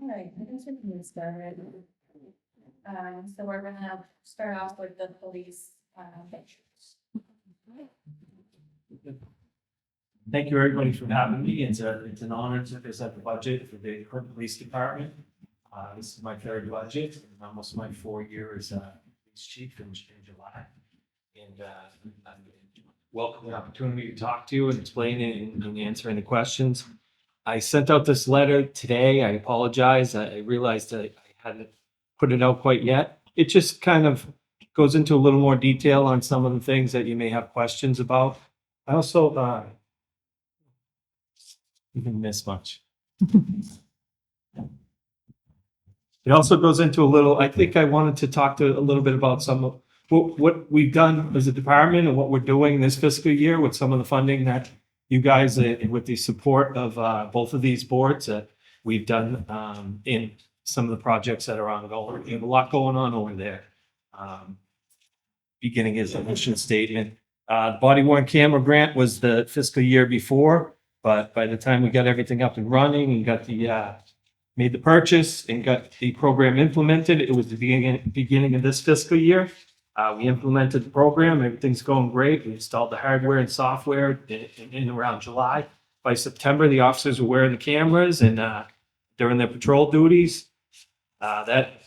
All right, I guess we can get started. So we're gonna start off with the police, pictures. Thank you, everybody, for having me. It's an honor to present the budget for the Clinton Police Department. This is my third budget, and almost my 4 years as police chief in July. And I welcome the opportunity to talk to you and explain it and answer any questions. I sent out this letter today. I apologize. I realized I hadn't put it out quite yet. It just kind of goes into a little more detail on some of the things that you may have questions about. I also you didn't miss much. It also goes into a little, I think I wanted to talk to a little bit about some of what we've done as a department and what we're doing this fiscal year with some of the funding that you guys, with the support of both of these boards, we've done in some of the projects that are ongoing. We have a lot going on over there. Beginning is a mission statement. The body worn camera grant was the fiscal year before. But by the time we got everything up and running and got made the purchase and got the program implemented, it was the beginning of this fiscal year. We implemented the program. Everything's going great. We installed the hardware and software in around July. By September, the officers were wearing the cameras and during their patrol duties. That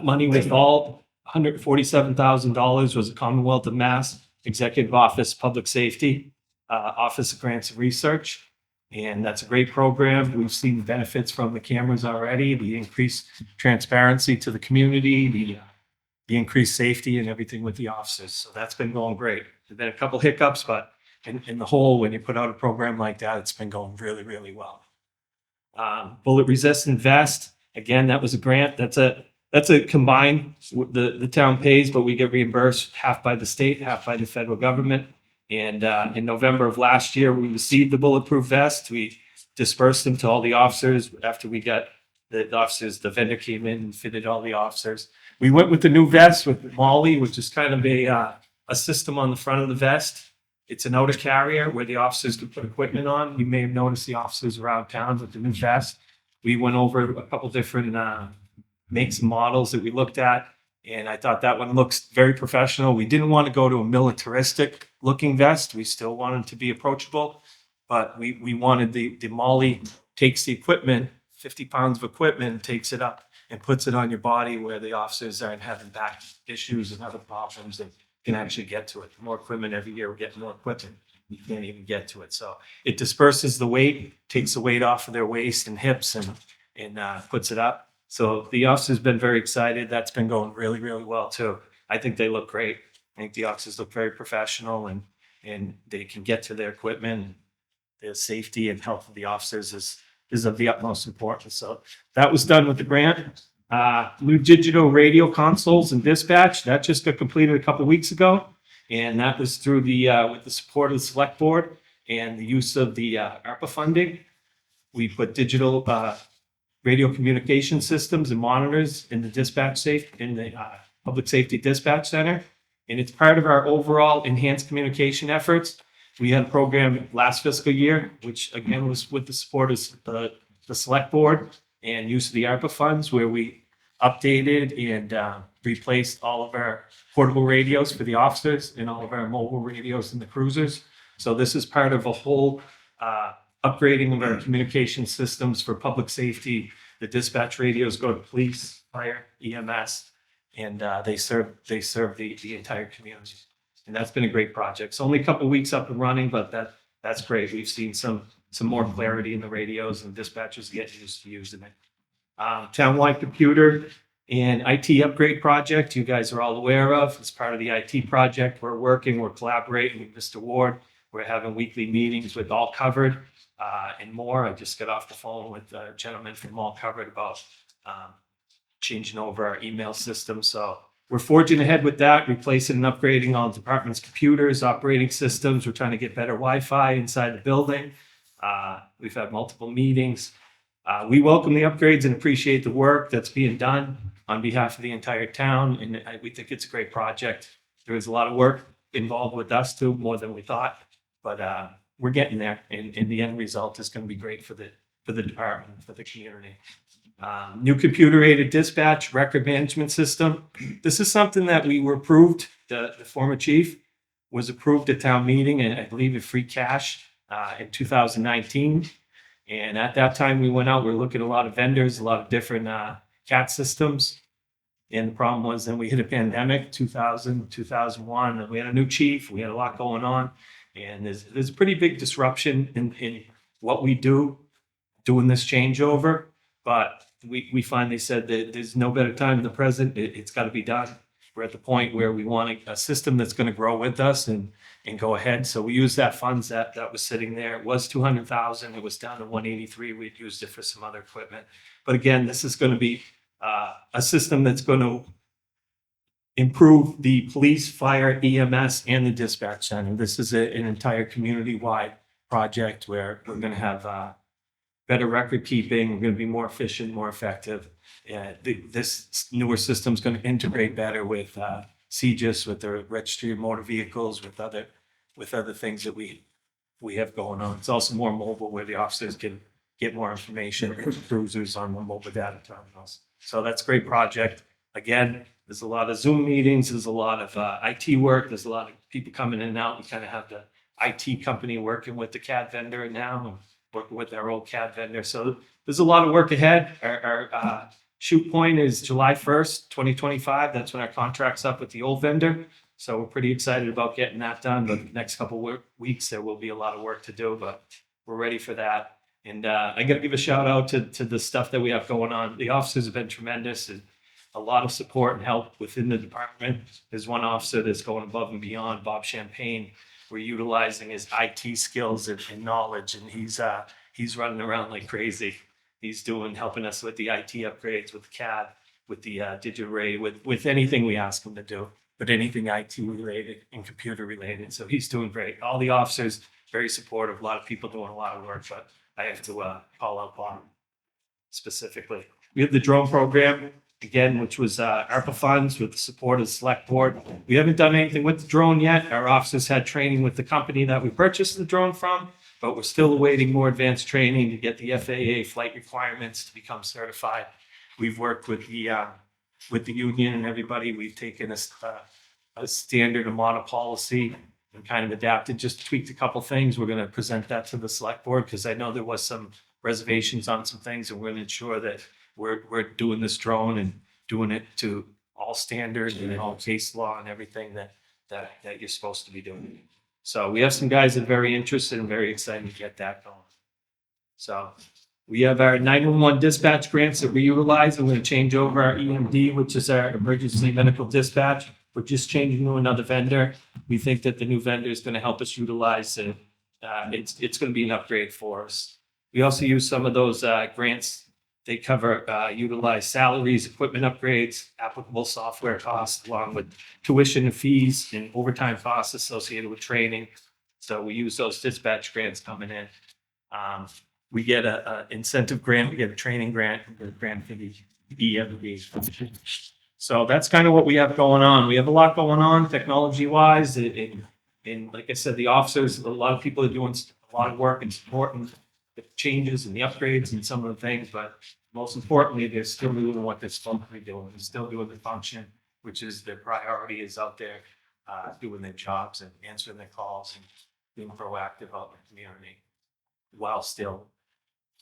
money was all $147,000 was the Commonwealth of Mass Executive Office Public Safety Office of Grants and Research. And that's a great program. We've seen benefits from the cameras already, the increased transparency to the community, the increased safety and everything with the officers. So that's been going great. There've been a couple hiccups, but in the whole, when you put out a program like that, it's been going really, really well. Bullet resistant vest. Again, that was a grant. That's a combined, the town pays, but we get reimbursed half by the state, half by the federal government. And in November of last year, we received the bulletproof vest. We dispersed them to all the officers after we got the officers. The vendor came in and fitted all the officers. We went with the new vest with Molly, which is kind of a system on the front of the vest. It's an outer carrier where the officers can put equipment on. You may have noticed the officers around town with the new vest. We went over a couple different makes and models that we looked at. And I thought that one looks very professional. We didn't want to go to a militaristic looking vest. We still wanted to be approachable, but we wanted the Molly takes the equipment, 50 pounds of equipment, and takes it up and puts it on your body where the officers aren't having back issues and other problems and can actually get to it. More equipment every year, we're getting more equipment. You can't even get to it. So it disperses the weight, takes the weight off of their waist and hips and puts it up. So the officer's been very excited. That's been going really, really well too. I think they look great. I think the officers look very professional and they can get to their equipment. The safety and health of the officers is of the utmost importance. So that was done with the grant. New digital radio consoles and dispatch. That just got completed a couple of weeks ago. And that was through with the support of the Selectboard and the use of the ARPA funding. We put digital radio communication systems and monitors in the public safety dispatch center. And it's part of our overall enhanced communication efforts. We had a program last fiscal year, which again was with the support of the select board and use of the ARPA funds, where we updated and replaced all of our portable radios for the officers and all of our mobile radios in the cruisers. So this is part of a whole upgrading of our communication systems for public safety. The dispatch radios go to police, fire, EMS, and they serve the entire community. And that's been a great project. It's only a couple of weeks up and running, but that's great. We've seen some more clarity in the radios and dispatchers get used to using it. Townwide computer and IT upgrade project you guys are all aware of. It's part of the IT project. We're collaborating with Mr. Ward. We're having weekly meetings with All Covered and more. I just got off the phone with a gentleman from All Covered about changing over our email system. So we're forging ahead with that, replacing and upgrading all the department's computers, operating systems. We're trying to get better Wi-Fi inside the building. We've had multiple meetings. We welcome the upgrades and appreciate the work that's being done on behalf of the entire town. And we think it's a great project. There was a lot of work involved with us too, more than we thought, but we're getting there. And the end result is going to be great for the department, for the community. New computer-aided dispatch record management system. This is something that we were approved, the former chief was approved at town meeting, and I believe in free cash in 2019. And at that time, we went out, we were looking at a lot of vendors, a lot of different CAT systems. And the problem was then we hit a pandemic, 2000, 2001, and we had a new chief, we had a lot going on. And there's a pretty big disruption in what we do, doing this changeover. But we finally said that there's no better time than the present. It's got to be done. We're at the point where we want a system that's going to grow with us and go ahead. So we used that funds that was sitting there. It was 200,000. It was down to 183. We'd used it for some other equipment. But again, this is going to be a system that's going to improve the police, fire, EMS, and the dispatch center. This is an entire community-wide project where we're going to have better record keeping. We're going to be more efficient, more effective. This newer system is going to integrate better with CGIS, with the registry of motor vehicles, with other things that we have going on. It's also more mobile, where the officers can get more information, cruisers on the mobile data terminals. So that's a great project. Again, there's a lot of Zoom meetings. There's a lot of IT work. There's a lot of people coming in and out. We kind of have the IT company working with the CAD vendor now, and working with our old CAD vendor. So there's a lot of work ahead. Our shoot point is July 1st, 2025. That's when our contract's up with the old vendor. So we're pretty excited about getting that done. But the next couple of weeks, there will be a lot of work to do, but we're ready for that. And I got to give a shout out to the stuff that we have going on. The officers have been tremendous, and a lot of support and help within the department. There's one officer that's going above and beyond, Bob Champagne. We're utilizing his IT skills and knowledge, and he's running around like crazy. He's helping us with the IT upgrades, with the CAD, with the digital ray, with anything we ask him to do, but anything IT related and computer related. So he's doing great. All the officers very supportive. A lot of people doing a lot of work, but I have to call out Bob specifically. We have the drone program again, which was ARPA funds with the support of the select board. We haven't done anything with the drone yet. Our officers had training with the company that we purchased the drone from, but we're still awaiting more advanced training to get the FAA flight requirements to become certified. We've worked with the union and everybody. We've taken a standard and model policy and kind of adapted, just tweaked a couple things. We're going to present that to the select board because I know there was some reservations on some things, and we're going to ensure that we're doing this drone and doing it to all standards and all case law and everything that you're supposed to be doing. So we have some guys that are very interested and very excited to get that going. So we have our 911 dispatch grants that we utilize. I'm going to change over our EMD, which is our emergency medical dispatch. We're just changing to another vendor. We think that the new vendor is going to help us utilize it. It's going to be an upgrade for us. We also use some of those grants. They cover utilize salaries, equipment upgrades, applicable software costs, along with tuition and fees and overtime costs associated with training. So we use those dispatch grants coming in. We get an incentive grant, we get a training grant, we get a grant for the EMD. So that's kind of what we have going on. We have a lot going on technology-wise. And like I said, the officers, a lot of people are doing a lot of work and supporting the changes and the upgrades and some of the things, but most importantly, they're still doing what they're supposed to be doing. They're still doing the function, which is their priority is out there doing their jobs and answering their calls and being proactive out in the community while still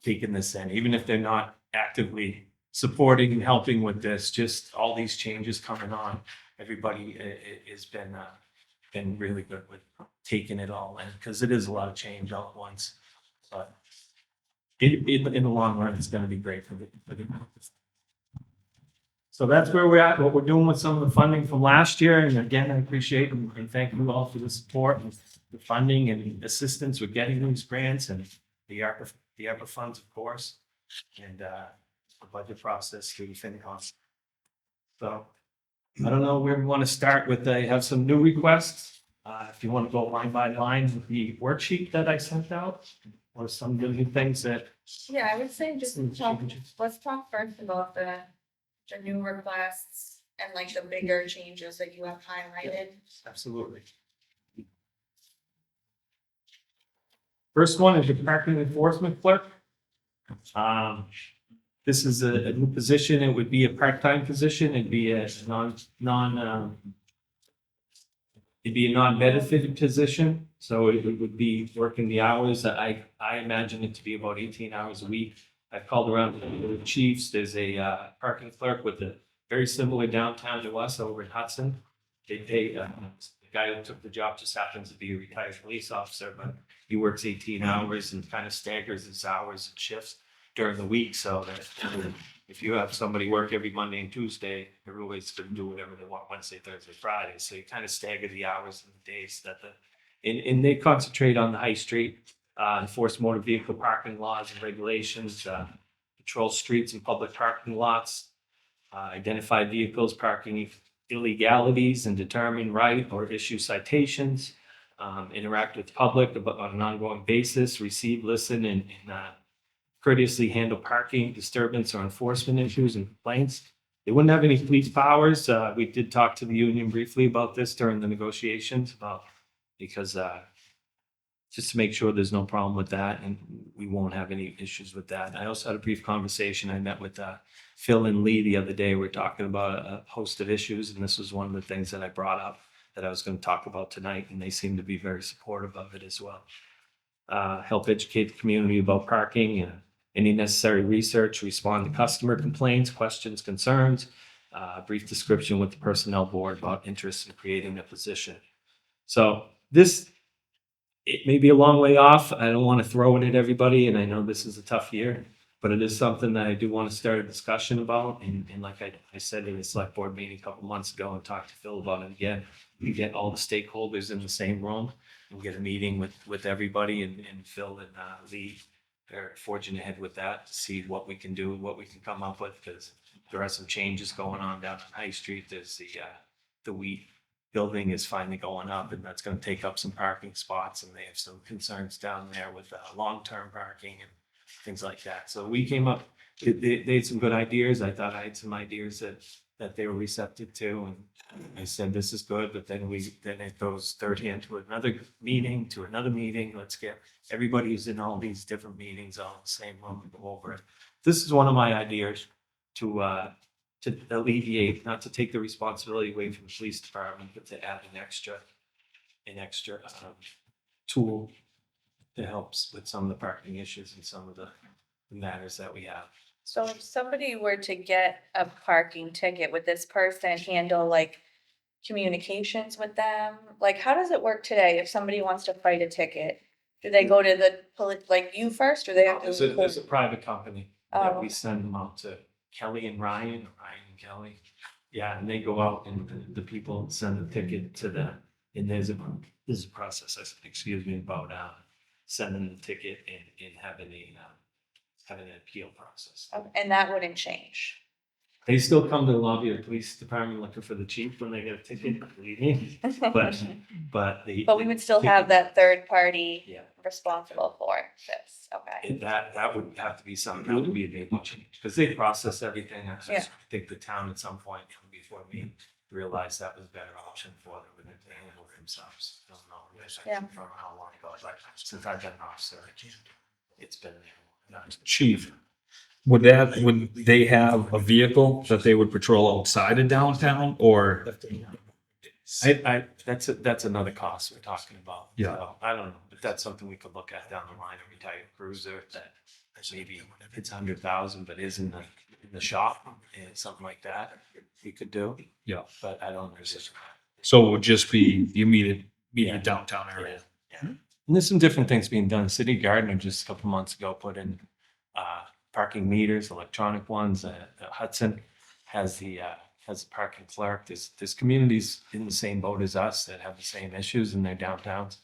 taking this in. Even if they're not actively supporting and helping with this, just all these changes coming on, everybody has been really good with taking it all in, because it is a lot of change all at once. But in the long run, it's going to be great for the. So that's where we're at, what we're doing with some of the funding from last year. And again, I appreciate and thank you all for the support and the funding and assistance with getting these grants and the ARPA funds, of course, and the budget process through the FinCom. So I don't know where we want to start with. I have some new requests. If you want to go line by line with the worksheet that I sent out, or some really new things that. Yeah, I would say just let's talk first about the new requests and like the bigger changes that you have highlighted. Absolutely. First one is the parking enforcement clerk. This is a new position. It would be a part-time position. It'd be a it'd be a non-benefited position. So it would be working the hours. I imagine it to be about 18 hours a week. I've called around to the chiefs. There's a parking clerk with a very similar downtown to us over in Hudson. They pay, the guy who took the job just happens to be a retired police officer, but he works 18 hours and kind of staggers his hours and shifts during the week, so that if you have somebody work every Monday and Tuesday, everybody's gonna do whatever they want Wednesday, Thursday, Friday. So you kind of stagger the hours and the days that and they concentrate on the high street, enforce motor vehicle parking laws and regulations, patrol streets and public parking lots, identify vehicles parking illegalities and determine right or issue citations, interact with the public on an ongoing basis, receive, listen, and courteously handle parking disturbance or enforcement issues and complaints. They wouldn't have any police powers. We did talk to the union briefly about this during the negotiations because just to make sure there's no problem with that and we won't have any issues with that. I also had a brief conversation. I met with Phil and Lee the other day. We were talking about a host of issues, and this was one of the things that I brought up that I was going to talk about tonight, and they seem to be very supportive of it as well. Help educate the community about parking and any necessary research, respond to customer complaints, questions, concerns, brief description with the personnel board about interest in creating a position. So it may be a long way off. I don't want to throw it at everybody, and I know this is a tough year, but it is something that I do want to start a discussion about. And like I said in the select board meeting a couple months ago and talked to Phil about it again, we get all the stakeholders in the same room and get a meeting with everybody, and Phil and Lee are forging ahead with that to see what we can do, what we can come up with, because there are some changes going on down on High Street. There's the wheat building is finally going up, and that's going to take up some parking spots, and they have some concerns down there with long-term parking and things like that. So we came up, they had some good ideas. I thought I had some ideas that they were receptive to, and I said, this is good, but then it goes third hand to another meeting, Let's get everybody who's in all these different meetings all in the same room and go over it. This is one of my ideas to alleviate, not to take the responsibility away from the police department, but to add an extra tool that helps with some of the parking issues and some of the matters that we have. So if somebody were to get a parking ticket, would this person handle like communications with them? Like, how does it work today? If somebody wants to fight a ticket, do they go to the like you first, or they have to? There's a private company that Oh. we send them out to, Kelly and Ryan, or Ryan and Kelly. Yeah, and they go out and the people send the ticket to them. And there's a process, excuse me, about sending the ticket and having an appeal process. And that wouldn't change. They still come to the lobby of the police department looking for the chief when they get a ticket, believe me. But But we would still have that third party Yeah. responsible for this. Okay. And that would have to be something, that would be a big change, because they process everything. I Yeah. think the town at some point before me realized that was a better option for them than to handle it themselves. I don't know. Yeah. From how long ago, like since I've been an officer, it's been there. Chief, would they have a vehicle that they would patrol outside of downtown, or? That's another cost we're talking about. Yeah. So, I don't know, but that's something we could look at down the line, a retired cruiser that maybe it's 100,000, but is in the shop and something like that we could do. Yeah. But I don't know. So it would just be the immediate Yeah. downtown area? Yeah. And there's some different things being done. City Gardner just a couple months ago put in parking meters, electronic ones. Hudson has the parking clerk. There's communities in the same boat as us that have the same issues in their downtowns,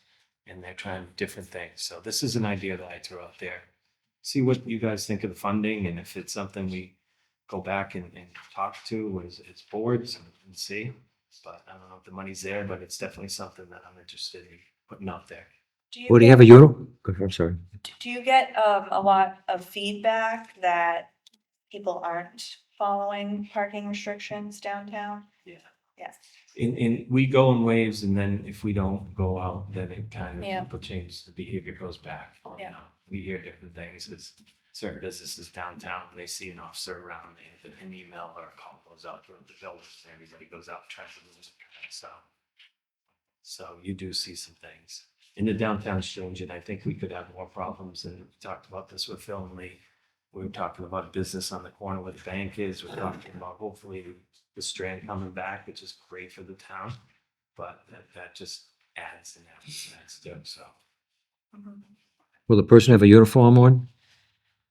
and they're trying different things. So this is an idea that I threw out there. See what you guys think of the funding, and if it's something we go back and talk to as boards and see. But I don't know if the money's there, but it's definitely something that I'm interested in putting out there. Well, do you have a euro? I'm sorry. Do you get a lot of feedback that people aren't following parking restrictions downtown? Yeah. Yes. In we go in waves, and then if we don't go out, then it kind of Yeah. people change, the behavior goes back. Yeah. We hear different things. certain businesses downtown, and they see an officer around, an email or a call goes out to the buildings, and everybody goes out and tries to lose it. So you do see some things. In the downtown strange, and I think we could have more problems, and we talked about this with Phil and Lee. We were talking about a business on the corner where the bank is. We're talking about hopefully the Strand coming back, which is great for the town. But that just adds and adds to it. So Will the person have a uniform on?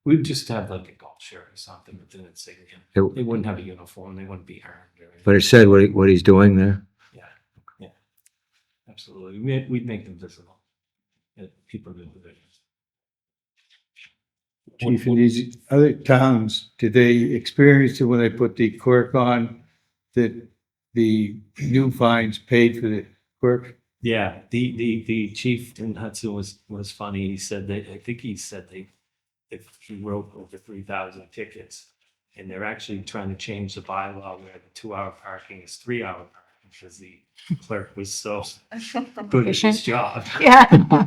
we'd just have like a golf shirt or something with an insignia. It- They wouldn't have a uniform. They wouldn't be armed. Or anything. But it said what he's doing there? Yeah, absolutely. We'd make them visible. Yeah, people do the Chief, in these other towns, did they experience it when they put the clerk on, that the new fines paid for the clerk? Yeah, the chief in Hudson was funny. He said that, I think he said if he wrote over 3,000 tickets, and they're actually trying to change the bylaw where the 2-hour parking is 3-hour parking because the clerk was so good at his job. Yeah.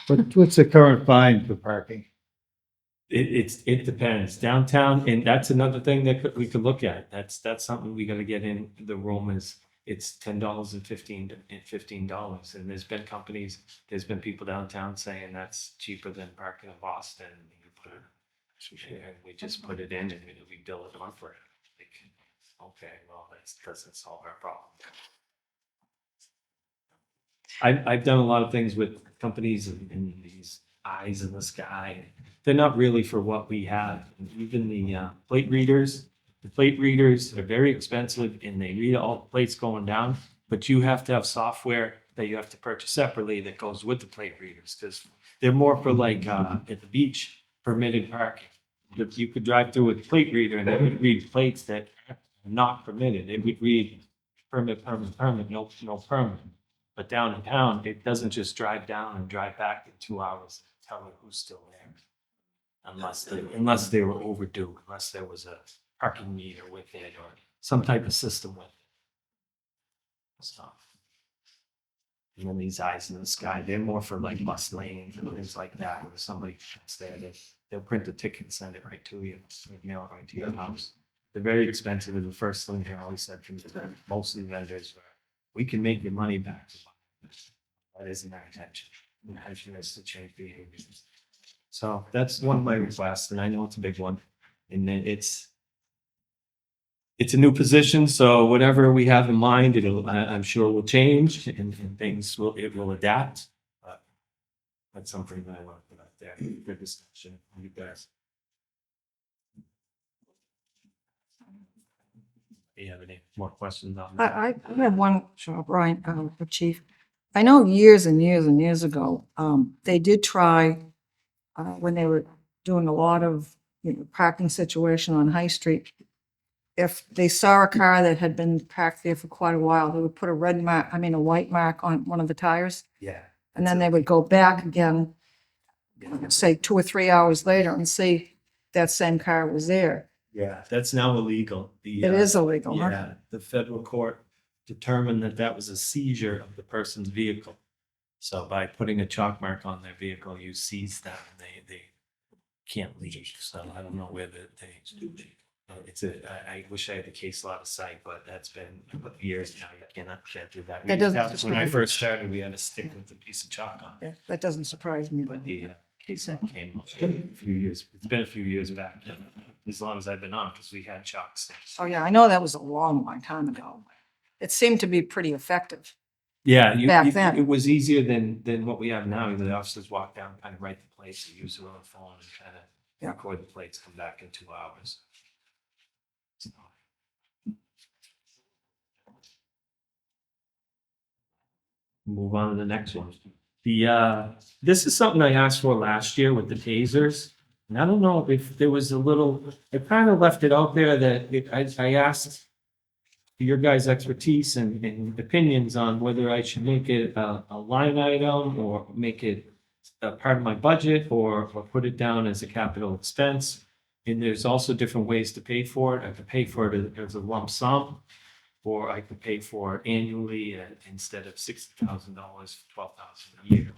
What's the current fine for parking? It depends downtown, and that's another thing that we could look at. That's something we got to get in the room is. It's $10 and $15, and there's been people downtown saying that's cheaper than parking in Boston. And we just put it in and we bill it on for it. Like, okay, well, that doesn't solve our problem. I've done a lot of things with companies and these eyes in the sky. They're not really for what we have. And even the plate readers. The plate readers are very expensive and they read all the plates going down, but you have to have software that you have to purchase separately that goes with the plate readers because they're more for like at the beach permitted parking. If you could drive through with a plate reader and it would read plates that are not permitted, it would read permit, no permit. But downtown, it doesn't just drive down and drive back in 2 hours, tell me who's still there. Unless they were overdue, unless there was a parking meter with it or some type of system with it. Stuff. And then these eyes in the sky, they're more for like bus lanes and things like that. Where somebody that's there, they'll print a ticket and send it right to you, mail it right to your house. They're very expensive. And the first thing they always said to me is that most of the vendors were, we can make your money back. That isn't our intention. The intention is to change behaviors. So that's one of my requests, and I know it's a big one. And then it's a new position, so whatever we have in mind, I'm sure will change and it will adapt. But that's something that I want to put out there for discussion. You guys. Do you have any more questions on that? I have one, sure, Brian, for Chief. I know years and years and years ago, they did try, when they were doing a lot of, parking situation on High Street. If they saw a car that had been parked there for quite a while, they would put a white mark on one of the tires. Yeah. And then they would go back again, say 2 or 3 hours later and see that same car was there. Yeah, that's now illegal. It is illegal, huh? Yeah, the federal court determined that was a seizure of the person's vehicle. So by putting a chalk mark on their vehicle, you seize them and they can't leave. So I don't know whether I wish I had the case law to cite, but that's been years now. You can't do that. That doesn't When I surprise first started, we had to stick with a piece of chalk on it. Yeah, that doesn't surprise me. But the case law came up a few years. It's been a few years back, as long as I've been on, because we had chalk sticks. Oh, yeah, I know that was a long, long time ago. It seemed to be pretty effective. Yeah, Back then. it was easier than what we have now. The officers walk down, kind of write the plates, they use their own phone and kind of Yeah. record the plates, come back in 2 hours. So. Move on to the next one. This is something I asked for last year with the tasers. And I don't know if there was I kind of left it out there that I asked for your guys' expertise and opinions on whether I should make it a line item or make it a part of my budget or put it down as a capital expense. And there's also different ways to pay for it. I could pay for it as a lump sum, or I could pay for it annually instead of $60,000, $12,000 a year,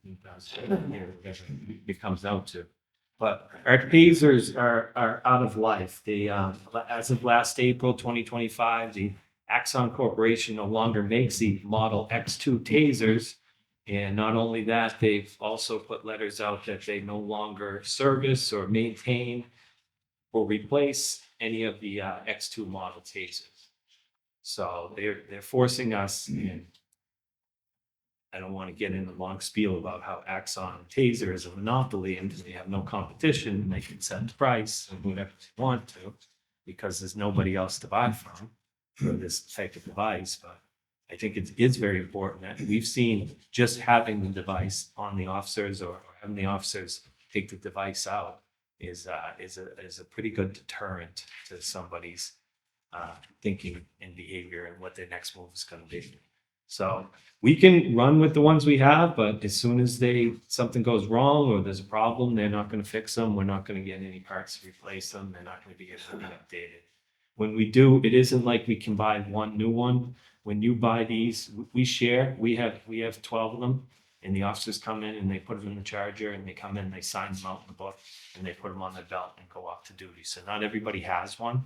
$15,000 a year, whatever it comes out to. But our tasers are out of life. They, as of last April 2025, the Axon Corporation no longer makes the Model X2 tasers. And not only that, they've also put letters out that they no longer service or maintain or replace any of the X2 model tasers. So they're forcing us, and I don't want to get into a long spiel about how Axon Taser is a monopoly and they have no competition and they can set the price and whatever they want to, because there's nobody else to buy from for this type of device. But I think it is very important that we've seen just having the device on the officers or having the officers take the device out is a pretty good deterrent to somebody's thinking and behavior and what their next move is going to be. So we can run with the ones we have, but as soon as something goes wrong or there's a problem, they're not going to fix them. We're not going to get any parts to replace them. They're not going to be able to be updated. When we do, it isn't like we can buy one new one. When you buy these, we share. We have 12 of them, and the officers come in and they put them in the charger, and they come in, they sign them out in the book, and they put them on their belt and go off to duty. So not everybody has one,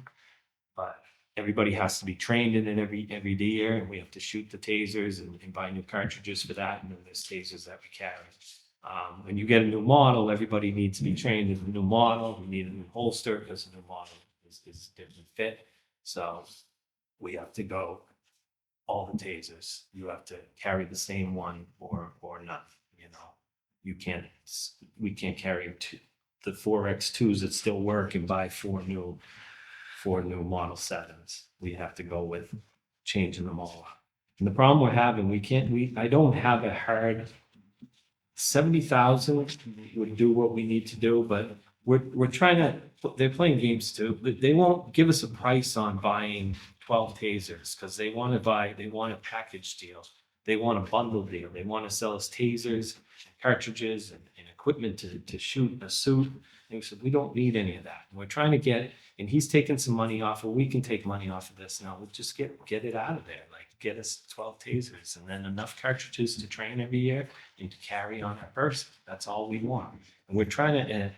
but everybody has to be trained in it every year, and we have to shoot the tasers and buy new cartridges for that. And then there's tasers that we carry. When you get a new model, everybody needs to be trained in the new model. We need a new holster because the new model is a different fit. So we have to go all the tasers. You have to carry the same one or none. You know, we can't carry the 4X2s that still work and buy four new Model 7s. We have to go with changing them all. And the problem we're having, I don't have a hard 70,000 would do what we need to do, but we're trying to, they're playing games too. They won't give us a price on buying 12 tasers because they want a package deal. They want a bundle deal. They want to sell us tasers, cartridges, and equipment to shoot a suit. And we said, we don't need any of that. We're trying to get, and he's taking some money off, or we can take money off of this now. We'll just get it out of there. Like, get us 12 tasers and then enough cartridges to train every year and to carry on our person. That's all we want. And we're trying to,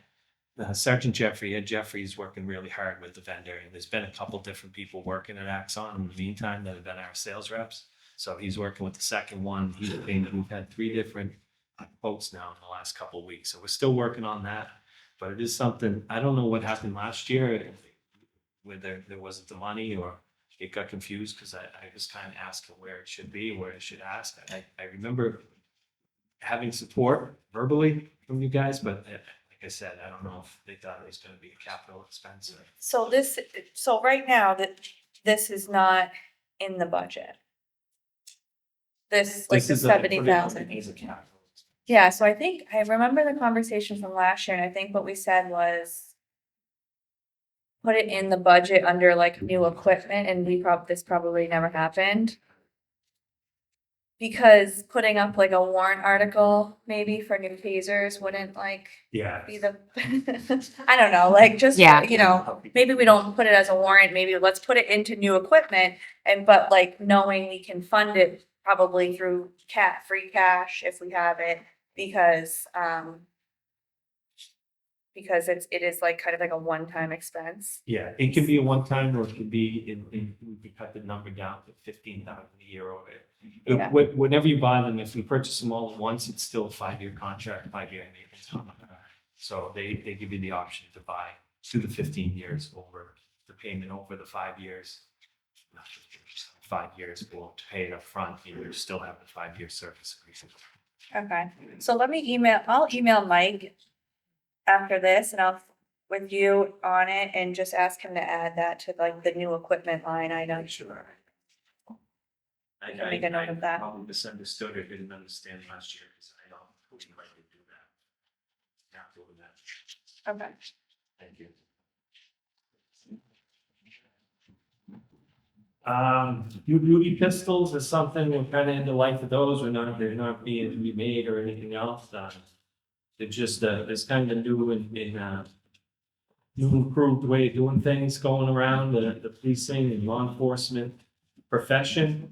Sergeant Jeffrey, Ed Jeffrey is working really hard with the vendor. And there's been a couple different people working at Axon in the meantime that have been our sales reps. So he's working with the second one. We've had 3 different quotes now in the last couple of weeks. So we're still working on that. But it is something, I don't know what happened last year, whether there wasn't the money or it got confused because I was kind of asking where it should be, where I should ask. I remember having support verbally from you guys, but like I said, I don't know if they thought it was going to be a capital expense. So right now this is not in the budget. This like the 70,000. Is a capital. Yeah, so I remember the conversation from last year, and I think what we said was put it in the budget under like new equipment, and this probably never happened. Because putting up like a warrant article maybe for new tasers wouldn't like Yeah. be the I don't know, like just Yeah. you know, maybe we don't put it as a warrant, maybe let's put it into new equipment but like knowing we can fund it probably through free cash if we have it because it is like kind of like a one-time expense. Yeah, it can be a one-time or it could be we could cut the number down to 15,000 a year or Yeah. whenever you buy them, if we purchase them all at once, it's still a 5-year contract, 5-year maintenance contract. So they give you the option to buy through the 15 years over the payment over the 5 years. Not 15 years, 5 years, we'll pay it up front and you still have the 5-year service agreement. Okay, so I'll email Mike after this and I'll with you on it and just ask him to add that to like the new equipment line item. Sure. I can make a note of that. Probably misunderstood or didn't understand last year because I don't know who might do that. Not doing that. Okay. Thank you. New beauty pistols is something we're kind of into life of those. They're not being remade or anything else. They're just it's kind of new new improved way of doing things going around the policing and law enforcement profession.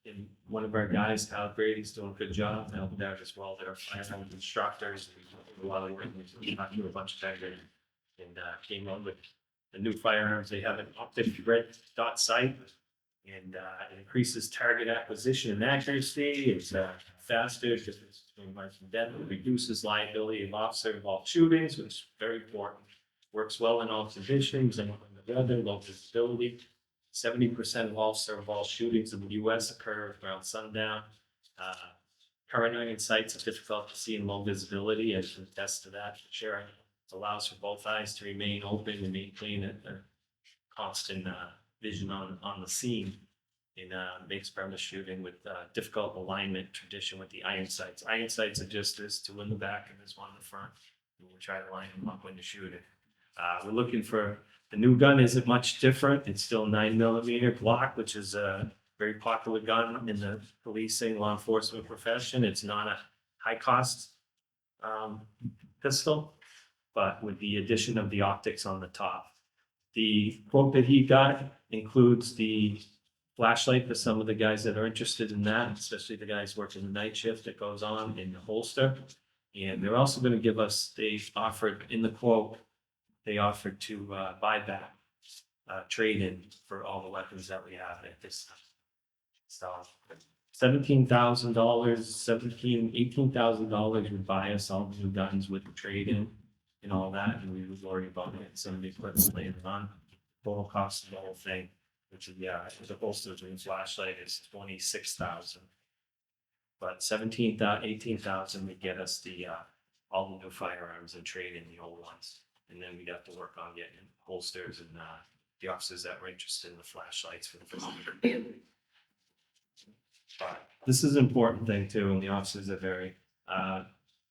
And one of our guys, Kyle Brady's doing a good job helping out as well. They're firearms instructors. a lot of work, we talked to a bunch of vendors and, came up with the new firearms. They have an optic red dot sight. And, it increases target acquisition and accuracy. It's, faster, because it's between life and death. It reduces liability of officer-involved shootings, which is very important. Works well in all conditions and in the weather, low visibility. 70% of officer-involved shootings in the U.S. occur around sundown. Current iron sights are difficult to see in low visibility, and to attest to that, sharing allows for both eyes to remain open and maintain a constant vision on the scene. And makes premise shooting with difficult alignment tradition with the iron sights. Iron sights are just this, two in the back and there's one in the front. And we try to line them up when you shoot it. We're looking for, the new gun isn't much different. It's still 9mm Glock, which is a very popular gun in the policing, law enforcement profession. It's not a high cost pistol, but with the addition of the optics on the top. The quote that he got includes the flashlight for some of the guys that are interested in that, especially the guys working the night shift that goes on in the holster. And they're also going to give us, they offered in the quote, they offered to buy back trade-in for all the weapons that we have at this time. So $17,000, $18,000 would buy us all the new guns with the trade-in and all that, and we would worry about it. Some of the equipment later on. Total cost of the whole thing, which is the holsters and flashlight is $26,000. But 18,000 would get us the all the new firearms and trade in the old ones, and then we'd have to work on getting holsters and the officers that were interested in the flashlights for the first year. But this is an important thing too, and the officers are very.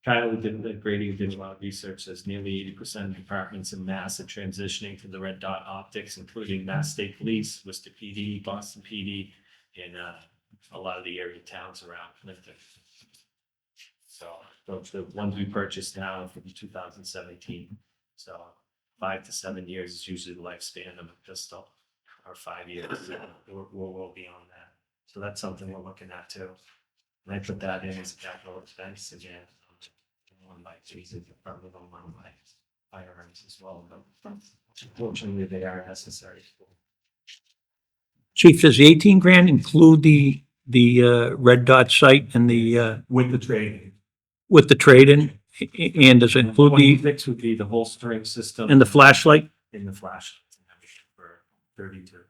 Kylie did a lot of research. Says nearly 80% of departments in Mass are transitioning to the red dot optics, including Mass State Police, Worcester PD, Boston PD, and a lot of the area towns around Clinton. So the ones we purchased now from 2017. So 5 to 7 years is usually the lifespan of a pistol, or 5 years. We'll be on that. So that's something we're looking at too. And I put that in as a capital expense again. One by Jesus, probably on one by firearms as well, but fortunately they are necessary. Chief, does the 18 grand include the red dot sight and the With the trade. with the trade-in? And does it include the 26 would be the holstering system. and the flashlight? In the flashlights and everything for 32.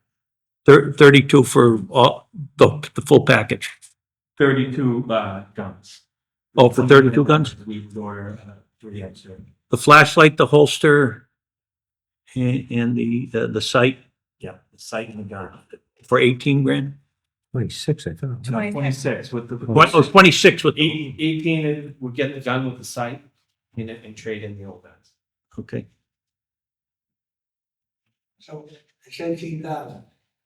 32 for all the full package. 32 guns. Oh, for 32 guns? We would order 3 extra. The flashlight, the holster, and the sight Yeah, the sight and the gun. for 18 grand? 26, I thought. 26 with the. What, oh, 26 with, 18 would get the gun with the sight in it and trade in the old guns. okay. So it's 18,000.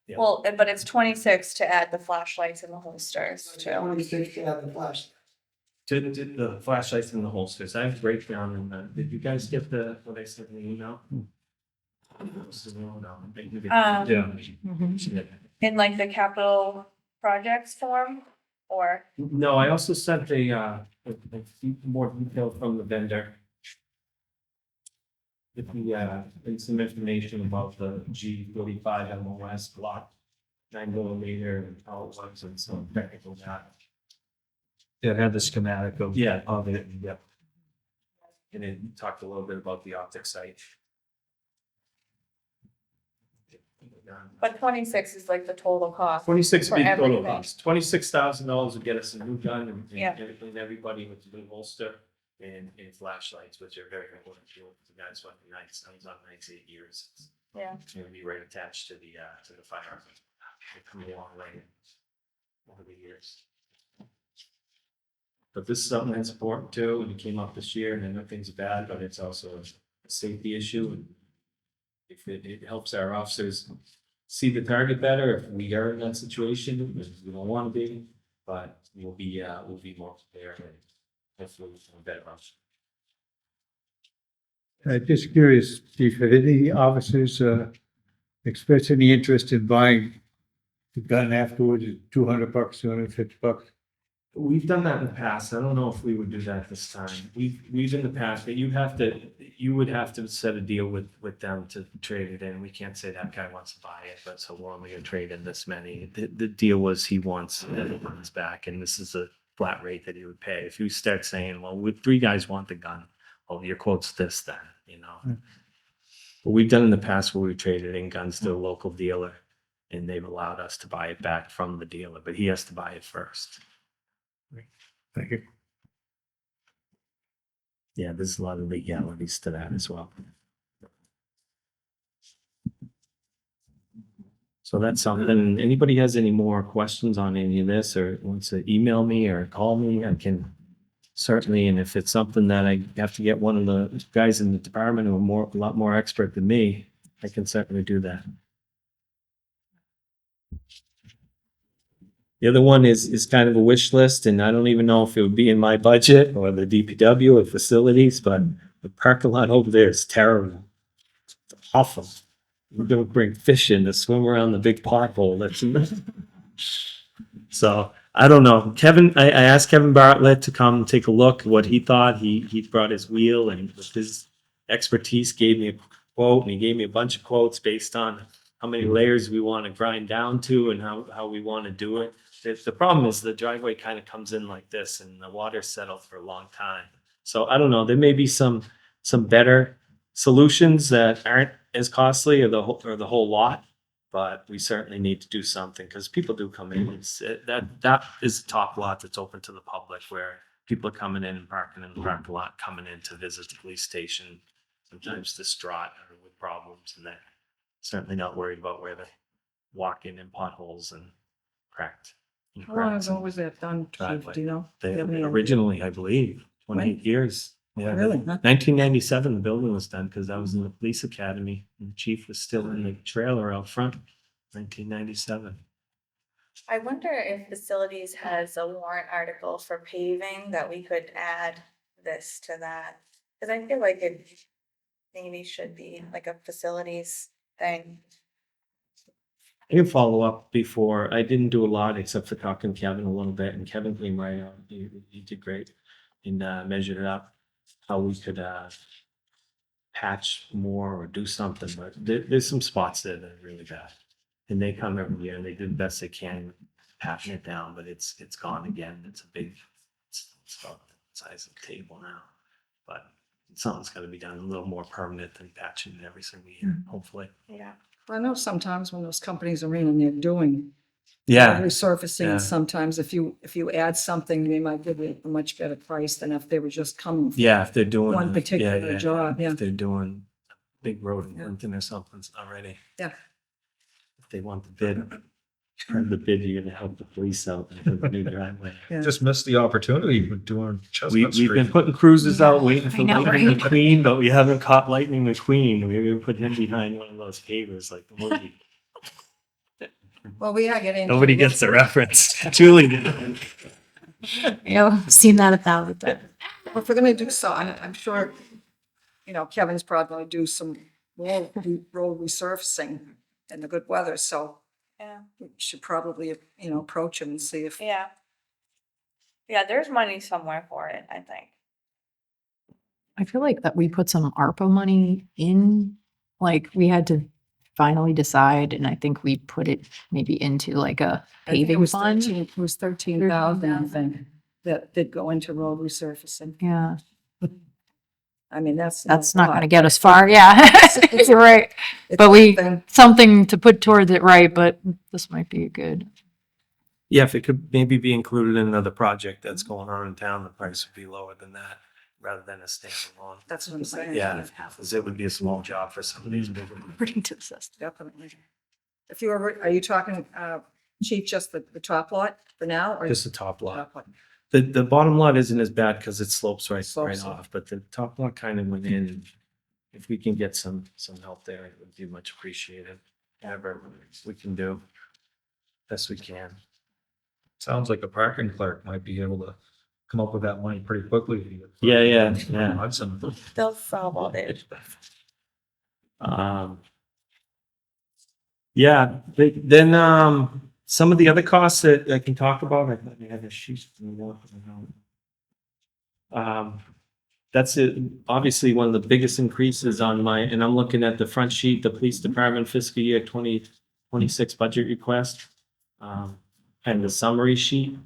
Yeah. Well, but it's 26 to add the flashlights and the holsters So it's too. 26 to have the flash. To the flashlights and the holsters, I have a breakdown in the, did you guys get what I sent in the email? Um, Yeah. Yeah. In like the capital projects form, or, No, I also sent a few more detail from the vendor. With and some information about the G45 MOS block, 9mm and how it works and some technical data. It had the schematic of. Yeah, of it, yep. And then talked a little bit about the optic sight. but 26 is like the total cost. 26 For would be the total everything. cost. $26,000 would get us a new gun and Yeah. and everybody with the new holster and flashlights, which are very important to the guys working nights. I was on nights 8 years. Yeah. It's gonna be right attached to the firearm. They've come a long way over the years. But this is something that's important too, and it came up this year, and I know things are bad, but it's also a safety issue. And if it helps our officers see the target better, if we are in that situation, which we don't want to be, but we'll be more prepared and hopefully we'll better option. Just curious, Chief, have any officers expressed any interest in buying the gun afterwards, $200, $250? We've done that in the past. I don't know if we would do that this time. We've in the past, but you would have to set a deal with them to trade it in. We can't say that guy wants to buy it, but so we're only gonna trade in this many. The deal was he wants the guns back, and this is a flat rate that he would pay. If you start saying, well, three guys want the gun, well, your quote's this then, you know? But we've done in the past where we traded in guns to a local dealer, and they've allowed us to buy it back from the dealer, but he has to buy it first. Thank you. Yeah, there's a lot of legalities to that as well. So that's something. Anybody has any more questions on any of this or wants to email me or call me, I can certainly. And if it's something that I have to get one of the guys in the department who are a lot more expert than me, I can certainly do that. The other one is kind of a wish list, and I don't even know if it would be in my budget or the DPW or facilities, but the parking lot over there is terrible. It's awful. We're gonna bring fish in to swim around the big pothole that's in there. So I don't know. I asked Kevin Bartlett to come take a look at what he thought. He brought his wheel and with his expertise gave me a quote, and he gave me a bunch of quotes based on how many layers we want to grind down to and how we want to do it. The problem is the driveway kind of comes in like this and the water settled for a long time. So I don't know, there may be some better solutions that aren't as costly or the whole lot, but we certainly need to do something because people do come in. That is a top lot that's open to the public where people are coming in and parking in the parking lot, coming in to visit the police station, sometimes distraught or with problems, and they're certainly not worried about where they walk in potholes and cracked. How long ago was that done, Chief? Driveway. Do you know? They Do you have any idea? originally, I believe, 28 years. Yeah. Really? Huh? 1997, the building was done because I was in the police academy and the chief was still in the trailer out front. 1997. I wonder if facilities has a warrant article for paving that we could add this to that. Cause I feel like it maybe should be like a facilities thing. I can follow up before. I didn't do a lot except for talking to Kevin a little bit, and Kevin came right on. He did great and measured it up how we could patch more or do something. But there's some spots there that are really bad, and they come every year and they do the best they can patching it down. But it's gone again. It's a big. It's about the size of a table now, but something's got to be done a little more permanent than patching it every single year. Hopefully. Yeah. I know sometimes when those companies are in and they're doing Yeah. resurfacing, Yeah. sometimes if you add something, they might give you a much better price than if they were just coming. for Yeah, if they're doing One particular job, yeah. If they're doing a big road in Yeah. Lincoln or something already. Yeah. If they want the bid, you're gonna help the police out with the new driveway. Yeah. Just missed the opportunity with doing Chestnut We've been Street. putting cruisers out waiting for I know, Lightning right? McQueen, but we haven't caught Lightning McQueen. We're gonna put him behind one of those pavers like the movie. Well, we are getting. Nobody gets the reference. Julie did. Yeah, seen that 1,000 times. If we're gonna do so, I'm sure, Kevin's probably gonna do some road resurfacing in the good weather, so Yeah. we should probably, approach him and see if. Yeah. Yeah, there's money somewhere for it, I think. I feel like that we put some ARPA money in, like we had to finally decide, and I think we put it maybe into like a I think it paving was fund. 13 It was 13,000, I think, that did go into road resurfacing. Yeah, I mean, that's. that's a not lot. gonna get us far, yeah. It's- You're right, It's but we- something- something to put towards it, right, but this might be good. Yeah, if it could maybe be included in another project that's going on in town, the price would be lower than that, rather than a standalone. That's what I'm saying. Yeah, because it would be a small job for some of these bigger. Bring to the system. Definitely. If you are you talking, Chief, just the top lot for now, or? Just the top lot. Top lot? The bottom lot isn't as bad because it slopes right Slopes off, but the top lot kind of went in. If we can get some help there, it would be much appreciated. Whatever we can do, best we can. Sounds like a parking clerk might be able to come up with that money pretty quickly. Yeah. Hudson. They'll solve all this. Yeah, then, Some of the other costs that I can talk about, I thought you had a sheet. That's it. Obviously, one of the biggest increases on my, and I'm looking at the front sheet, the police department fiscal year 2026 budget request. And the summary sheet,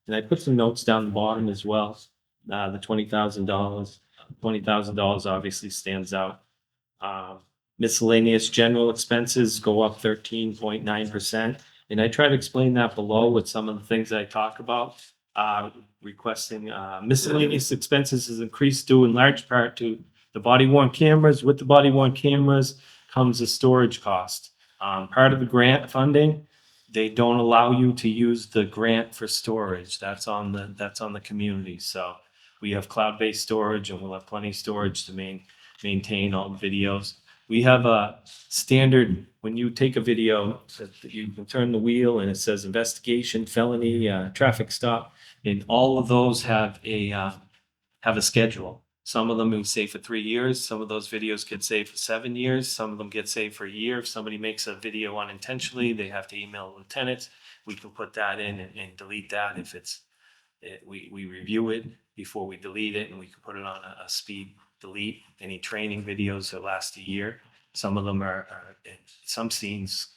and I put some notes down the bottom as well. The $20,000 obviously stands out. Miscellaneous general expenses go up 13.9%. And I try to explain that below with some of the things I talk about. Requesting miscellaneous expenses has increased due in large part to the body worn cameras. With the body worn cameras comes a storage cost. Part of the grant funding, they don't allow you to use the grant for storage. That's on the community. So we have cloud-based storage, and we'll have plenty of storage to maintain all the videos. We have a standard, when you take a video, that you can turn the wheel and it says investigation, felony, traffic stop, and all of those have a schedule. Some of them we save for 3 years. Some of those videos get saved for 7 years. Some of them get saved for a year. If somebody makes a video unintentionally, they have to email the lieutenant. We can put that in and delete that if we review it before we delete it, and we can put it on a speed delete. Any training videos that last a year. Some of them are some scenes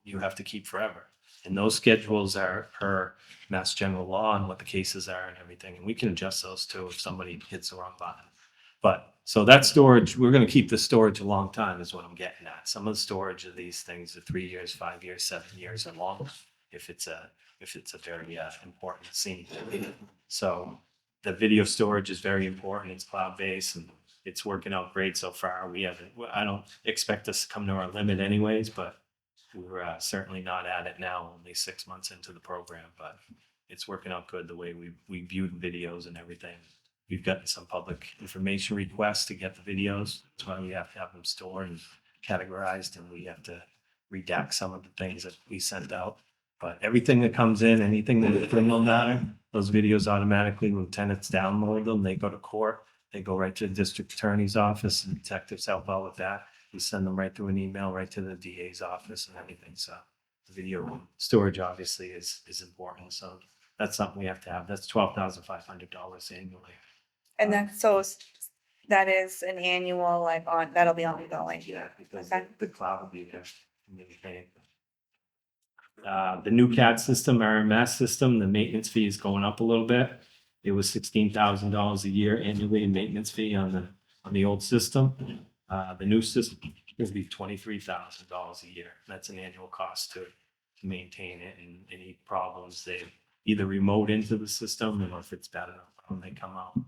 you have to keep forever. And those schedules are per Mass General Law and what the cases are and everything. And we can adjust those too if somebody hits the wrong button. But so that storage, we're going to keep the storage a long time is what I'm getting at. Some of the storage of these things are 3 years, 5 years, 7 years or longer if it's a very important scene. So the video storage is very important. It's cloud-based and it's working out great so far. I don't expect us to come to our limit anyways, but we're certainly not at it now, only 6 months into the program, but it's working out good the way we view the videos and everything. We've gotten some public information requests to get the videos. That's why we have to have them stored and categorized, and we have to redact some of the things that we sent out. But everything that comes in, anything that is criminal matter, those videos automatically, lieutenants download them, they go to court, they go right to the district attorney's office, and detectives help out with that. We send them right through an email, right to the DA's office and everything. So the video storage obviously is important. So that's something we have to have. That's $12,500 annually. And that is an annual, that'll be ongoing. Yeah, because Okay. the cloud will be there. Communicate. The new CAD system, RMS system, the maintenance fee is going up a little bit. It was $16,000 a year annually in maintenance fee on the old system. The new system will be $23,000 a year. That's an annual cost to maintain it, and any problems they either remote into the system, or if it's bad enough, when they come out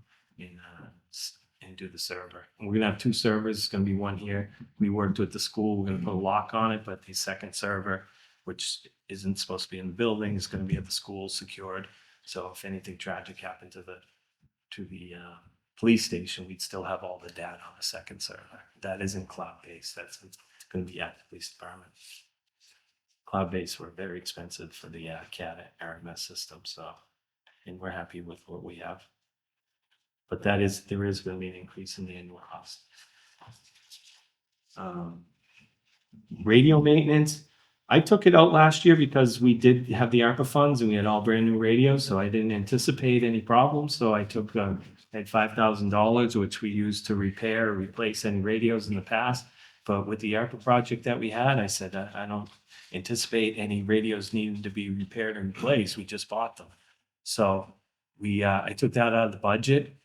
and do the server. And we're gonna have 2 servers. It's gonna be one here. We worked with the school. We're gonna put a lock on it, but the second server, which isn't supposed to be in the building, is gonna be at the school secured. So if anything tragic happened to the police station, we'd still have all the data on the second server. That isn't cloud-based. That's going to be at the police department. Cloud-based were very expensive for the CAD RMS system. So, and we're happy with what we have. But there is going to be an increase in the annual cost. Radio maintenance. I took it out last year because we did have the ARPA funds and we had all brand new radios, so I didn't anticipate any problems. So I took had $5,000, which we used to repair or replace any radios in the past. But with the ARPA project that we had, I said, I don't anticipate any radios needing to be repaired or replaced. We just bought them. So I took that out of the budget.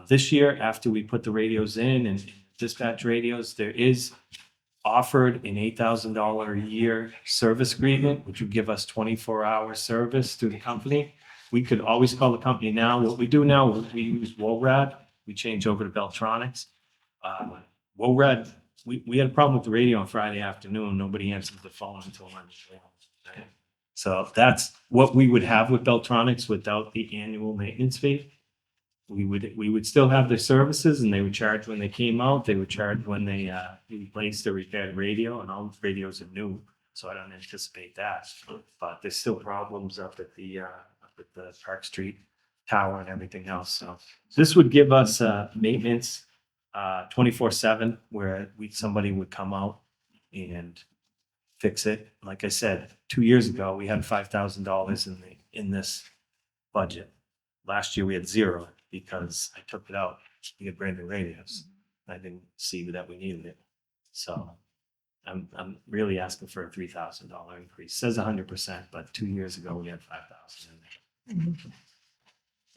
This year, after we put the radios in and dispatch radios, there is offered an $8,000 a year service agreement, which would give us 24-hour service through the company. We could always call the company now. What we do now, we use WORAD. We change over to Beltronics. WORAD, we had a problem with the radio on Friday afternoon. Nobody answered the phone until Monday. So that's what we would have with Beltronics without the annual maintenance fee. We would still have their services, and they would charge when they came out. They would charge when they replaced or repaired radio, and all the radios are new, so I don't anticipate that. But there's still problems up at the Park Street tower and everything else. So this would give us maintenance 24/7, where somebody would come out and fix it. Like I said, 2 years ago, we had $5,000 in this budget. Last year we had zero because I took it out to get brand new radios. I didn't see that we needed it. So I'm really asking for a $3,000 increase. Says 100%, but 2 years ago we had 5,000 in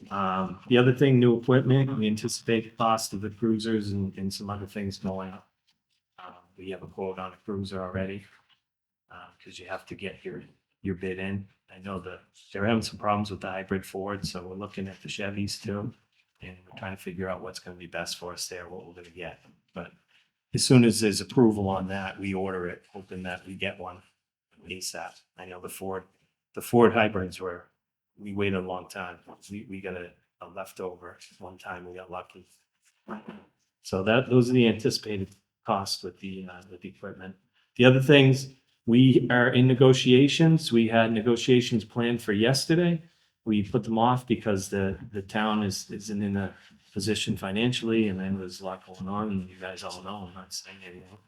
there. The other thing, new equipment, we anticipate the cost of the cruisers and some other things going up. We have a quote on a cruiser already, because you have to get your bid in. I know that they're having some problems with the hybrid Ford, so we're looking at the Chevys too. And we're trying to figure out what's gonna be best for us there, what we're gonna get. But as soon as there's approval on that, we order it, hoping that we get one ASAP. I know the Ford hybrids we waited a long time. We got a leftover one time, we got lucky. So those are the anticipated costs with the equipment. The other things, we are in negotiations. We had negotiations planned for yesterday. We put them off because the town isn't in a position financially, and then there's a lot going on, and you guys all know, I'm not saying anything.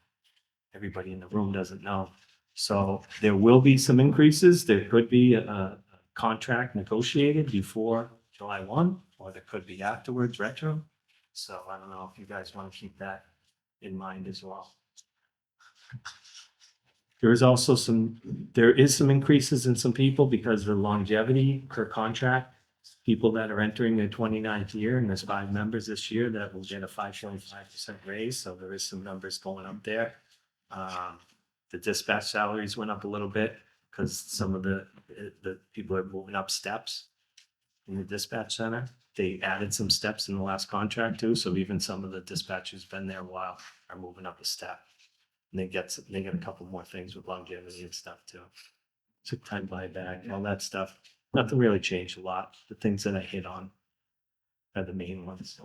Everybody in the room doesn't know. So there will be some increases. There could be a contract negotiated before July 1, or there could be afterwards, retro. So I don't know if you guys want to keep that in mind as well. There is some increases in some people because of the longevity per contract. People that are entering their 29th year, and there's 5 members this year that will get a 5.5% raise. So there is some numbers going up there. The dispatch salaries went up a little bit because some of the people are moving up steps in the dispatch center. They added some steps in the last contract too. So even some of the dispatchers been there a while are moving up a step. And they get a couple more things with longevity and stuff too. Sick time buyback, all that stuff. Nothing really changed a lot. The things that I hit on are the main ones.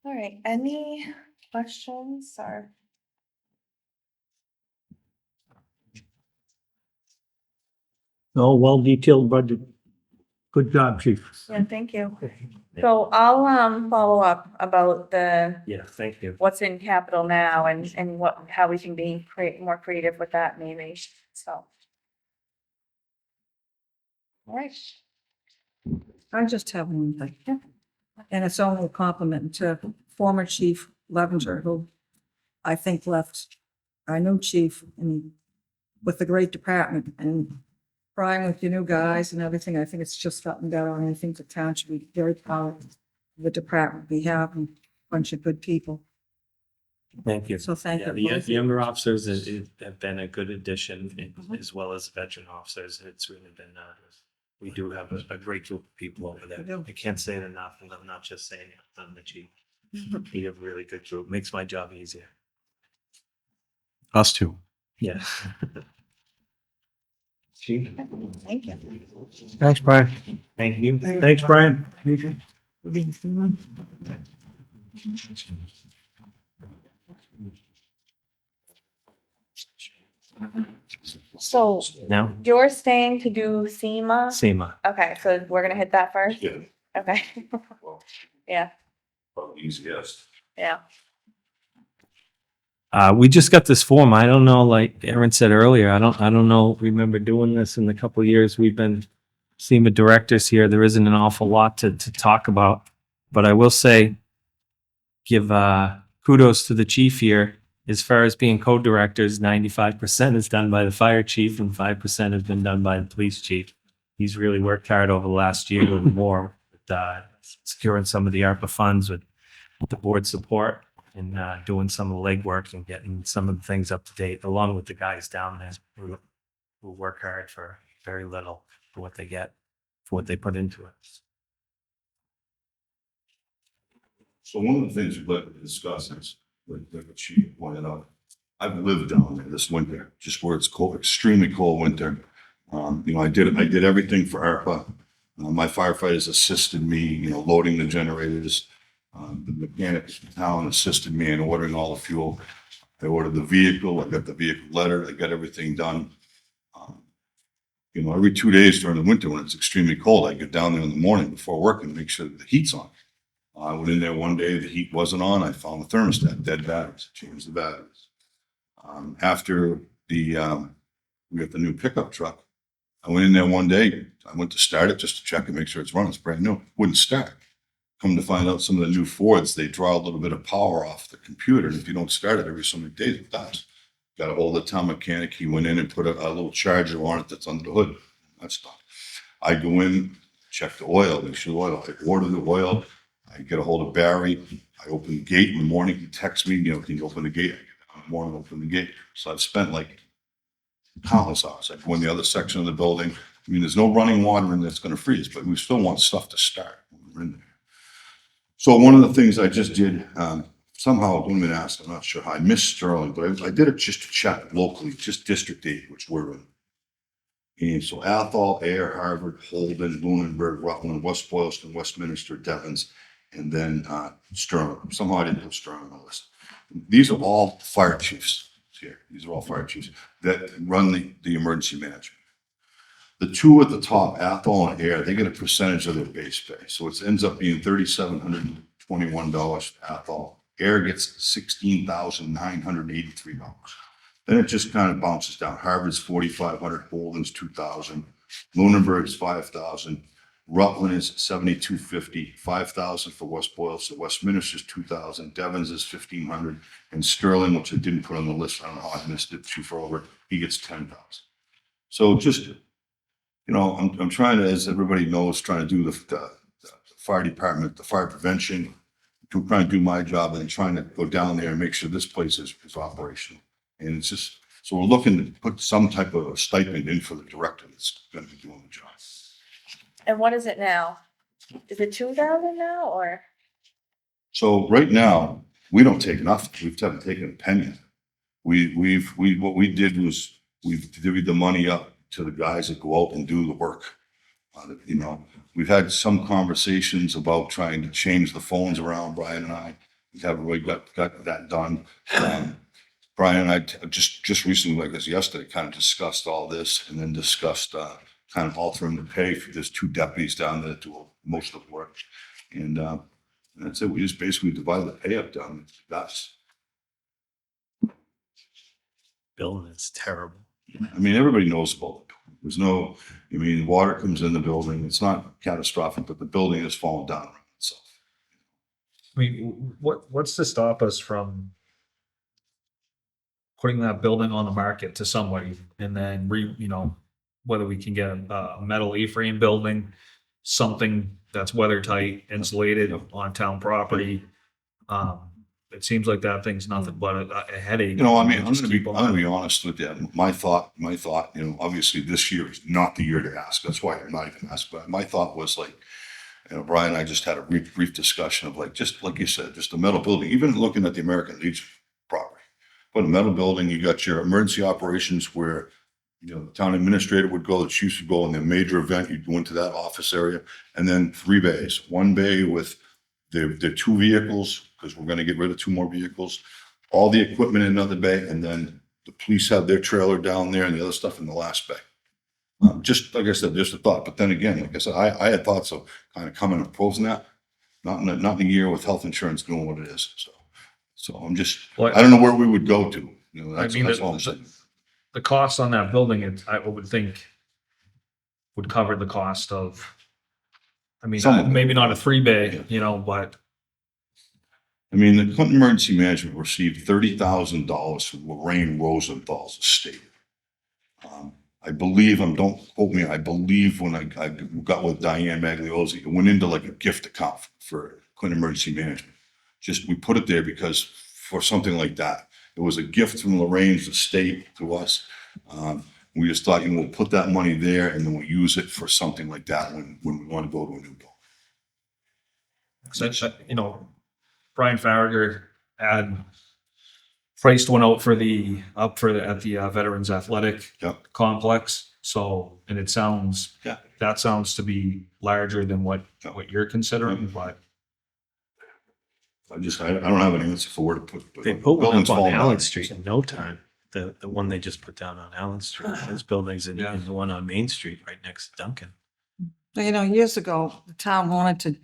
All right, any questions or? No, well-detailed budget. Good job, chief. Yeah, thank you. So I'll follow up about Yeah, thank you. what's in capital now and how we can be more creative with that maybe, so. All right. I just have one thing. And it's only a compliment to former Chief Levenger, who I think left our new chief with a great department, and Brian with your new guys and everything. I think it's just gotten better, and I think the town should be very proud of the department we have and a bunch of good people. Thank you. So thank Yeah, you. the younger officers have been a good addition, as well as veteran officers. It's really been, we do have a great group of people over there. We do. I can't say it enough, and I'm not just saying it, I'm the chief. We have a really good group, makes my job easier. Us too. Yeah. Chief, Thank you. Thanks, Brian. thank you. Thanks, Brian. So Now, you're staying to do SEMA? SEMA. Okay, so we're gonna hit that first? Yeah. Okay. Yeah, Probably easiest. yeah. We just got this form. I don't know, like Aaron said earlier, I don't know, remember doing this in the couple of years we've been SEMA directors here. There isn't an awful lot to talk about, but I will say, give kudos to the chief here. As far as being co-directors, 95% is done by the fire chief and 5% has been done by the police chief. He's really worked hard over the last year or more with securing some of the ARPA funds with the board support and doing some of the legwork and getting some of the things up to date, along with the guys down there who work hard for very little for what they get, for what they put into it. So one of the things we'd like to discuss is, like the chief pointed out, I've lived down there this winter, just where it's cold, extremely cold winter. I did everything for ARPA. My firefighters assisted me, loading the generators. The mechanics in town assisted me in ordering all the fuel. I ordered the vehicle, I got the vehicle letter, I got everything done. Every 2 days during the winter when it's extremely cold, I get down there in the morning before work and make sure that the heat's on. I went in there one day, the heat wasn't on, I found the thermostat, dead batteries, changed the batteries. After we got the new pickup truck, I went in there one day, I went to start it just to check and make sure it's running, it's brand new, wouldn't start. Come to find out some of the new Fords, they draw a little bit of power off the computer, and if you don't start it every so many days, it dies. Got a hold of the town mechanic, he went in and put a little charger on it that's under the hood, that's done. I go in, check the oil, make sure the oil, I order the oil, I get a hold of Barry, I open the gate in the morning, he texts me, can you open the gate? I get down in the morning, open the gate. So I've spent like countless hours. I go in the other section of the building. I mean, there's no running water in that's gonna freeze, but we still want stuff to start when we're in there. So one of the things I just did, somehow, don't even ask, I'm not sure how, I missed Sterling, but I did it just to check locally, just District 8, which we're in. And so Athol, Air, Harvard, Holden, Lunenburg, Rutland, West Boylston, Westminster, Devens, and then Sterling. Somehow I didn't put Sterling on the list. These are all fire chiefs here. These are all fire chiefs that run the emergency management. The two at the top, Athol and Air, they get a percentage of their base pay. So it ends up being $3,721 Athol. Air gets $16,983. Then it just kind of bounces down. Harvard's 4,500, Holden's 2,000, Lunenburg's 5,000, Rutland is 7,250, 5,000 for West Boylston, Westminster's 2,000, Devens is 1,500, and Sterling, which I didn't put on the list, I don't know how I missed it, too far over, he gets 10,000. So just, I'm trying to, as everybody knows, trying to do the fire department, the fire prevention, trying to do my job and trying to go down there and make sure this place is operational. And it's just, so we're looking to put some type of a stipend in for the director that's going to be doing the job. And what is it now? Is it 2,000 now or? So right now, we don't take nothing. We haven't taken a penny. What we did was we've divvied the money up to the guys that go out and do the work. We've had some conversations about trying to change the phones around, Brian and I. We haven't really got that done. Brian and I just recently, like this yesterday, kind of discussed all this and then discussed kind of altering the pay for there's 2 deputies down there that do most of the work. And that's it. We just basically divide the pay up down. That's. Building is terrible. I mean, everybody knows about it. There's no, water comes in the building. It's not catastrophic, but the building has fallen down on itself. I mean, what's to stop us from putting that building on the market to somebody and then whether we can get a metal A-frame building, something that's weather tight, insulated on town property. It seems like that thing's nothing but a headache. I'm gonna be honest with you. My thought, obviously this year is not the year to ask. That's why I'm not even asking. But my thought was like, Brian and I just had a brief discussion of just like you said, just a metal building, even looking at the American Legion property. But a metal building, you got your emergency operations where, the town administrator would go, the chiefs would go in the major event, you'd go into that office area, and then 3 bays. 1 bay with the 2 vehicles, because we're going to get rid of 2 more vehicles, all the equipment in another bay, and then the police have their trailer down there and the other stuff in the last bay. Just like I said, just a thought. But then again, like I said, I had thoughts of kind of coming and proposing that, not in a year with health insurance doing what it is. So I'm just, I don't know where we would go to. That's all I'm saying. The cost on that building, I would think, would cover the cost of, maybe not a 3 bay, but. The Clinton Emergency Management received $30,000 from Lorraine Rosenthal's estate. I believe, don't quote me, I believe when I got with Diane Magliozzi, it went into like a gift account for Clinton Emergency Management. We put it there because for something like that, it was a gift from Lorraine's estate to us. We just thought, we'll put that money there and then we'll use it for something like that when we want to go to a new building. Brian Farrager had priced one out at the Veterans Athletic Complex. So, and it sounds, that sounds to be larger than what you're considering, but. I don't have an answer for where to put. They put one up on falling Allen down. Street in no time. The one they just put down on Allen Street, his buildings and the one on Main Street right next to Duncan. Years ago, the town wanted to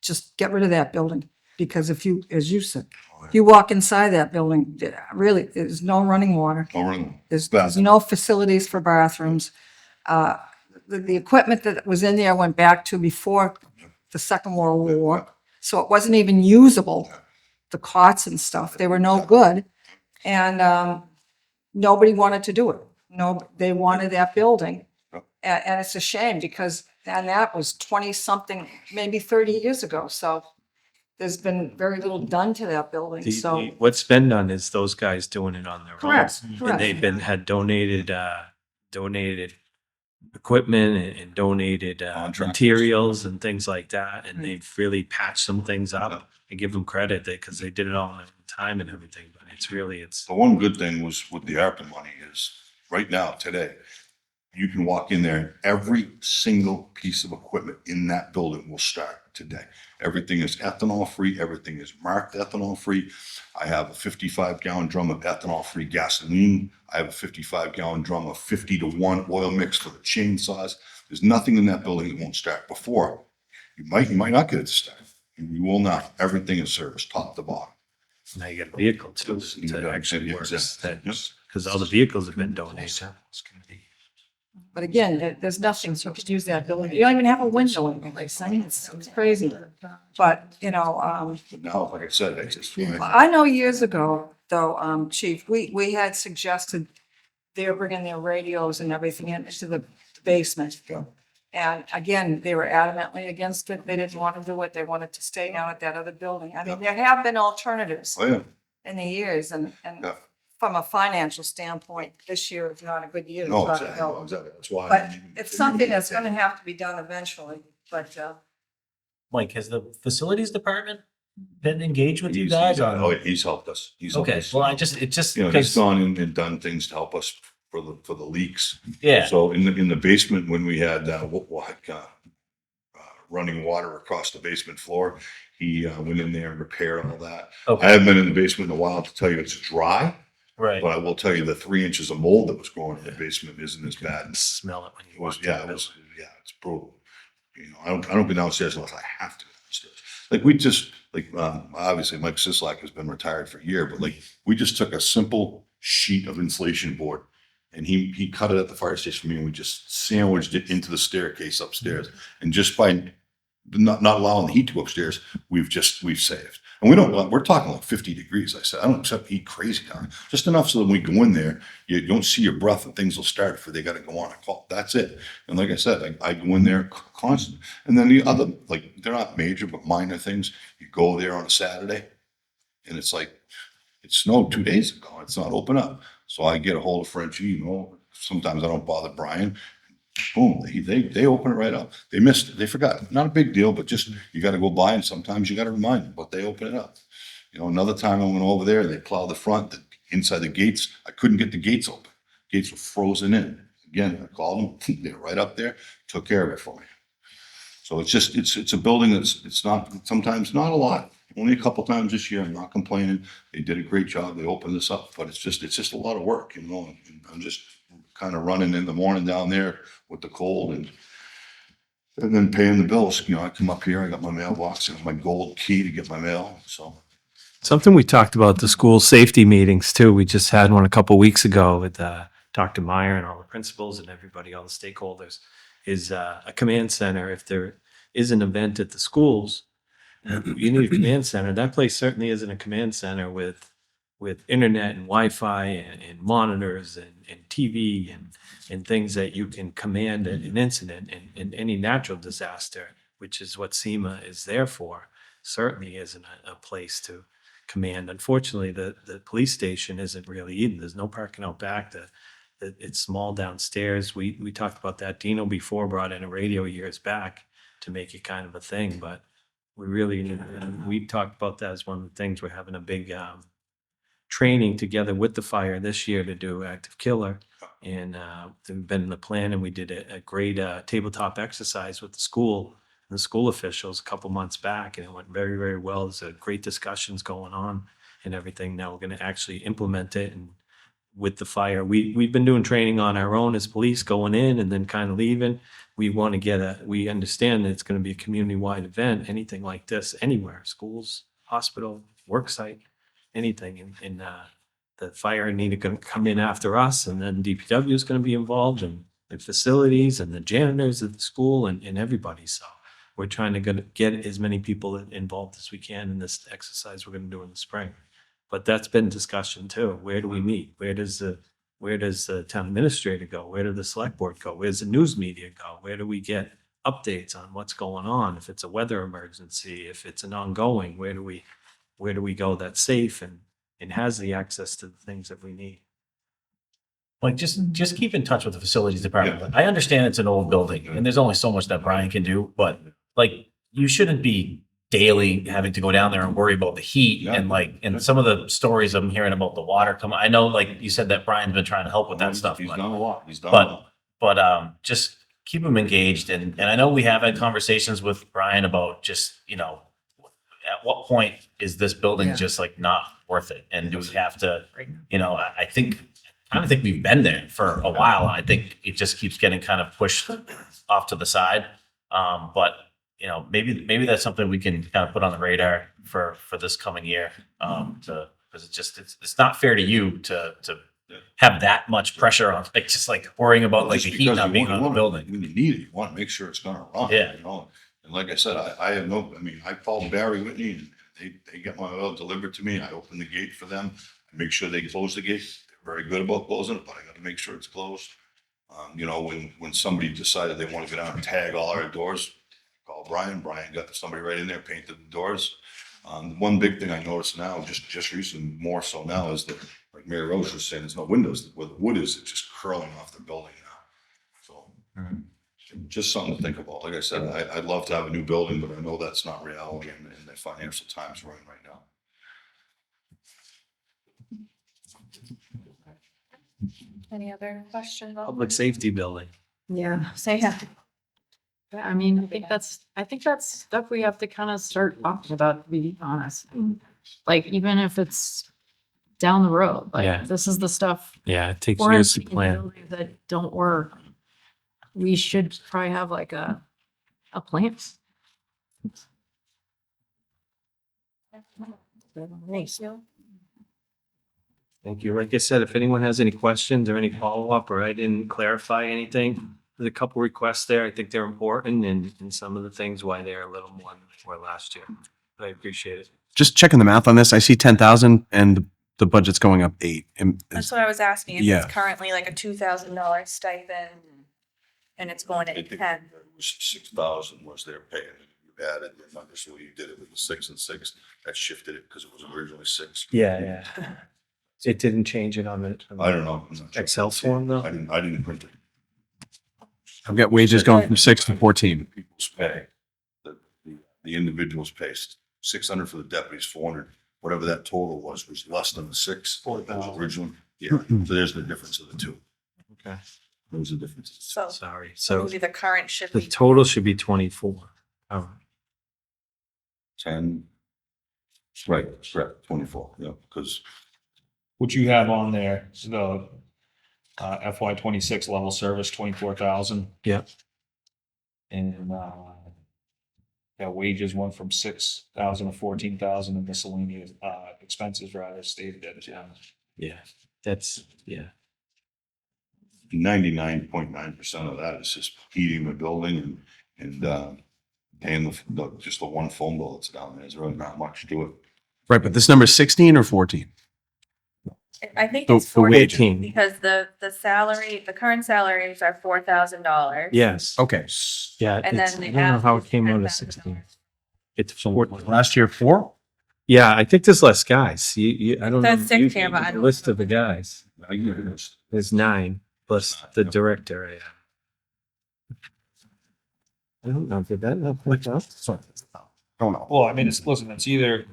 just get rid of that building. Because if you, as you said, if you walk inside that building, really, there's no running water. Oh, really? There's no facilities for bathrooms. Uh, the equipment that was in there went back to before the Second World War, so it wasn't even usable. The cots and stuff, they were no good. And, nobody wanted to do it. No, they wanted that building. And it's a shame because, and that was 20-something, maybe 30 years ago, so there's been very little done to that building, so. What's been done is those guys doing it on their own. Correct, And correct. they've had donated equipment and donated Contractors. materials and things like that. And Right. they've really patched some things up and give them credit because they did it all in time and everything. But it's The one good thing was with the ARPA money is right now, today, you can walk in there and every single piece of equipment in that building will start today. Everything is ethanol free. Everything is marked ethanol free. I have a 55-gallon drum of ethanol free gasoline. I have a 55-gallon drum of 50-to-1 oil mix for the chainsaws. There's nothing in that building that won't start. Before, you might not get it to start. You will not. Everything is serviced top to bottom. now you got a vehicle too You to got- actually work exactly. Yep. because all the vehicles have been donated. But again, there's nothing, so you could use that building. You don't even have a window in the place. I mean, it's crazy. But, But now, like I said, I know years ago, though, Chief, we had suggested they're bringing their radios and everything into the basement. And again, they were adamantly against it. They didn't want to do it. They wanted to stay down at that other building. I mean, there have been alternatives oh, yeah. in the years, and Yeah. from a financial standpoint, this year is not a good year. to No, try to exactly. help. No, exactly. That's why. But it's something that's gonna have to be done eventually, but, Mike, has the facilities department been engaged with you He's- guys he's- on? Oh, yeah, he's helped us. He's helped Okay, us. well, it just, You know, he's gone in and done things to help us for the leaks. yeah, So in the basement, when we had, running water across the basement floor, he, went in there and repaired all that. I okay, haven't been in the basement in a while to tell you it's dry, right. but I will tell you the 3 inches of mold that was growing in the basement isn't as bad. Smell it when you It was, walk yeah, in. it's brutal. You know, I don't go downstairs unless I have to go downstairs. Like we just, obviously Mike Sislak has been retired for a year, but like, we just took a simple sheet of insulation board and he cut it at the fire station for me and we just sandwiched it into the staircase upstairs. And just by not allowing the heat to go upstairs, we've saved. And we're talking like 50 degrees. I said, I don't accept heat crazy down. Just enough so that when we go in there, you don't see your breath and things will start before they got to go on a call. That's it. And like I said, I go in there constant. And then the other, like, they're not major, but minor things. You go there on a Saturday and it's like, it snowed 2 days ago. It's not open up. So I get a hold of Frenchie, you know, sometimes I don't bother Brian. Boom, they open it right up. They missed it. They forgot. Not a big deal, but just, you got to go by and sometimes you got to remind them, but they open it up. You know, another time I went over there, they plowed the front, inside the gates. I couldn't get the gates open. Gates were frozen in. Again, I called them. They're right up there, took care of it for me. So it's just, it's a building it's not, sometimes not a lot. Only a couple times this year. I'm not complaining. They did a great job. They opened this up, but it's just a lot of work, you know. And I'm just kind of running in the morning down there with the cold and then paying the bills. You know, I come up here, I got my mailbox, and my gold key to get my mail. So Something we talked about the school safety meetings too. We just had one a couple weeks ago with Dr. Meyer and all the principals and everybody, all the stakeholders, is a command center. If there is an event at the schools, you need a command center. That place certainly isn't a command center with internet and Wi-Fi and monitors and TV and things that you can command an incident and any natural disaster, which is what SEMA is there for, certainly isn't a place to command. Unfortunately, the police station isn't really either. There's no parking out back. It's small downstairs. We talked about that. Dino before brought in a radio years back to make it kind of a thing, but we talked about that as one of the things. We're having a big training together with the fire this year to do active killer. And they've been in the plan, and we did a great tabletop exercise with the school and the school officials a couple months back, and it went very, very well. There's great discussions going on and everything. Now we're going to actually implement it, and with the fire. We've been doing training on our own as police, going in and then kind of leaving. We want to we understand that it's going to be a community-wide event, anything like this, anywhere, schools, hospital, work site, anything. And the fire need going to come in after us, and then DPW is going to be involved, and facilities and the janitors at the school and everybody. So we're trying to get as many people involved as we can in this exercise we're going to do in the spring. But that's been discussion too. Where do we meet? Where does the town administrator go? Where does the select board go? Where's the news media go? Where do we get updates on what's going on? If it's a weather emergency, if it's an ongoing, where do we go that's safe and has the access to the things that we need? Like, just keep in touch with the facilities department. I understand it's an old building and there's only so much that Brian can do, but like, you shouldn't be daily having to go down there and worry about the heat and like, and some of the stories I'm hearing about the water come, I know, like you said, that Brian's been trying to help with that stuff. He's but- done a lot. He's done a lot. But just keep them engaged. And I know we have had conversations with Brian about just, at what point is this building Yeah. just like not worth it? And do we have to, I kind of think we've been there for a while. I think it just keeps getting kind of pushed off to the side. But maybe that's something we can kind of put on the radar for this coming year. Because it's not fair to you to have that much pressure on, like, just like worrying about like the Just heat because not you being want- on the you building. When you need it, you want to make sure it's gonna run. Yeah. And like I said, I called Barry Whitney and they get my oil delivered to me. I open the gate for them. I make sure they close the gate. They're very good about closing it, but I gotta make sure it's closed. When somebody decided they want to go down and tag all our doors, call Brian. Brian got somebody right in there, painted the doors. One big thing I noticed now, just recently, more so now, is that, like Mary Rose was saying, there's no windows. Where the wood is, it's just curling off the building now. So, just something to think about. Like I said, I'd love to have a new building, but I know that's not reality in the financial times we're in right now. Any other questions? Public safety building. Yeah. Say yeah. Yeah, I mean, I think that's stuff we have to kind of start talking about, to be honest. Like, even if it's down the road, Yeah. like, this is the stuff Yeah, it takes we're years to investing in plan. buildings that don't work. We should probably have like a plan. Thank you. Thank you. Like I said, if anyone has any questions or any follow-up, or I didn't clarify anything, there's a couple requests there. I think they're important and some of the things why they're a little more than they were last year. But I appreciate it. Just checking the math on this, I see 10,000 and the budget's going up 8. That's what I was asking. If Yeah. it's currently like a $2,000 stipend and it's going I to think 10. it was 6,000 was their pay. You added the numbers, so you did it with the 6 and 6. That shifted it because it was originally 6. Yeah. It didn't change it on it. I don't know. I'm not sure. Excel form though? I didn't print it. I've got wages going from 6 to 14. People's pay, the individual's pay, 600 for the deputies, 400, whatever that total was less than the 6. 4,000. Originally. Yeah, so there's the difference of the two. Okay. Those are the differences. So Sorry. So maybe the current should the be. total should be 24. All right. 10. Right, correct, 24, yeah, because What you have on there, the FY 26 level service, 24,000. Yeah. And wages went from 6,000 to 14,000, and miscellaneous expenses rather stayed at Yeah. That's, yeah. 99.9% of that is just heating the building and paying just the one phone bill that's down there. There's really not much to it. Right, but this number is 16 or 14? I think The- it's the 14 wage. because the current salaries are $4,000. Yes. Okay. Yeah. And it's- then the I don't know how it average came out is as 16. $10,000. It's 14. Last year, 4? Yeah, I think there's less guys. I don't know. That's six You here, but gave I the don't list of remember. the guys. There's 9 plus the director. Yeah. I don't know. Did that not point out? Don't know. Well, I mean, it's either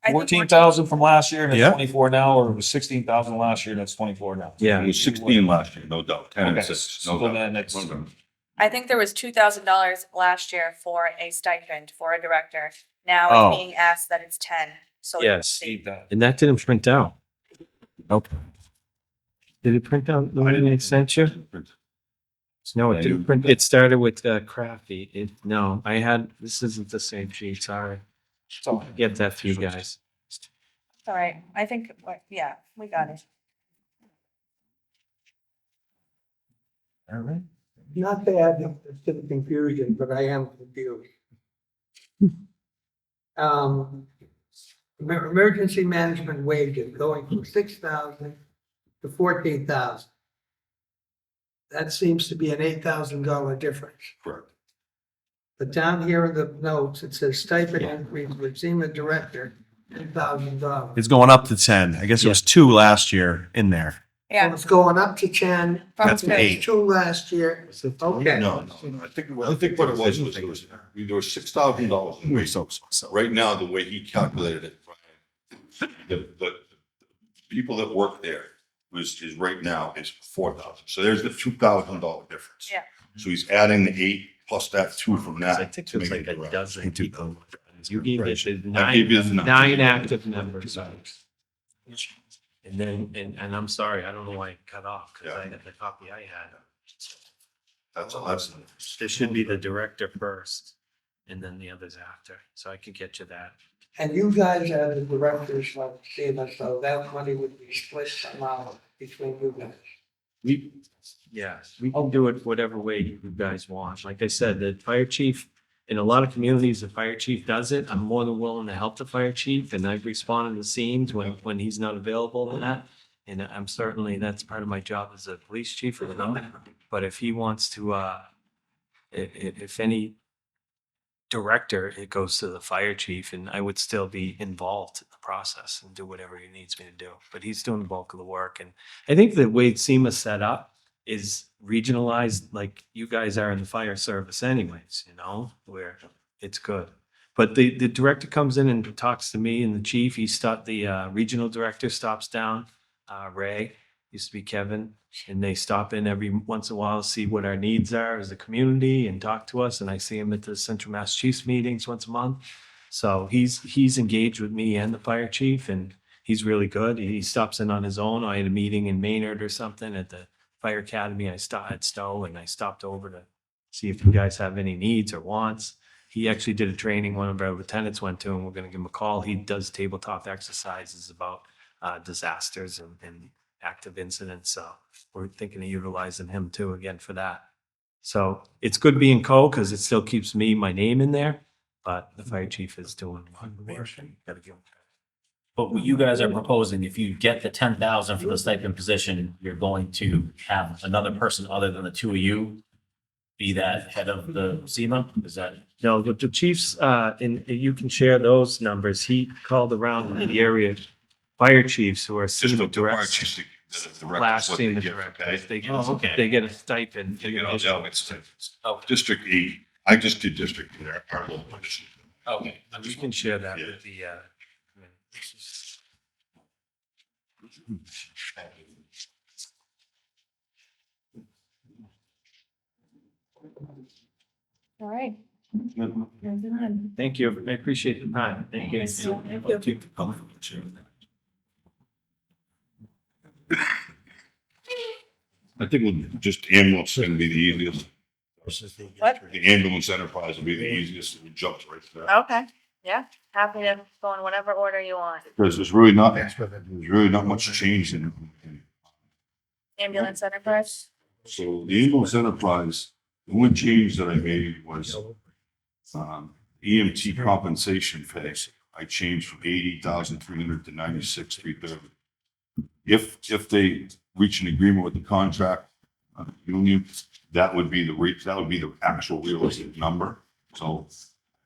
I think 14,000 from last year and it's Yeah. 24 now, or it was 16,000 last year and it's 24 now. Yeah. It was 16 last year, no doubt, 10 and Okay, 6, so no doubt. then it's- No doubt. I think there was $2,000 last year for a stipend for a director. Now Oh. it's being asked that it's 10. So Yes. Need that. And that didn't print out. Okay. Did it print out the one I sent you? No, Yeah, it didn't print. It started with Crafty. No, this isn't the same sheet, sorry. So I'll get that for you guys. All right, I think, yeah, we got it. All right. Not bad to the confusion, but I am confused. Emergency management wages going from 6,000 to 14,000. That seems to be an $8,000 difference. Correct. But down here in the notes, it says stipend increase with SEMA director, $10,000. It's going up to 10. I guess it was 2 last year in there. So Yeah. it's going up to 10. From That's two. an It was 8. 2 last year. Okay. No, I think what there was $6,000 in wages. So Right now, the way he calculated it, the people that work there is right now is 4,000. So there's the $2,000 difference. Yeah. So he's adding the 8 plus that 2 from I that. think to it's make like it a around. dozen people. You gave it the I gave you the nine active members. And then, and I'm sorry, I don't know why it cut off, because I had the copy I had. That's It should be the director first, and then the others after, so I can get you that. And you guys are the directors of SEMA, so that money would be split somehow between you guys. We, yeah, we can do it whatever way you guys want. Like I said, the fire chief, in a lot of communities, the fire chief does it. I'm more than willing to help the fire chief, and I've responded to scenes when he's not available in that. And I'm certainly, that's part of my job as a police chief, but if he wants to, if any director, it goes to the fire chief, and I would still be involved in the process and do whatever he needs me to do. But he's doing the bulk of the work, and I think the way SEMA's set up is regionalized, like you guys are in the fire service anyways, where it's good. But the director comes in and talks to me and the chief. The regional director stops down, Ray, used to be Kevin, and they stop in every once in a while, see what our needs are as a community and talk to us. And I see him at the Central Mass Chiefs meetings once a month. So he's engaged with me and the fire chief, and he's really good. He stops in on his own. I had a meeting in Maynard or something at the Fire Academy. I stopped at Stowe, and I stopped over to see if you guys have any needs or wants. He actually did a training one of our lieutenants went to, and we're going to give him a call. He does tabletop exercises about disasters and active incidents. So we're thinking of utilizing him too, again, for that. So it's good being because it still keeps my name in there, but the fire chief is doing work. Gotta give him. But what you guys are proposing, if you get the 10,000 for the stipend position, you're going to have another person other than the two of you be that head of the SEMA? Is that? No, the chiefs, and you can share those numbers. He called around the area fire chiefs who are just SEMA the fire directors. chiefs, the directors, Last what they SEMA get, directors. okay? They get a stipend. Oh, District 8, I just did District 8, our local district. Okay. We can share that Yeah. with the, All right. thank you. I appreciate the time. Thank you. Thank you. I think just ambulance is gonna be the easiest. What? The ambulance enterprise will be the easiest, we jumped right to that. Okay, yeah, happy to go in whatever order you want. Because there's really not much change in. Ambulance enterprise? So the ambulance enterprise, the only change that I made was, EMT compensation pay. I changed from 80,300 to 96,330. If they reach an agreement with the contract, union, that would be the rate, that would be the actual realistic number. So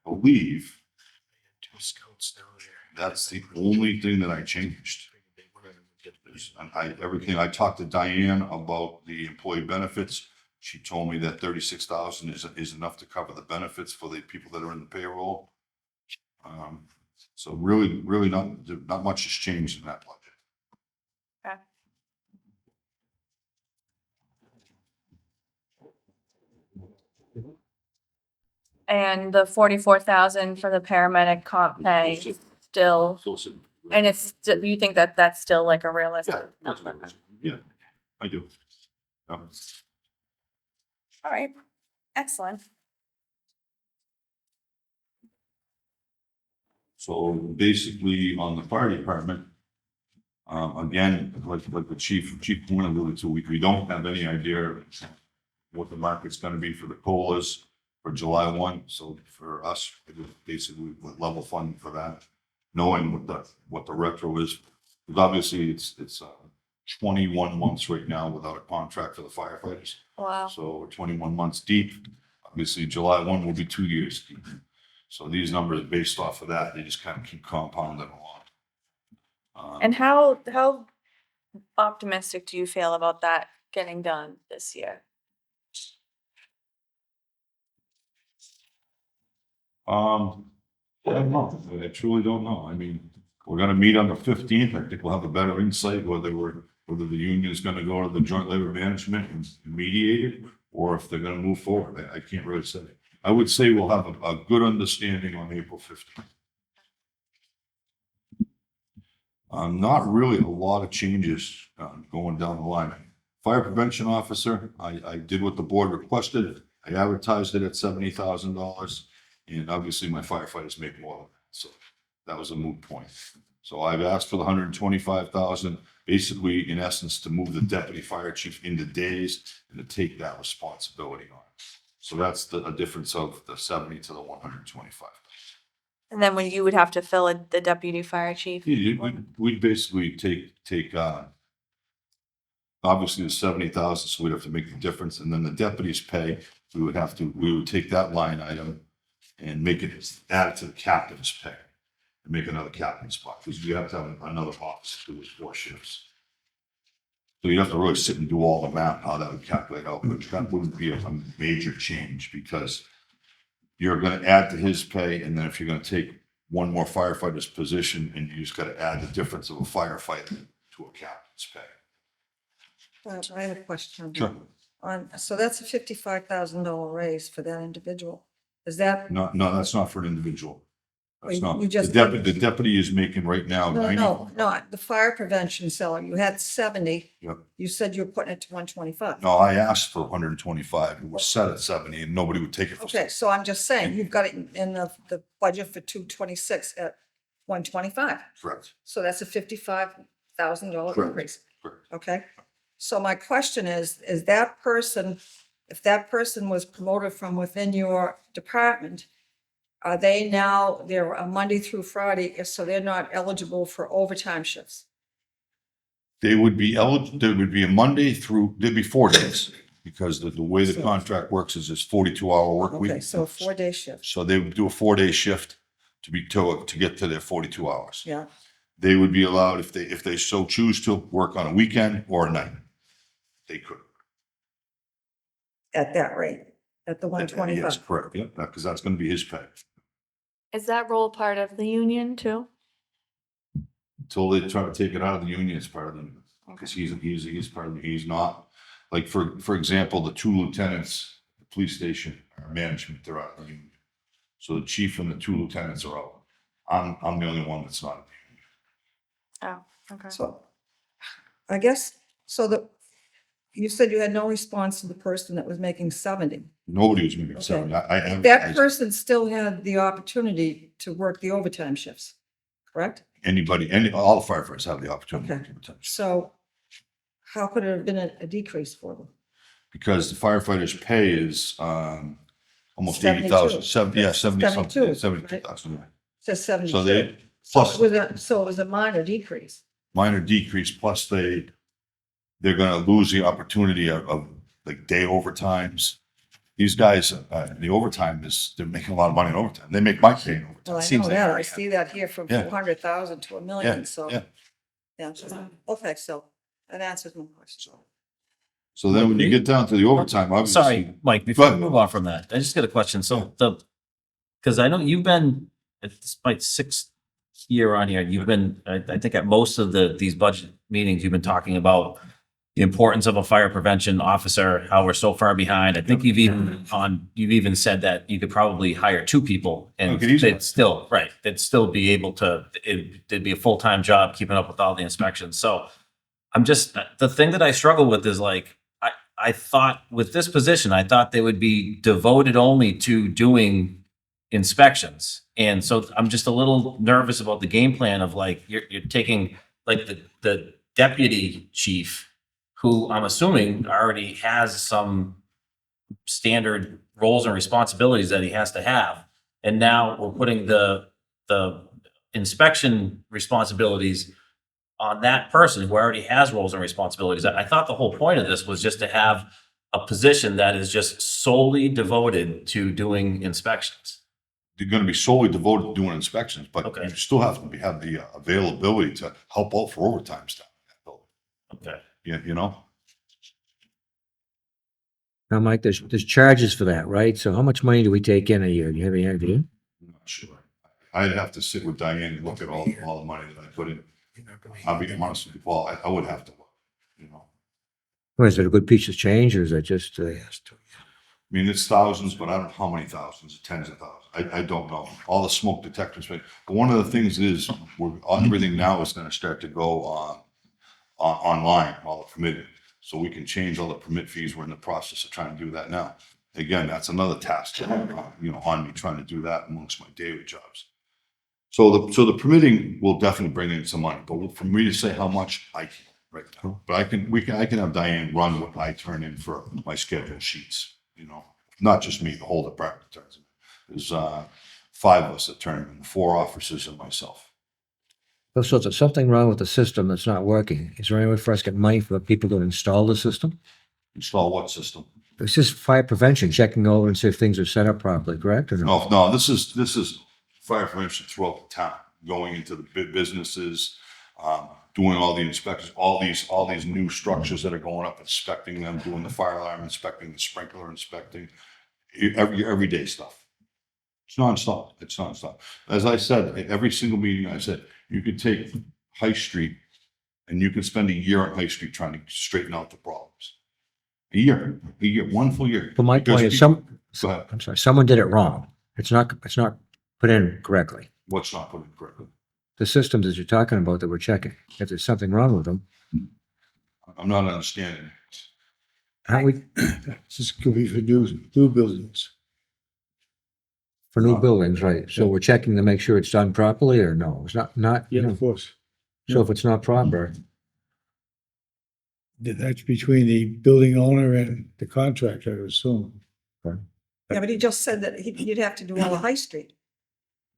I believe that's the only thing that I changed. And everything, I talked to Diane about the employee benefits. She told me that 36,000 is enough to cover the benefits for the people that are in the payroll. So really not much has changed in that budget. Okay. And the 44,000 for the paramedic comp pay still, and you think that that's still like a realistic number? Yeah. I do. Yeah. All right, excellent. So basically, on the fire department, again, like the chief point alluded to, we don't have any idea what the market's gonna be for the COLAs for July 1. So for us, it was basically level funding for that, knowing what the retro is. Because obviously, it's 21 months right now without a contract for the firefighters. Wow. So we're 21 months deep. Obviously, July 1 will be 2 years deep. So these numbers based off of that, they just kind of keep compounding along. And how optimistic do you feel about that getting done this year? I don't know. I truly don't know. I mean, we're gonna meet on the 15th. I think we'll have a better insight whether the union is gonna go to the joint labor management and mediate it, or if they're gonna move forward. I can't really say. I would say we'll have a good understanding on April 15th. Not really a lot of changes going down the line. Fire prevention officer, I did what the board requested. I advertised it at $70,000, and obviously my firefighters make more than that, so that was a moot point. So I've asked for the 125,000, basically in essence to move the deputy fire chief into days and to take that responsibility on. So that's a difference of the 70 to the 125. And then when you would have to fill the deputy fire chief? We'd basically take obviously the 70,000, so we'd have to make the difference, and then the deputy's pay, we would take that line item and make it add to the captain's pay and make another captain's spot, because you have to have another officer do 4 shifts. So you have to really sit and do all the math, how that would calculate out, but that wouldn't be a major change, because you're gonna add to his pay, and then if you're gonna take one more firefighter's position, and you just gotta add the difference of a firefighter to a captain's pay. I have a question. Sure. So that's a $55,000 raise for that individual. Is that? No, that's not for an individual. That's Wait, not, you just- the deputy is making right now No, 90. no, the fire prevention salary, you had 70. Yep. You said you were putting it to 125. No, I asked for 125. It was set at 70 and nobody would take it for Okay, so I'm just saying, you've got it in the budget for 226 at 125. Correct. So that's a $55,000 Correct. increase. Correct. Okay, so my question is that person, if that person was promoted from within your department, are they now, they're a Monday through Friday, so they're not eligible for overtime shifts? They would be eligible, there would be a Monday through, there'd be 4 days, because the way the contract works is it's 42-hour work week. Okay, so a 4-day shift, So they would do a 4-day shift to get to their 42 hours. yeah. They would be allowed, if they so choose to, work on a weekend or a night. They could. At that rate, at the Yes, 125. correct. Yeah, because that's going to be his pay. Is that role part of the union too? Until they try to take it out of the union, it's part of the union. Because he's part of he's not, like, for example, the 2 lieutenants, the police station, management, they're out of the union. So the chief and the 2 lieutenants are out. I'm the only one that's not. Oh, okay. So I guess, you said you had no response to the person that was making 70. Nobody was making Okay. 70. That person still had the opportunity to work the overtime shifts, correct? All the firefighters have the opportunity. Okay. to do that. So how could it have been a decrease for them? Because the firefighters' pay is almost 72. 80,000, 70 something, 72, 72,000. right? Just 72. So they, So plus it was a minor decrease. minor decrease, plus they're gonna lose the opportunity of like day overtimes. These guys, the overtime they're making a lot of money in overtime. They make my pay in overtime. Well, I Seems know like that. I every- see that here from Yeah. 400,000 to $1 million, Yeah, so. yeah. Yeah, okay, so that answers my question. So then when you get down to the overtime, obviously. Sorry, Mike, Go before we ahead. move on from that, I just got a question. So because I know you've been, it's my 6th year on here, you've been, I think at most of these budget meetings, you've been talking about the importance of a fire prevention officer, how we're so far behind. I think you've even said that you could probably hire 2 people and Okay, easily. they'd still be able to, it'd be a full-time job keeping up with all the inspections. So I'm just, the thing that I struggle with is like, I thought with this position, I thought they would be devoted only to doing inspections. And so I'm just a little nervous about the game plan of like, you're taking like the deputy chief, who I'm assuming already has some standard roles and responsibilities that he has to have. And now we're putting the inspection responsibilities on that person who already has roles and responsibilities. I thought the whole point of this was just to have a position that is just solely devoted to doing inspections. They're gonna be solely devoted to doing inspections, but Okay. you still have to have the availability to help out for overtime stuff. Okay. You know? Now, Mike, there's charges for that, right? So how much money do we take in a year? Do you have any idea? I'm not sure. I'd have to sit with Diane and look at all the money that I put in. I'll be honest with you, Paul, I would have to look, you know? Or is it a good piece of change or is it just, I mean, it's thousands, but I don't know how many thousands, tens of thousands. I don't know. All the smoke detectors, but one of the things is everything now is gonna start to go online, all the permitting. So we can change all the permit fees. We're in the process of trying to do that now. Again, that's another task, you know, on me trying to do that amongst my daily jobs. So the permitting will definitely bring in some money, but for me to say how much, I can't right now. But I can have Diane run what I turn in for my schedule sheets, you know, not just me, the whole department turns them in. There's 5 of us that turn them in, 4 officers and myself. so is there something wrong with the system that's not working? Is there any way for us to get money for people to install the system? Install what system? It's just fire prevention, checking over and see if things are set up properly, correct or no? No, this is fire prevention throughout the town, going into the businesses, doing all the inspections, all these new structures that are going up, inspecting them, doing the fire alarm, inspecting the sprinkler, inspecting everyday stuff. It's nonstop. As I said, at every single meeting I said, you could take High Street and you could spend a year on High Street trying to straighten out the problems. A year, 1 full year. But my Because point is people- Go ahead. I'm sorry, someone did it wrong. It's not put in correctly. What's not put in correctly? The systems that you're talking about that we're checking, if there's something wrong with them, I'm not understanding. how we, This could be for new buildings. for new buildings, right? So we're checking to make sure it's done properly or no? It's not, Yeah, of course. So if it's not proper, That's between the building owner and the contractor, I would assume. Yeah, but he just said that you'd have to do all of High Street.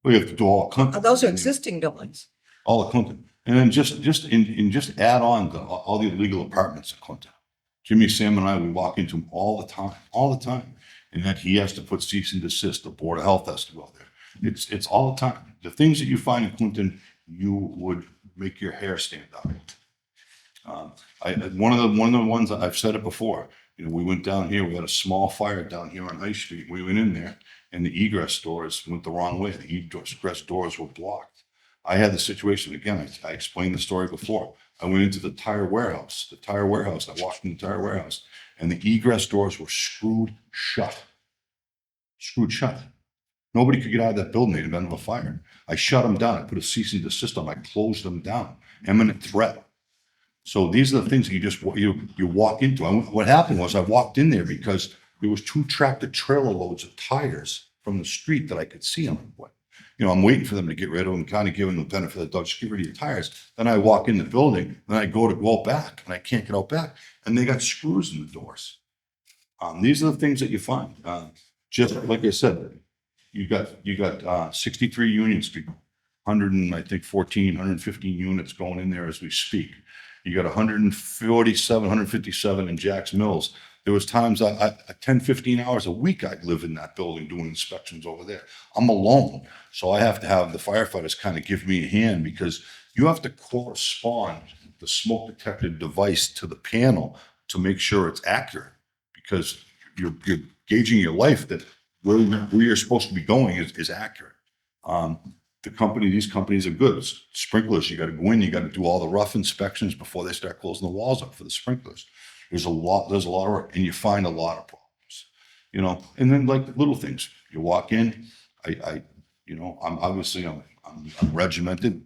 We have to do all Clinton. Those are existing buildings. All of Clinton. And then just add on all the illegal apartments in Clinton. Jimmy, Sam and I, we walk into them all the time. And that he has to put cease and desist, the Board of Health has to go there. It's all the time. The things that you find in Clinton, you would make your hair stand up. One of the ones that I've said it before, you know, we went down here, we had a small fire down here on High Street. We went in there and the egress doors went the wrong way. The egress doors were blocked. I had the situation again. I explained the story before. I went into the tire warehouse. I walked in the tire warehouse and the egress doors were screwed shut. Nobody could get out of that building. They'd been in a fire. I shut them down. I put a cease and desist on. I closed them down. Imminent threat. So these are the things that you walk into. What happened was I walked in there because there was 2 tractor trailer loads of tires from the street that I could see on the way. You know, I'm waiting for them to get rid of them, kind of giving them the benefit of the doubt, just get rid of your tires. Then I walk in the building, then I go out back, and I can't get out back, and they got screws in the doors. These are the things that you find. Just like I said, you got 63 Union Street, 115 units going in there as we speak. You got 157 in Jack's Mills. There was times 10, 15 hours a week I'd live in that building doing inspections over there. I'm alone. So I have to have the firefighters kind of give me a hand because you have to correspond the smoke detector device to the panel to make sure it's accurate because you're gauging your life that where you're supposed to be going is accurate. These companies are good. Sprinklers, you got to go in, you got to do all the rough inspections before they start closing the walls up for the sprinklers. There's a lot of work and you find a lot of problems, you know, and then like little things, you walk in, I'm obviously I'm regimented.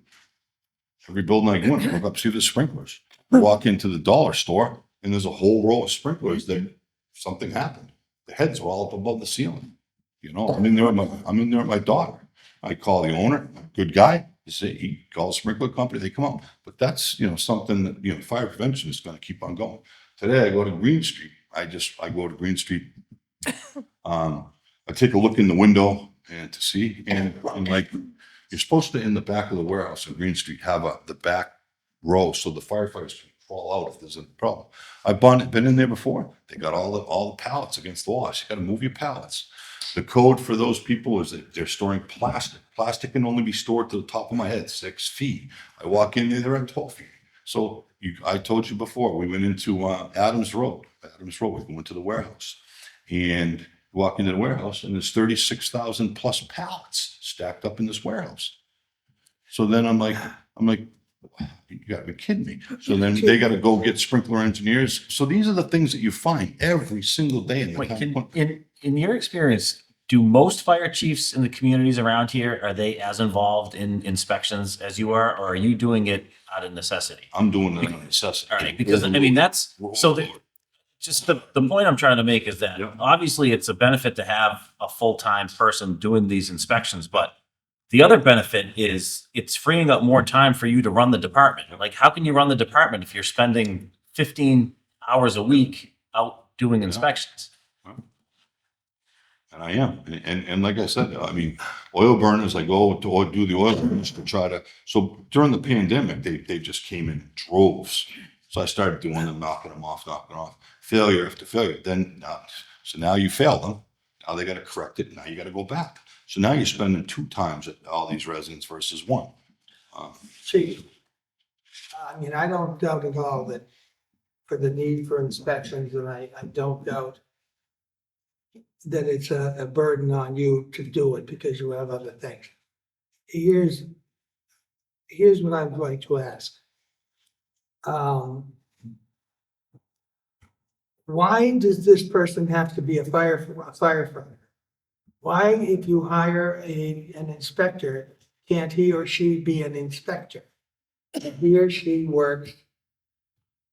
Every building I go in, I look up, see the sprinklers. I walk into the dollar store and there's a whole row of sprinklers that something happened. The heads were all up above the ceiling. You know, I'm in there with my daughter. I call the owner, good guy. He calls sprinkler company, they come out. But that's, something that, fire prevention is gonna keep on going. Today I go to Green Street. I go to Green Street. I take a look in the window and to see, and like, you're supposed to, in the back of the warehouse on Green Street, have the back row so the firefighters can fall out if there's a problem. I've been in there before. They got all the pallets against the walls. You gotta move your pallets. The code for those people is that they're storing plastic. Plastic can only be stored to the top of my head, 6 feet. I walk in there, they're at 12 feet. So I told you before, we went into Adams Road. We went to the warehouse. And walk into the warehouse and there's 36,000 plus pallets stacked up in this warehouse. So then I'm like, you gotta be kidding me. So then they gotta go get sprinkler engineers. So these are the things that you find every single day in the Wait, town. in your experience, do most fire chiefs in the communities around here, are they as involved in inspections as you are, or are you doing it out of necessity? I'm doing it on necessity. All right, because I mean, that's, so just the point I'm trying to make is that obviously it's a benefit to have a full-time person doing these inspections, but the other benefit is it's freeing up more time for you to run the department. Like, how can you run the department if you're spending 15 hours a week out doing inspections? And I am. And like I said, I mean, oil burners, I go to do the oil burners to try to, so during the pandemic, they just came in droves. So I started doing them, knocking them off. Failure after failure. So now you fail them. Now they got to correct it. Now you got to go back. So now you're spending 2 times at all these residents versus 1. Chief, I mean, I don't doubt at all that for the need for inspections, and I don't doubt that it's a burden on you to do it because you have other things. Here's what I'd like to ask. Why does this person have to be a firefighter? Why, if you hire an inspector, can't he or she be an inspector? He or she works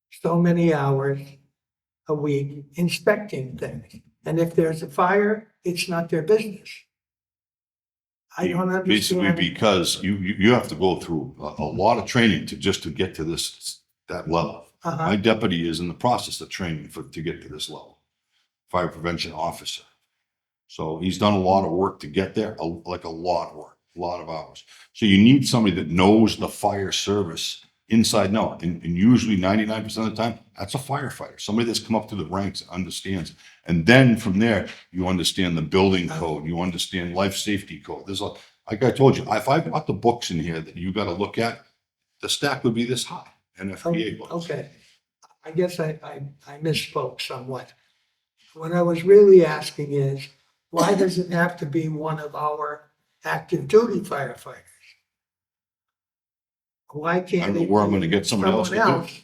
so many hours a week inspecting things. And if there's a fire, it's not their business. I don't understand. Basically, because you have to go through a lot of training to get to that level. My deputy is in the process of training to get to this level, fire prevention officer. So he's done a lot of work to get there, like a lot of work, a lot of hours. So you need somebody that knows the fire service inside and out. And usually 99% of the time, that's a firefighter, somebody that's come up through the ranks and understands. And then from there, you understand the building code, you understand life safety code. Like I told you, if I brought the books in here that you got to look at, the stack would be this high, NFPA books. Okay, I guess I misspoke somewhat. What I was really asking is, why does it have to be one of our active duty firefighters? Why I can't don't know it where I'm be gonna get somebody else to do someone it.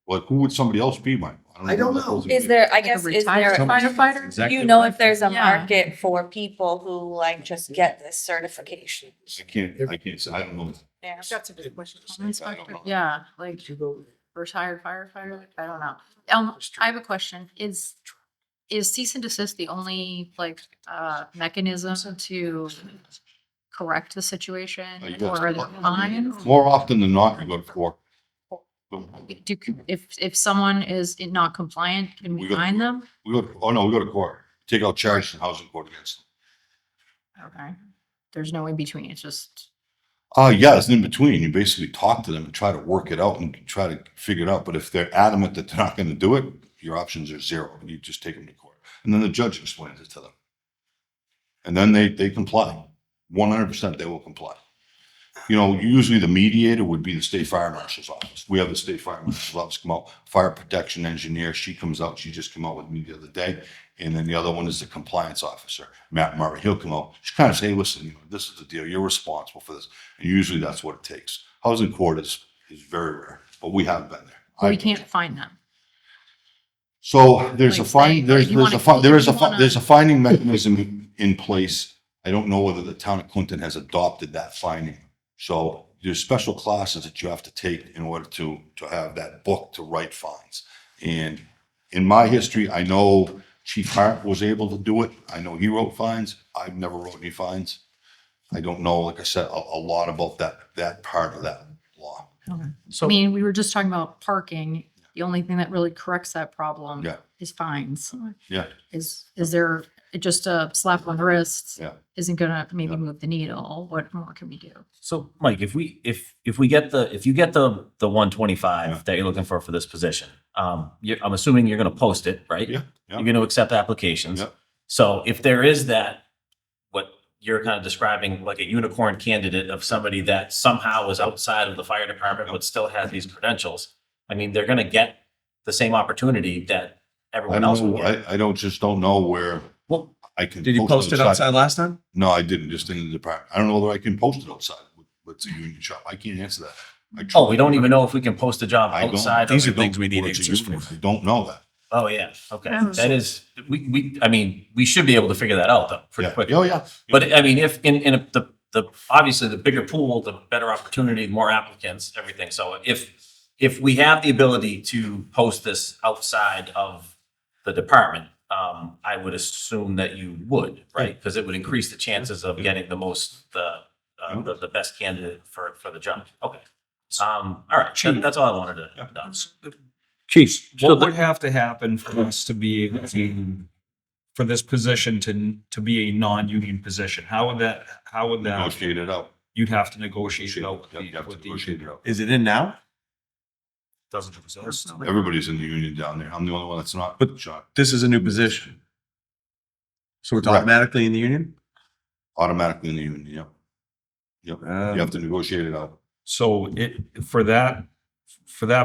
Like, who would somebody else be, Mike? I don't know. Is there, I Like a guess, is retired there, firefighter? do you know if there's a Yeah. market for people who like just get this certification? I can't say, I don't know. Yeah. That's a good question. I don't know. Yeah, like retired firefighter, I don't know. I have a question. Is cease and desist the only mechanism to correct the situation, You got- or are there fines? More often than not, you go to court. If someone is not compliant, can We we go to fine them? We go to court, take out charges in housing court against them. Okay, there's no in between, it's just, Yeah, it's in between. You basically talk to them and try to work it out and try to figure it out. But if they're adamant that they're not gonna do it, your options are 0. You just take them to court. And then the judge explains it to them. And then they comply. 100% they will comply. Usually the mediator would be the state fire marshal's office. We have the state fire marshal's office come out, fire protection engineer, she comes out, she just came out with me the other day. And then the other one is the compliance officer, Matt Murray. He'll come out, just kind of say, hey, listen, this is the deal. You're responsible for this. And usually that's what it takes. Housing court is very rare, but we haven't been there. we can't fine them. So there's a Like, fine, say, there's you wanna a fine, keep- there is you a wanna- there's a fining mechanism in place. I don't know whether the town of Clinton has adopted that fining. So there's special classes that you have to take in order to have that book to write fines. And in my history, I know Chief Hart was able to do it. I know he wrote fines. I've never wrote any fines. I don't know, like I said, a lot about that part of that law. I mean, we were just talking about parking. The only thing that really corrects that problem Yeah. is fines. Yeah, Is there just a slap on the wrist? yeah. Isn't gonna maybe Yeah. move the needle. What more can we do? So Mike, if you get the 125 that you're looking for this position, I'm assuming you're gonna post it, right? Yeah, yeah. You're gonna accept applications. Yeah. So if there is that, what you're kind of describing, like a unicorn candidate of somebody that somehow is outside of the fire department but still has these credentials, I mean, they're gonna get the same opportunity that I everyone else will don't, get. I don't know where Well, I can. Did you post it outside last time? No, I didn't, just in the department. I don't know whether I can post it outside with the union shop. I can't answer that. Oh, we don't even know if we can post a job I don't- outside. These of are things we need Well, it's a answers union. for. I don't know that. Oh, yeah. Okay. That is, I mean, we should be able to figure that out though, pretty Yeah. quickly. Oh, yeah. But I mean, if the obviously the bigger pool, the better opportunity, more applicants, everything. So if we have the ability to post this outside of the department, I would assume that you would, right? Because it would increase the chances of getting the best candidate for the job. Okay. All right. That's all I wanted to know. Chief, so What would the, have to happen for us to be able to, for this position to be a non-union position? How would that, Negotiate it out. you'd have to negotiate it out Yep, you have to with negotiate it out. Is it in now? doesn't exist. Everybody's in the union down there. I'm the only one that's not. But- Sean. This is a new position. So it's Correct. automatically in the union? Automatically in the union, yep. Yep, you have to negotiate it out. So for that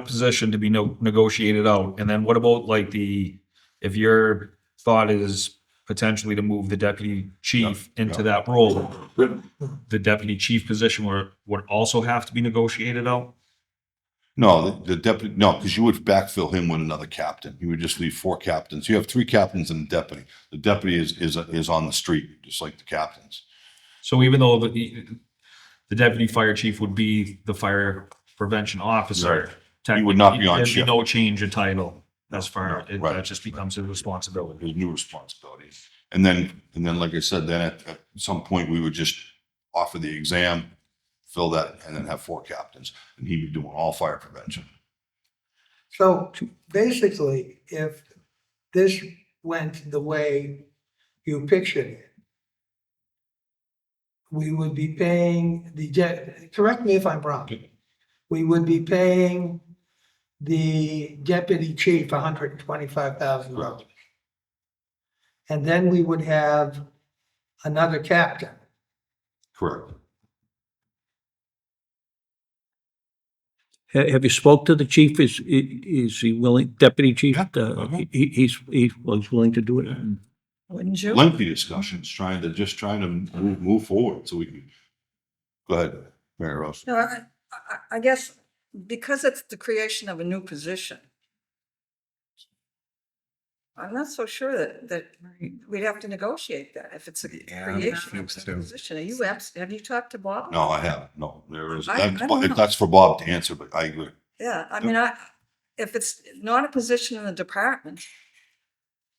position to be negotiated out, and then what about like if your thought is potentially to move the deputy chief into that role, the deputy chief position would also have to be negotiated out? No, the deputy, no, because you would backfill him with another captain. You would just leave 4 captains. You have 3 captains and a deputy. The deputy is on the street, just like the captains. So even though the deputy fire chief would be the fire prevention officer, He would not be on there'd shift. no change in title as far, No, right. that just becomes his responsibility. His new responsibilities. And then, like I said, then at some point, we would just offer the exam, fill that, and then have 4 captains. And he'd be doing all fire prevention. So basically, if this went the way you pictured it, we would be paying correct me if I'm wrong, we would be paying the deputy chief $125,000. And then we would have another captain. Correct. have you spoke to the chief? Is he willing, deputy chief? Yeah. Uh-huh. He's willing to do it? Wouldn't you? Lengthy discussions, trying to move forward so we can. Go ahead, Mary Rose. No, I guess because it's the creation of a new position, I'm not so sure that we'd have to negotiate that if it's a Yeah, I creation think of a so. position. Have you talked to Bob? No, I haven't. No, there is. I don't know. That's for Bob to answer, but I agree. Yeah, I mean, if it's not a position in the department,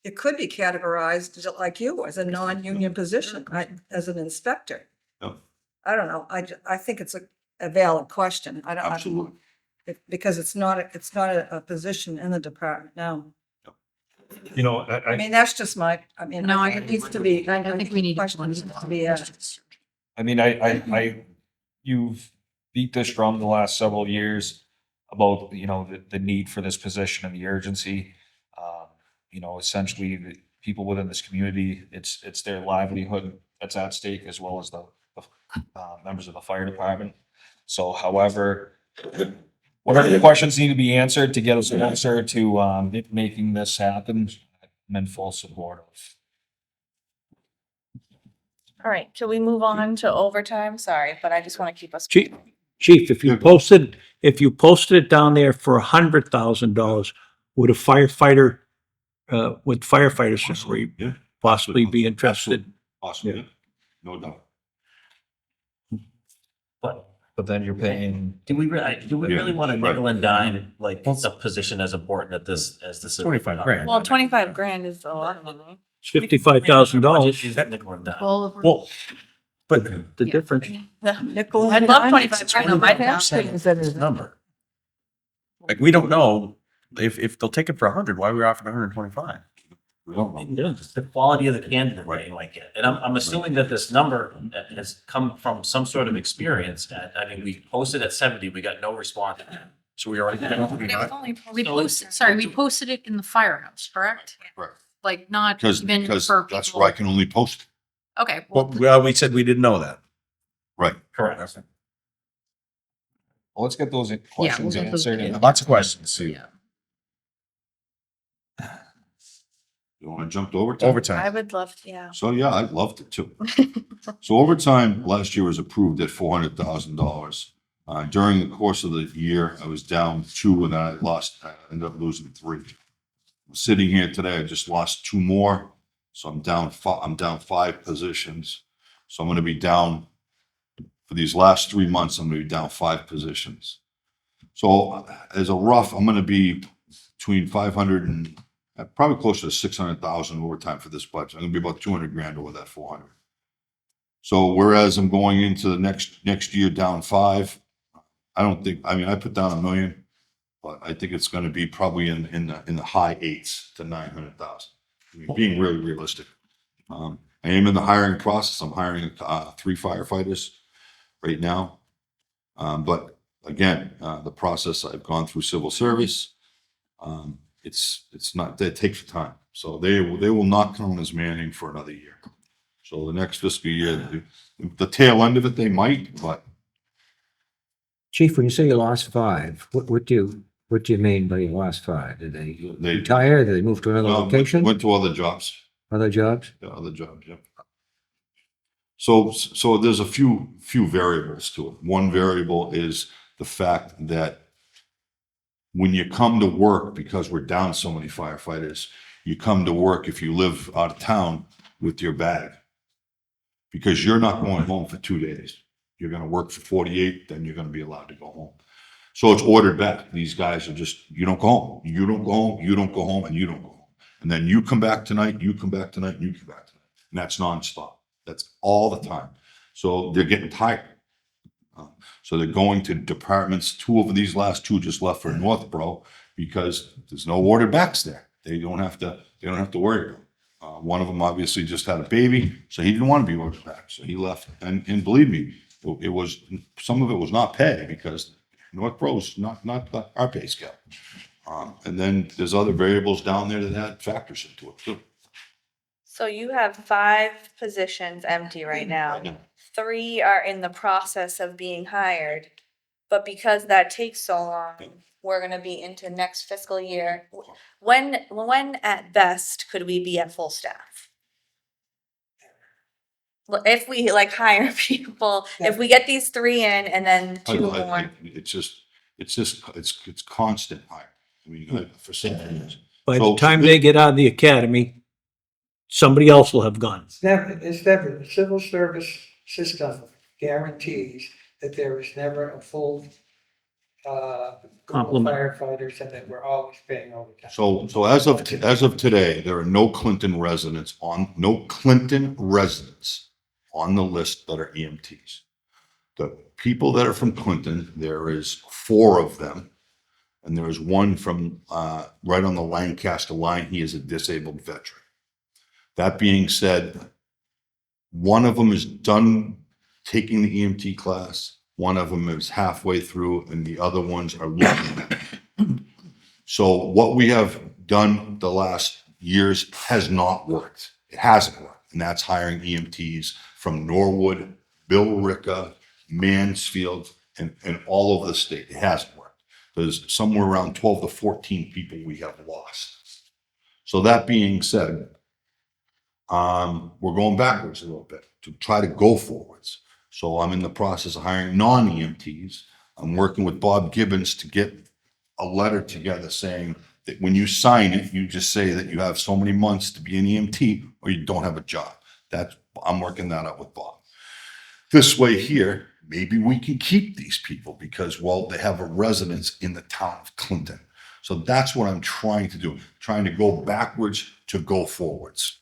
it could be categorized just like you as a non-union position, as an inspector. Yep. I don't know. I think it's a valid question. I don't. Absolutely. Because it's not a position in the department now. You know, I mean, that's just I mean, No, it needs to be. I think we need to. Questions to be asked. I mean, you've beat this drum the last several years about, you know, the need for this position and the urgency. You know, essentially the people within this community, it's their livelihood that's at stake as well as the members of the fire department. So however, whatever questions need to be answered to get us closer to making this happen, I'm in full support of. All right, shall we move on to overtime? Sorry, but I just want to keep us. Chief, if you posted it down there for $100,000, would a firefighter, would firefighters Yeah. possibly be interested? Possibly, no doubt. But but then you're paying, Do we really want to right. nickel and dime like a position as important at this as this? 25 grand. Well, 25 grand is a lot of money. It's $55,000. Is nickel and dime. well, But The difference. Nickel I'd and love dime. 25 grand on my Actually, pension. is that a- number. Like, we don't know if they'll take it for 100, why are we offering 125? We don't know. The quality of the candidate that you might get. And I'm assuming that this number has come from some sort of experience. I mean, we posted at 70, we got no response. So we already. We posted it in the firehouse, correct? Right. Like not Because even for that's people. where I can only post it. Okay, Well, we said we didn't know that. Right. Correct. well, let's get those questions we'll get those- answered. Lots of questions. yeah. You want to jump to overtime? I Overtime. would love to, yeah. So yeah, I'd love to too. So overtime last year was approved at $400,000. During the course of the year, I was down 2 and I ended up losing 3. I'm sitting here today, I just lost 2 more. So I'm down 5 positions. So I'm going to be down for these last 3 months, I'm going to be down 5 positions. So as a rough, I'm going to be between 500 and probably closer to 600,000 overtime for this budget. I'm going to be about 200 grand over that 400. So whereas I'm going into the next year down 5, I put down $1 million, but I think it's going to be probably in the high 8s to 900,000. I mean, being really realistic. I am in the hiring process. I'm hiring 3 firefighters right now. But again, the process I've gone through civil service. It's not, that takes time. So they will not count as Manning for another year. So the next fiscal year, the tail end of it, they might, but Chief, when you say you lost 5, what do you mean by you lost 5? Did they they retire? Did they move to another location? went to other jobs. Other jobs? Yeah, other jobs, yeah. So there's a few variables to it. One variable is the fact that when you come to work, because we're down so many firefighters, you come to work if you live out of town with your bag. Because you're not going home for 2 days. You're gonna work for 48, then you're gonna be allowed to go home. So it's ordered back. These guys are just, you don't go home, you don't go home, you don't go home, and you don't go home. And then you come back tonight, you come back tonight, you come back tonight. And that's nonstop. That's all the time. So they're getting tired. So they're going to departments. 2 of these last 2 just left for Northborough because there's no ordered backs there. They don't have to worry about it. One of them obviously just had a baby, so he didn't want to be ordered back. So he left. And believe me, some of it was not pay because Northborough's not our pay scale. And then there's other variables down there that factors into it too. So you have 5 positions empty right now. 3 are in the process of being hired. But because that takes so long, we're gonna be into next fiscal year. When at best could we be at full staff? Well, if we like hire people, if we get these 3 in and then 2 more. It's constant hire. I mean, for some years. By So- the time they get out of the academy, somebody else will have gone. It's never, the civil service system guarantees that there is never a full, group of Complement. firefighters and that we're always paying overtime. So as of today, there are no Clinton residents on the list that are EMTs. The people that are from Clinton, there is 4 of them. And there is 1 from right on the Lancaster line. He is a disabled veteran. That being said, 1 of them is done taking the EMT class. 1 of them is halfway through and the other ones are looking at it. So what we have done the last years has not worked. It hasn't worked. And that's hiring EMTs from Norwood, Billerica, Mansfield, and all over the state. It hasn't worked. There's somewhere around 12 to 14 people we have lost. So that being said, we're going backwards a little bit to try to go forwards. So I'm in the process of hiring non-EMTs. I'm working with Bob Gibbons to get a letter together saying that when you sign it, you just say that you have so many months to be an EMT or you don't have a job. I'm working that out with Bob. This way here, maybe we can keep these people because, well, they have a residence in the town of Clinton. So that's what I'm trying to do, trying to go backwards to go forwards.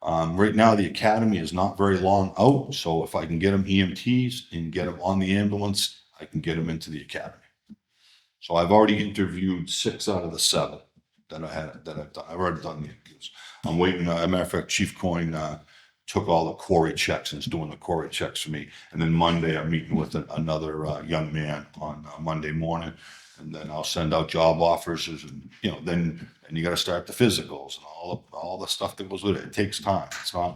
Right now, the academy is not very long out, so if I can get them EMTs and get them on the ambulance, I can get them into the academy. So I've already interviewed 6 out of the 7 that I've done. I've already done the interviews. I'm waiting. As a matter of fact, Chief Coyne took all the query checks and is doing the query checks for me. And then Monday, I'm meeting with another young man on Monday morning. And then I'll send out job offers, and then you got to start the physicals and all the stuff that goes with it. It takes time.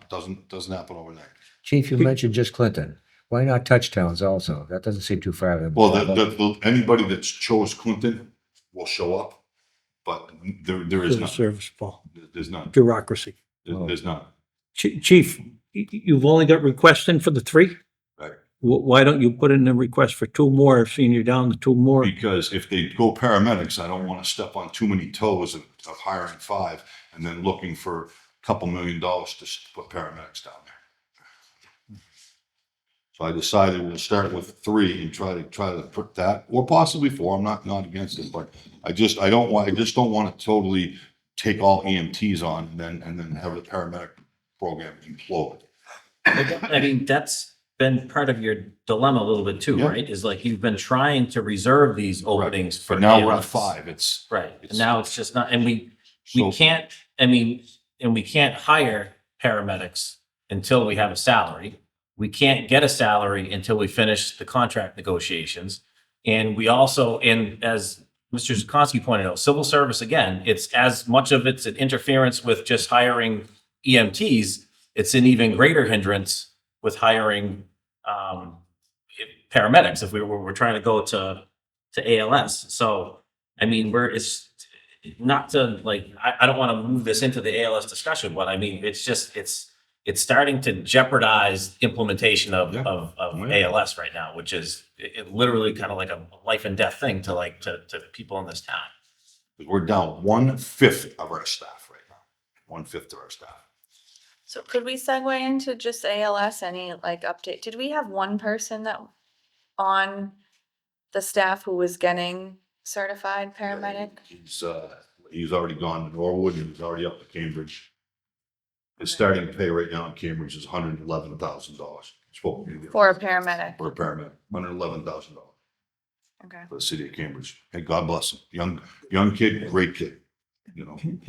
Doesn't happen overnight. Chief, you mentioned just Clinton. Why not touchdowns also? That doesn't seem too far. Well, anybody that chose Clinton will show up, but there is Civil none. service, Paul. There's none. Bureaucracy. There's none. Chief, you've only got requests in for the 3? Right. Why don't you put in a request for 2 more, seeing you're down to 2 more? Because if they go paramedics, I don't want to step on too many toes of hiring 5 and then looking for a couple $1 million to put paramedics down there. So I decided we'll start with 3 and try to put that, or possibly 4. I'm not against it, but I just don't want to totally take all EMTs on and then have the paramedic program implode. I mean, that's been part of your dilemma a little bit too, Yeah. right? Is like you've been trying to reserve these openings for. But now we're at ALS. 5. It's Right. And now it's just not, and we So- can't, we can't hire paramedics until we have a salary. We can't get a salary until we finish the contract negotiations. And we also, and as Mr. Zukonski pointed out, civil service, again, it's as much of it's an interference with just hiring EMTs. It's an even greater hindrance with hiring paramedics if we're trying to go to ALS. So, I mean, it's not to like, I don't want to move this into the ALS discussion, but I mean, it's just, it's starting to jeopardize implementation of ALS right now, which is it literally kind of like a life and death thing to people in this town. We're down 1/5 of our staff right now. 1/5 of our staff. So could we segue into just ALS, any like update? Did we have one person that on the staff who was getting certified paramedic? He's already gone to Norwood and he's already up to Cambridge. His starting pay right now in Cambridge is $111,000. For a paramedic? For a paramedic, $111,000 Okay. for the city of Cambridge. Hey, God bless him. Young kid, great kid.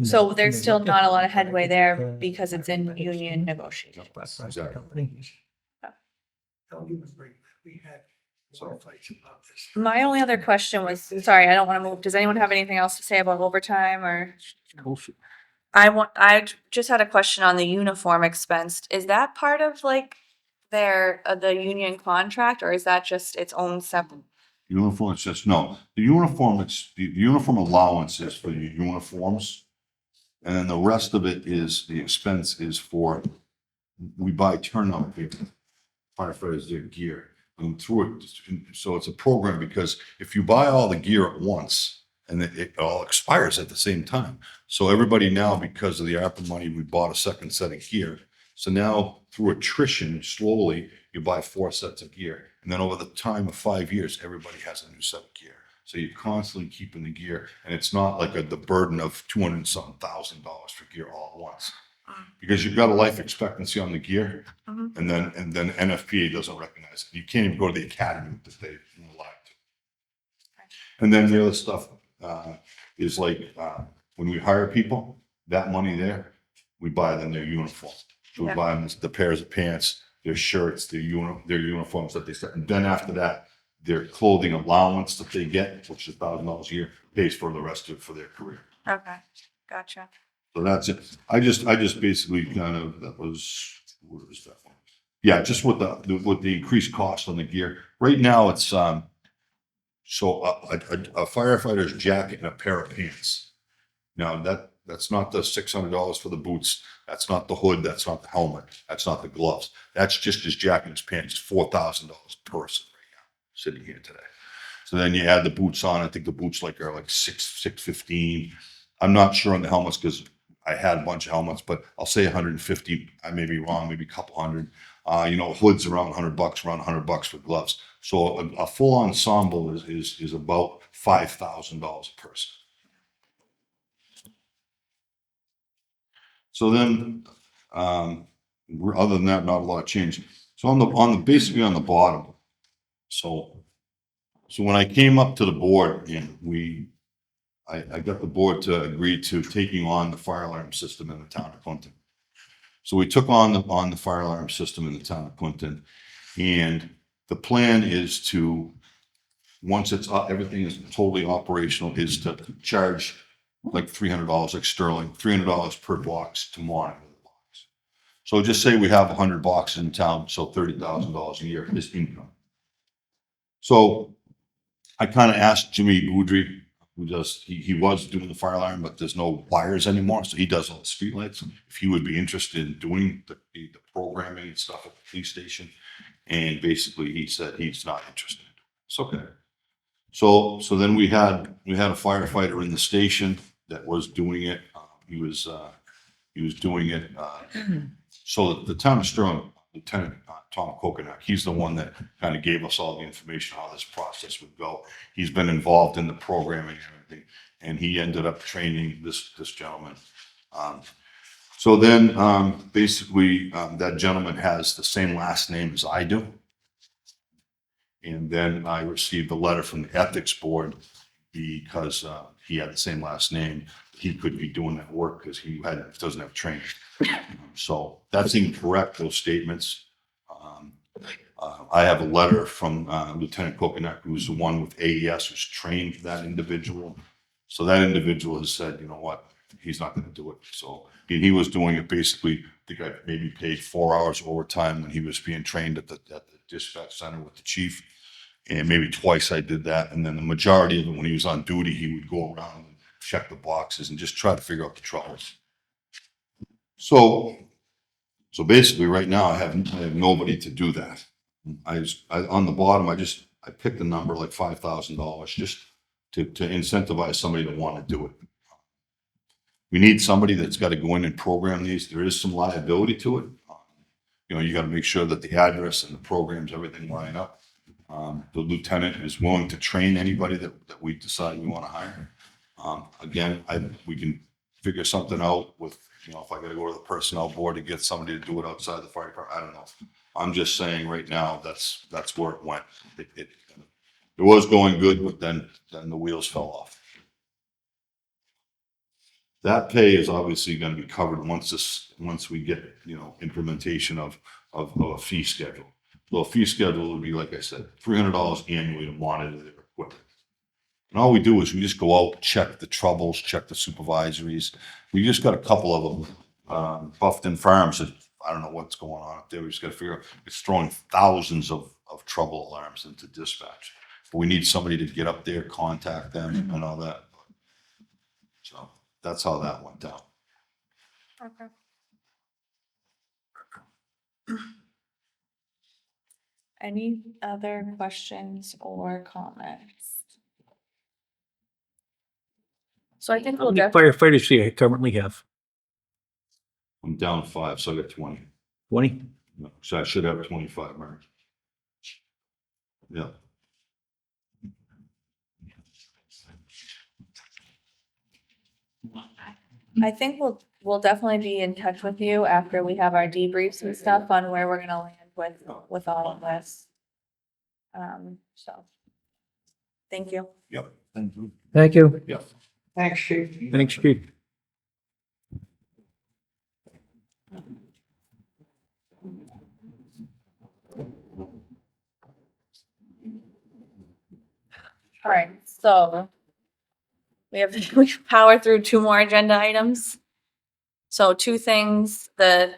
So there's still not a lot of headway there because it's in union negotiations. Exactly. We had more fights about this. My only other question was, sorry, I don't want to move. Does anyone have anything else to say about overtime or? I just had a question on the uniform expense. Is that part of like the union contract, or is that just its own separate? Uniform, it's just, no, the uniform allowance is for your uniforms. And then the rest of it is, the expense is for, we buy turnout paper, firefighters, their gear. And through it, so it's a program because if you buy all the gear at once and it all expires at the same time. So everybody now, because of the ARPA money, we bought a second set of gear. So now through attrition, slowly, you buy 4 sets of gear. And then over the time of 5 years, everybody has a new set of gear. So you're constantly keeping the gear, and it's not like the burden of $200,000 for gear all at once. Because you've got a life expectancy on the gear, and then NFPA doesn't recognize it. You can't even go to the academy that they allow to. And then the other stuff is like when we hire people, that money there, we buy them their uniform. So we buy them the pairs of pants, their shirts, their uniforms that they set. And then after that, their clothing allowance that they get, which is $1,000 a year, pays for the rest of it for their career. Okay, gotcha. So that's it. I just basically kind of, what was that one? Yeah, just with the increased cost on the gear. Right now, it's so a firefighter's jacket and a pair of pants. Now that's not the $600 for the boots. That's not the hood. That's not the helmet. That's not the gloves. That's just his jacket and his pants. It's $4,000 per person right now, sitting here today. So then you add the boots on. I think the boots are like $615. I'm not sure on the helmets because I had a bunch of helmets, but I'll say 150. I may be wrong, maybe a couple hundred. Hoods around $100, around $100 for gloves. So a full ensemble is about $5,000 a person. So then, other than that, not a lot of change. So basically on the bottom. So when I came up to the board and I got the board to agree to taking on the fire alarm system in the town of Clinton. So we took on the fire alarm system in the town of Clinton, and the plan is to, once it's up, everything is totally operational, is to charge like $300, like Sterling, $300 per box to monitor the box. So just say we have 100 boxes in town, so $30,000 a year is income. So I kind of asked Jimmy Boudry, he was doing the fire alarm, but there's no wires anymore, so he does all the streetlights. If he would be interested in doing the programming and stuff at the police station, and basically he said he's not interested. It's okay. So then we had a firefighter in the station that was doing it. He was doing it. So the town of Sterling, Lieutenant Tom Kokonak, he's the one that kind of gave us all the information how this process would go. He's been involved in the programming and everything, and he ended up training this gentleman. So then basically that gentleman has the same last name as I do. And then I received a letter from the ethics board because he had the same last name. He could be doing that work because he doesn't have training. So that's incorrect, those statements. I have a letter from Lieutenant Kokonak, who's the one with AES, who's trained that individual. So that individual has said, you know what, he's not going to do it. So he was doing it basically, I think I maybe paid 4 hours overtime when he was being trained at the dispatch center with the chief. And maybe twice I did that. And then the majority of it, when he was on duty, he would go around and check the boxes and just try to figure out the troubles. So basically right now I have nobody to do that. On the bottom, I picked a number like $5,000 just to incentivize somebody to want to do it. We need somebody that's got to go in and program these. There is some liability to it. You got to make sure that the address and the programs, everything line up. The lieutenant is willing to train anybody that we decide we want to hire. Again, we can figure something out with, if I got to go to the personnel board to get somebody to do it outside the fire department, I don't know. I'm just saying right now, that's where it went. It was going good, but then the wheels fell off. That pay is obviously going to be covered once we get, implementation of a fee schedule. So a fee schedule would be, like I said, $300 annually to monitor their equipment. And all we do is we just go out, check the troubles, check the supervisories. We just got a couple of them. Buffton Farms, that I don't know what's going on up there. We just got to figure out, it's throwing thousands of trouble alarms into dispatch. But we need somebody to get up there, contact them and all that. So that's how that went down. Okay. Any other questions or comments? So I think How we'll many definitely, firefighters do you currently have? I'm down 5, so I got 20. 20? So I should have 25, Mary. Yeah. I think we'll definitely be in touch with you after we have our debriefs and stuff on where we're gonna land with all of this. So, thank you. Yep. Thank you. Yep. Thanks, chief. Thanks, Chief. All right, so we power through 2 more agenda items. So 2 things, the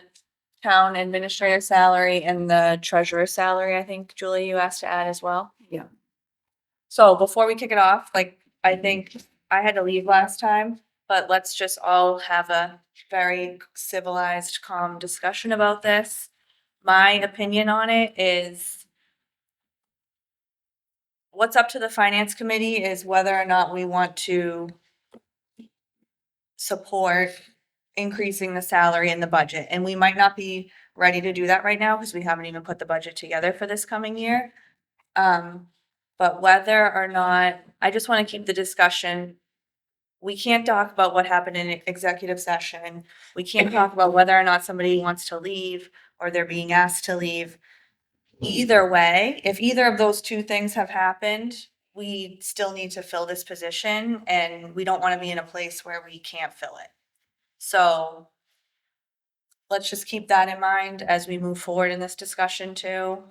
town administrator salary and the treasurer salary, I think, Julie, you asked to add as well. Yeah. So before we kick it off, I think I had to leave last time, but let's just all have a very civilized, calm discussion about this. My opinion on it is what's up to the finance committee is whether or not we want to support increasing the salary in the budget. And we might not be ready to do that right now because we haven't even put the budget together for this coming year. But whether or not, I just want to keep the discussion. We can't talk about what happened in executive session. We can't talk about whether or not somebody wants to leave or they're being asked to leave. Either way, if either of those two things have happened, we still need to fill this position and we don't want to be in a place where we can't fill it. So let's just keep that in mind as we move forward in this discussion too.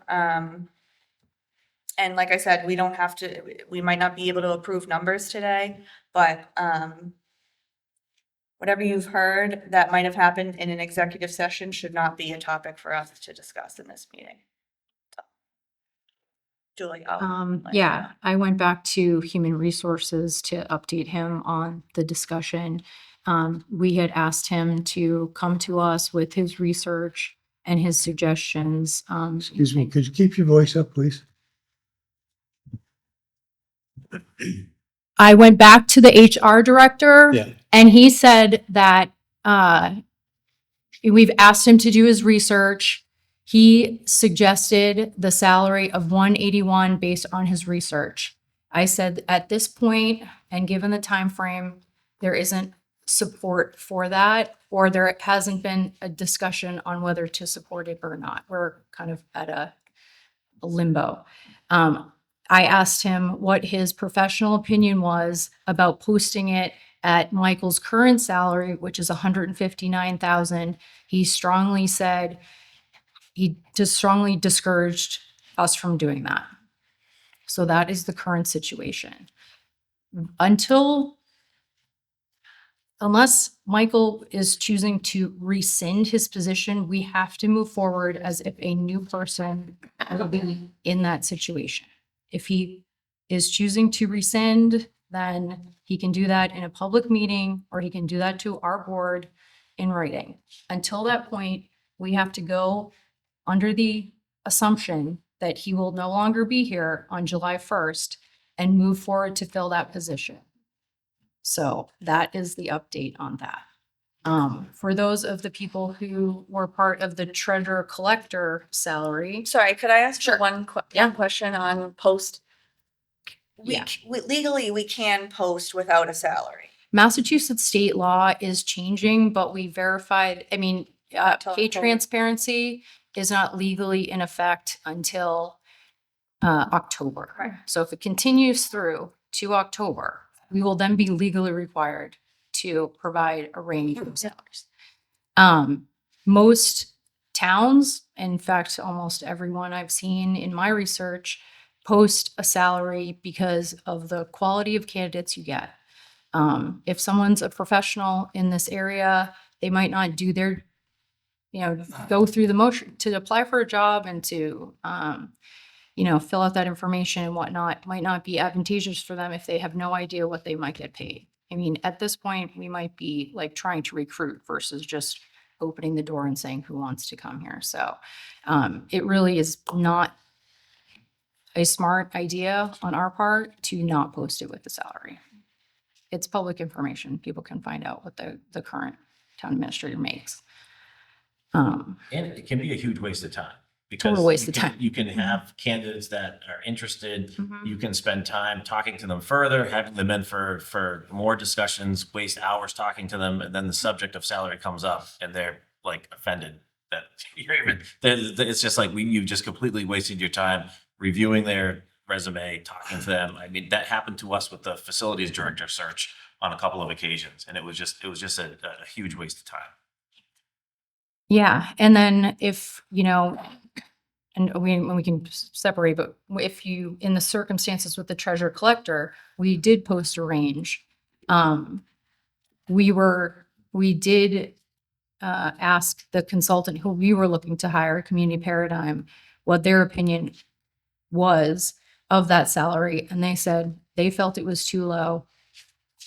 And like I said, we don't have to, we might not be able to approve numbers today, but whatever you've heard that might have happened in an executive session should not be a topic for us to discuss in this meeting. So, Julie, Yeah, I went back to Human Resources to update him on the discussion. We had asked him to come to us with his research and his suggestions. Excuse me, could you keep your voice up, please? I went back to the HR director. Yeah. And he said that we've asked him to do his research. He suggested the salary of 181 based on his research. I said at this point, and given the time frame, there isn't support for that, or there hasn't been a discussion on whether to support it or not. We're kind of at a limbo. I asked him what his professional opinion was about posting it at Michael's current salary, which is $159,000. He strongly said he just strongly discouraged us from doing that. So that is the current situation. Unless Michael is choosing to rescind his position, we have to move forward as if a new person will be in that situation. If he is choosing to rescind, then he can do that in a public meeting, or he can do that to our board in writing. Until that point, we have to go under the assumption that he will no longer be here on July 1st and move forward to fill that position. So that is the update on that. For those of the people who were part of the treasurer collector salary. sorry, could I ask Sure. one question on post? Legally, we can post without a salary. Massachusetts state law is changing, but we verified, pay transparency is not legally in effect until October. Right. So if it continues through to October, we will then be legally required to provide a range of salaries. Most towns, in fact, almost everyone I've seen in my research, post a salary because of the quality of candidates you get. If someone's a professional in this area, they might not do their, go through the motion to apply for a job and to, fill out that information and whatnot. Might not be advantageous for them if they have no idea what they might get paid. At this point, we might be like trying to recruit versus just opening the door and saying who wants to come here. So it really is not a smart idea on our part to not post it with the salary. It's public information. People can find out what the current town administrator makes. And it can be a huge waste of time. Because Total waste of time. You can have candidates that are interested. Mhm. You can spend time talking to them further, having them in for more discussions, waste hours talking to them, and then the subject of salary comes up and they're like offended that you're even, it's just like you've just completely wasted your time reviewing their resume, talking to them. That happened to us with the facilities director search on a couple of occasions, and it was just a huge waste of time. Yeah, and then if, and we can separate, but if you, in the circumstances with the treasurer collector, we did post a range. We did ask the consultant who we were looking to hire, Community Paradigm, what their opinion was of that salary, and they said they felt it was too low.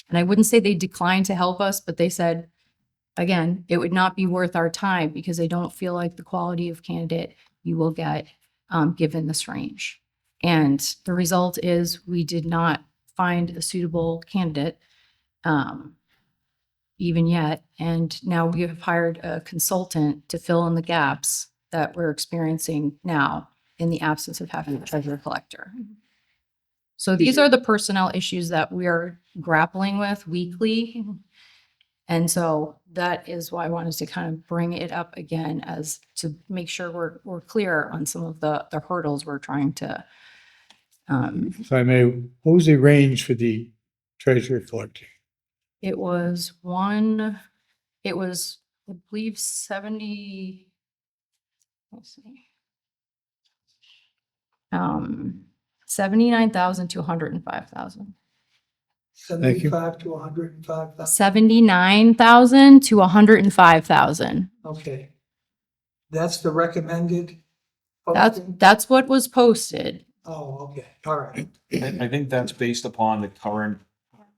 And I wouldn't say they declined to help us, but they said, again, it would not be worth our time because they don't feel like the quality of candidate you will get given this range. And the result is we did not find a suitable candidate even yet. And now we have hired a consultant to fill in the gaps that we're experiencing now in the absence of having a treasurer collector. So these are the personnel issues that we're grappling with weekly. And so that is why I wanted to kind of bring it up again as to make sure we're clear on some of the hurdles we're trying to. If I may, what was the range for the treasurer collector? It was, I believe 70. Let's see. 79,000 to 105,000. 75 to 105,000. 79,000 to 105,000. Okay. That's the recommended posting? That's what was posted. Oh, okay, all right. I think that's based upon the current,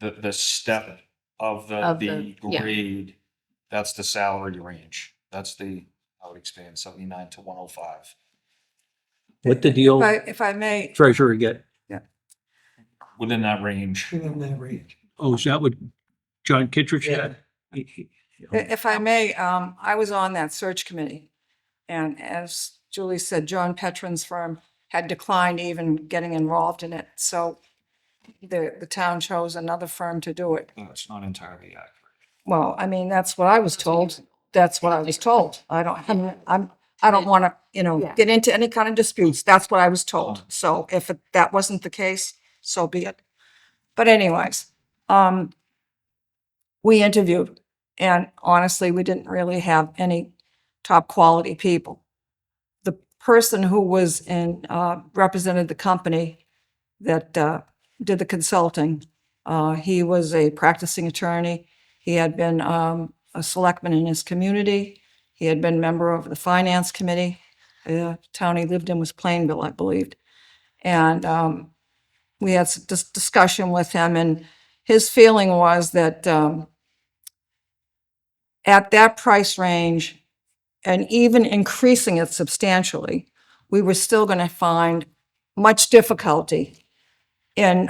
the step of the yeah. grade. That's the salary range. That's I would expand 79 to 105. What the deal If I may, treasurer get? Within that range. Within that range. Oh, is that what John Kittredge had? if I may, I was on that search committee. And as Julie said, John Petron's firm had declined even getting involved in it. So the town chose another firm to do it. That's not entirely accurate. Well, I mean, that's what I was told. That's what I was told. I don't want to, get into any kind of disputes. That's what I was told. So if that wasn't the case, so be it. But anyways, we interviewed, and honestly, we didn't really have any top quality people. The person who was represented the company that did the consulting, he was a practicing attorney. He had been a selectman in his community. He had been a member of the finance committee. The town he lived in was Plainville, I believed. And we had this discussion with him, and his feeling was that at that price range, and even increasing it substantially, we were still going to find much difficulty in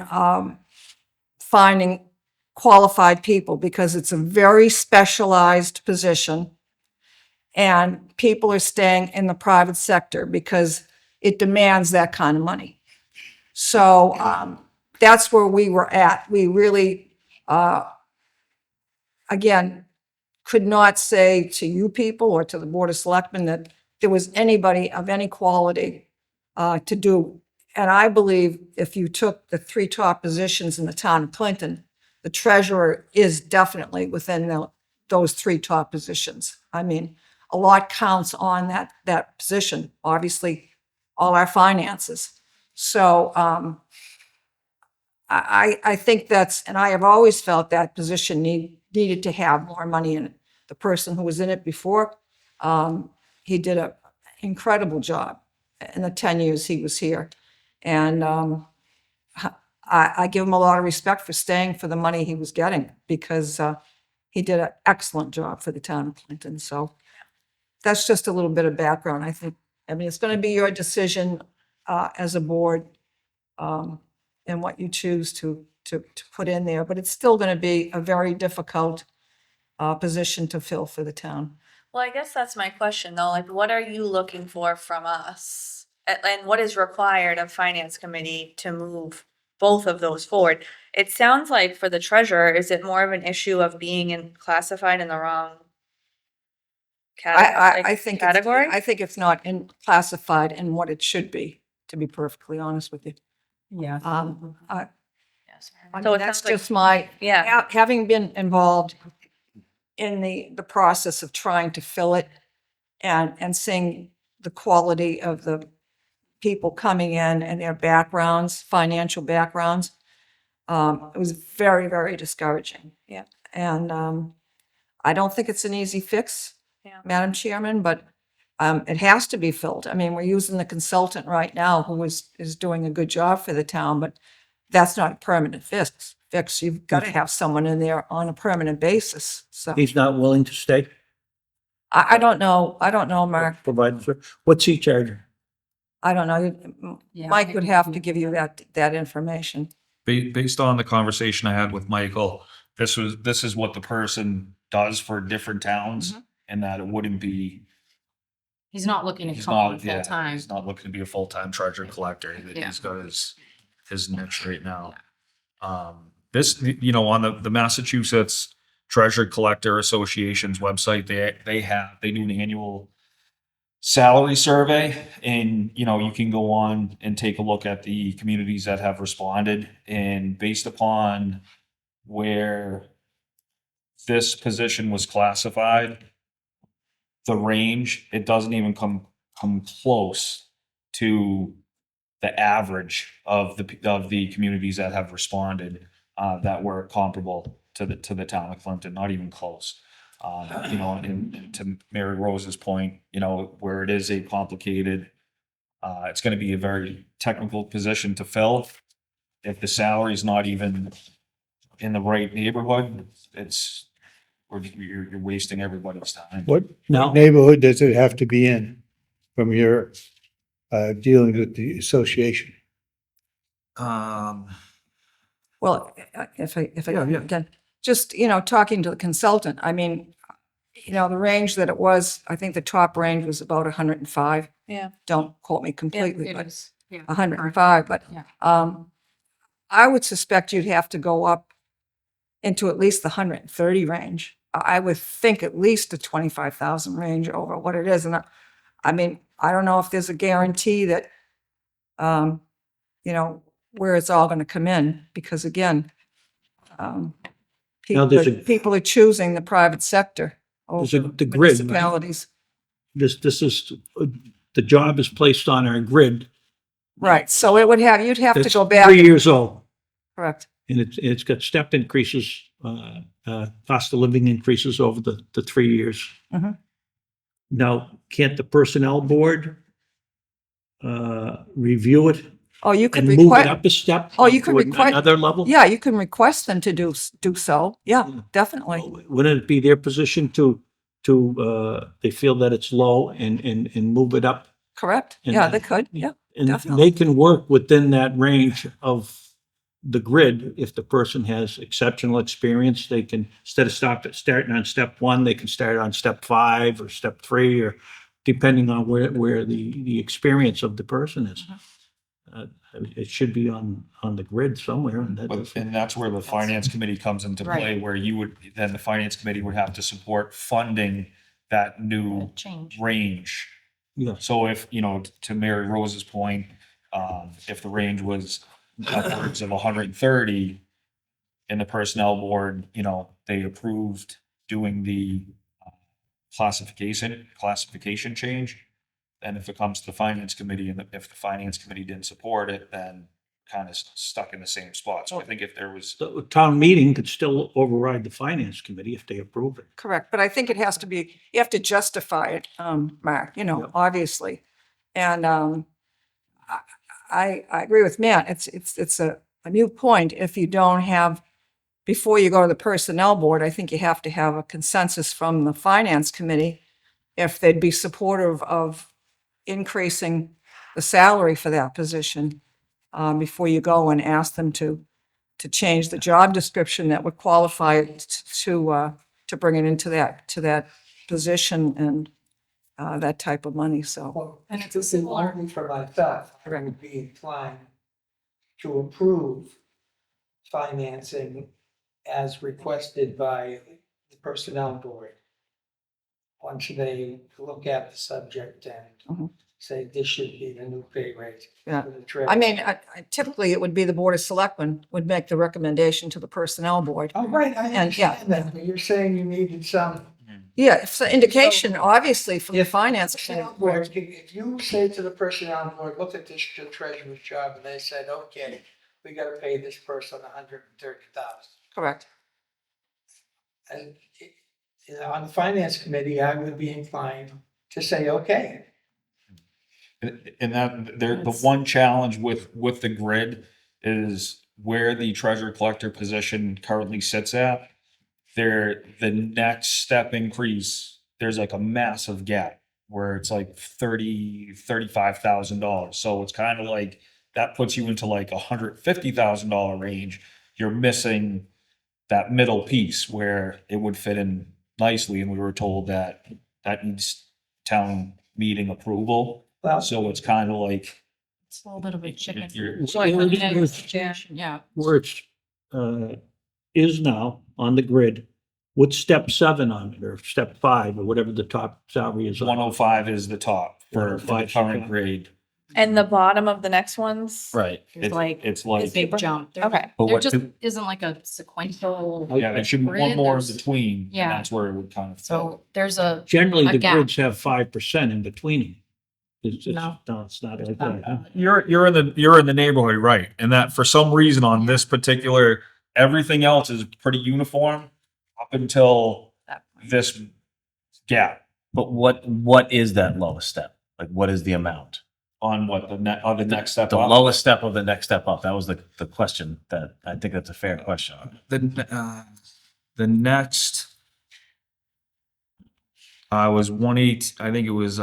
finding qualified people because it's a very specialized position, and people are staying in the private sector because it demands that kind of money. So that's where we were at. We really, again, could not say to you people or to the Board of Selectmen that there was anybody of any quality to do. And I believe if you took the three top positions in the town of Clinton, the treasurer is definitely within those three top positions. I mean, a lot counts on that position, obviously, all our finances. So I think and I have always felt that position needed to have more money in it. The person who was in it before, he did an incredible job in the 10 years he was here. And I give him a lot of respect for staying for the money he was getting because he did an excellent job for the town of Clinton. So that's just a little bit of background. I mean, it's going to be your decision as a board and what you choose to put in there, but it's still going to be a very difficult position to fill for the town. Well, I guess that's my question though, like what are you looking for from us? And what is required of finance committee to move both of those forward? It sounds like for the treasurer, is it more of an issue of being classified in the wrong I think category? I think it's not classified in what it should be, to be perfectly honest with you. Yeah. I So mean, it that's sounds like- just my, Yeah, having been involved in the process of trying to fill it and seeing the quality of the people coming in and their backgrounds, financial backgrounds, it was very, very discouraging. Yeah. And I don't think it's an easy fix, Yeah. Madam Chairman, but it has to be filled. I mean, we're using the consultant right now who is doing a good job for the town, but that's not a permanent fix. You've got to have someone in there on a permanent basis. So He's not willing to stay? I don't know. I don't know, Mark. Provided, sir. What's he charging? I don't know. Yeah. Mike would have to give you that information. Based on the conversation I had with Michael, this is what the person does for different towns, and that it wouldn't be He's not looking to He's come on not, full yeah, time. he's not looking to be a full-time treasure collector. Yeah. He's got his niche right now. This, you know, on the Massachusetts Treasure Collector Association's website, they do an annual salary survey, and, you know, you can go on and take a look at the communities that have responded, and based upon where this position was classified, the range, it doesn't even come close to the average of the communities that have responded, that were comparable to the town of Clinton, not even close. You know, and to Mary Rose's point, you know, where it is a complicated, it's gonna be a very technical position to fill. If the salary is not even in the right neighborhood, you're wasting everybody's time. What Now, neighborhood does it have to be in from your dealing with the association? Um, Well, if I, Yeah, yeah. again, just, you know, talking to the consultant, I mean, you know, the range that it was, I think the top range was about 105. Yeah. Don't quote me Yeah, completely, it but is. Yeah. 105, but, Yeah. I would suspect you'd have to go up into at least the 130 range. I would think at least the 25,000 range over what it is. And I mean, I don't know if there's a guarantee that, you know, where it's all going to come in, because again, Now, there's a- people are choosing the private sector There's over the grid, right? municipalities. This is, the job is placed on our grid. Right, so you'd have to That's go back. 3 years old, Correct. and it's got step increases, cost of living increases over the 3 years. Mhm. Now, can't the personnel board review it Oh, you could and move it request, up a step? Oh, you could to request- Another level? yeah, you can request them to do so. Yeah, definitely. Wouldn't it be their position to, they feel that it's low and move it up? Correct. And Yeah, then- they could. Yeah. And Definitely. they can work within that range of the grid. If the person has exceptional experience, they can, instead of starting on step 1, they can start on step 5 or step 3, or depending on where the experience of the person is. It should be on the grid somewhere. And and that's where the finance committee comes into Right. play, where then the finance committee would have to support funding that new Change. range. Yeah. So if, you know, to Mary Rose's point, if the range was upwards of 130, and the personnel board, you know, they approved doing the classification change, and if it comes to the finance committee, and if the finance committee didn't support it, then kind of stuck in the same spot. So I think if there was, The town meeting could still override the finance committee if they approve it. Correct, but I think it has to be, you have to justify it, Mark, you know, Yep. obviously. And I agree with Matt. It's a new point. If you don't have, before you go to the personnel board, I think you have to have a consensus from the finance committee if they'd be supportive of increasing the salary for that position, before you go and ask them to change the job description that would qualify it to bring it into that position and that type of money, so. Well, And and it's only for myself, I would be inclined to approve financing as requested by the personnel board. Once they look at the subject and Mhm. say this should be the new pay rate. Yeah. for the treasurer. I mean, typically it would be the Board of Selectmen would make the recommendation to the personnel board. Oh, right, I And, yeah. understand that, but you're saying you needed some. Yeah, it's an indication, obviously, from the If finance Personnel committee. board, if you say to the personnel board, look at this treasurer's job, and they said, okay, we gotta pay this person 130,000. Correct. And on the finance committee, I would be inclined to say, okay. and that, the one challenge with the grid is where the treasurer collector position currently sits at. The next step increase, there's like a massive gap where it's like $35,000. So it's kind of like, that puts you into like $150,000 range. You're missing that middle piece where it would fit in nicely. And we were told that needs town meeting approval. So it's kind of like, It's a little bit of a chicken. you're, So where Situation, yeah. it's, is now on the grid, what's step 7 on it, or step 5, or whatever the top salary is on? 105 is the top for the 105 current top. grade. And the bottom of the next ones? Right. There's like It's a like, big jump. There- Okay. But There what just do- isn't like a sequential, yeah, there should be one Grid, more in there's- between. and yeah. That's where it would kind of. so there's a, Generally, A the gap. grids have 5% in between them. No. It's not like that. huh? You're in the neighborhood, right? And that for some reason on this particular, everything else is pretty uniform up until this gap But what is that lowest step? Like, what is the amount? on what on the next step The up. lowest step of the next step up. That was the question that, I think that's a fair question. The next was 118. I think it was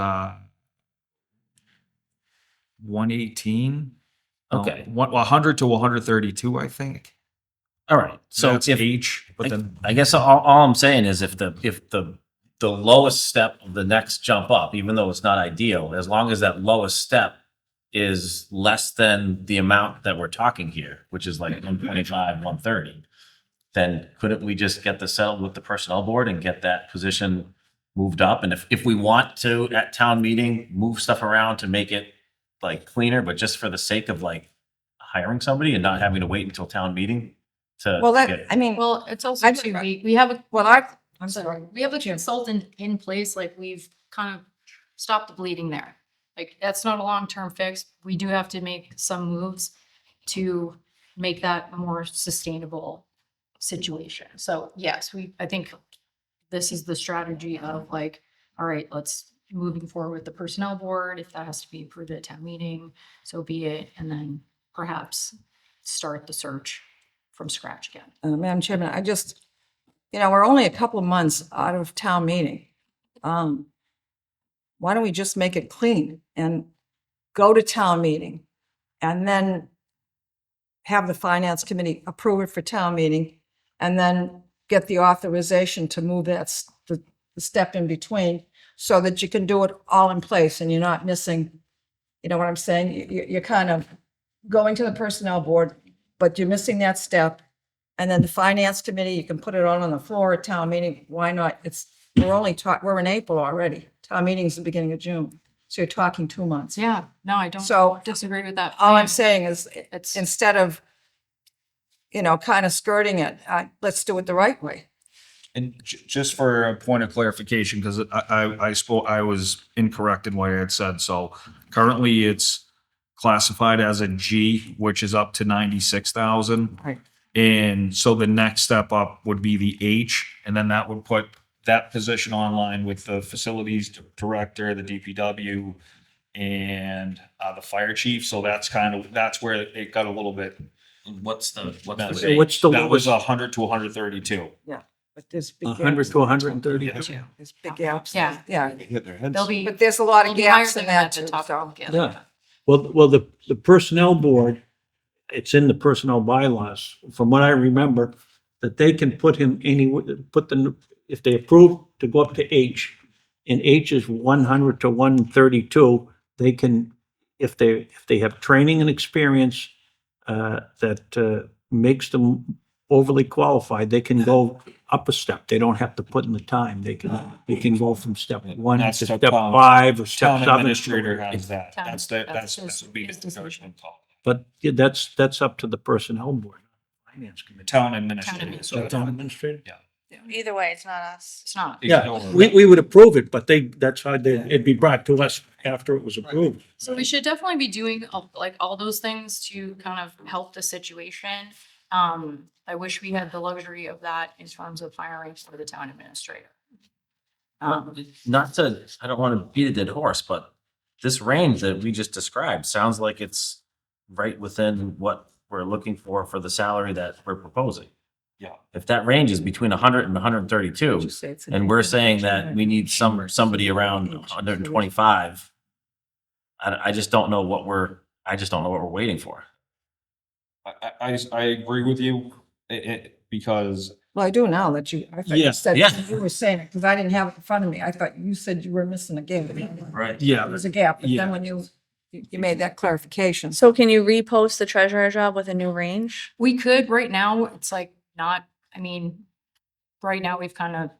118. Okay. 100 to 132, I think. All right. So That's if H, but then I guess all I'm saying is if the lowest step of the next jump up, even though it's not ideal, as long as that lowest step is less than the amount that we're talking here, which is like 125, 130, then couldn't we just get this settled with the personnel board and get that position moved up? And if we want to at town meeting, move stuff around to make it like cleaner, but just for the sake of like hiring somebody and not having to wait until town meeting to Well, get that, I mean, well, it's also I- too, we have a, well, I'm I'm sorry. sorry, we have a consultant in place, like we've kind of stopped the bleeding there. Like, that's not a long-term fix. We do have to make some moves to make that a more sustainable situation. So yes, I think this is the strategy of like, all right, let's moving forward with the personnel board. If that has to be approved at town meeting, so be it. And then perhaps start the search from scratch again. Madam Chairman, I just, we're only a couple of months out of town meeting. Why don't we just make it clean and go to town meeting and then have the finance committee approve it for town meeting and then get the authorization to move the step in between so that you can do it all in place and you're not missing, you know what I'm saying? You're kind of going to the personnel board, but you're missing that step. And then the finance committee, you can put it on the floor at town meeting. Why not? We're in April already. Town meeting's the beginning of June. So you're talking 2 months. Yeah, no, I don't So disagree with that. all I'm plan. saying is, It's, instead of, kind of skirting it, let's do it the right way. And just for a point of clarification, because I was incorrect in what I had said. So currently it's classified as a G, which is up to 96,000. Right. And so the next step up would be the H, and then that would put that position online with the facilities director, the DPW, and the fire chief. So that's where it got a little bit. What's the So what's the That was lowest? 100 to 132. But there's big 100 gaps. to 130? There's big gaps. Yeah. Yeah, Hit their heads. they'll be, but there's a lot they'll of be higher gaps in than that at the too, top. so. Yeah. Well, the personnel board, it's in the personnel bylaws, from what I remember, that they can put him if they approve to go up to H, and H is 100 to 132, they can, if they have training and experience that makes them overly qualified, they can go up a step. They don't have to put in the time. They can go from step 1 to That's the step town- 5 or step Town 7. administrator has that. Town- That's that's that his- would be his the decision. judgment call. But yeah, that's up to the personnel board, finance committee. Town administrator. administrator. Town administrator? Either way, it's not us. It's not. Yeah, we would approve it, but that's how it'd be brought to us after it was approved. So we should definitely be doing like all those things to kind of help the situation. I wish we had the luxury of that in terms of hiring for the town administrator. Not to, I don't want to beat a dead horse, but this range that we just described sounds like it's right within what we're looking for the salary that we're proposing. Yeah. If that range is between 100 and 132, and we're saying that we need somebody around 125, I just don't know what we're waiting for. I agree with you, because Well, I do now that you, I thought Yeah, you said, yeah. you were saying it, because I didn't have it in front of me. I thought you said you were missing a gap. Right. Yeah. There was a gap, but Yeah. then when you made that clarification. So can you repost the treasurer job with a new range? We could, right now, it's like not, I mean, right now, we've kind of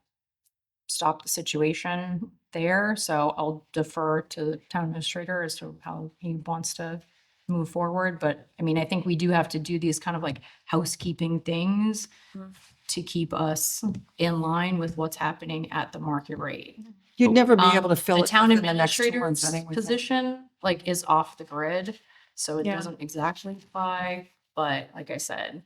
stopped the situation there, so I'll defer to the town administrator as to how he wants to move forward, but I mean, I think we do have to do these kind of like housekeeping things Mhm. to keep us in line with what's happening at the market rate. You'd never be able to fill The it town within the next 2 months administrator's anyway. position, like, is off the grid, so it Yeah. doesn't exactly apply, but like I said,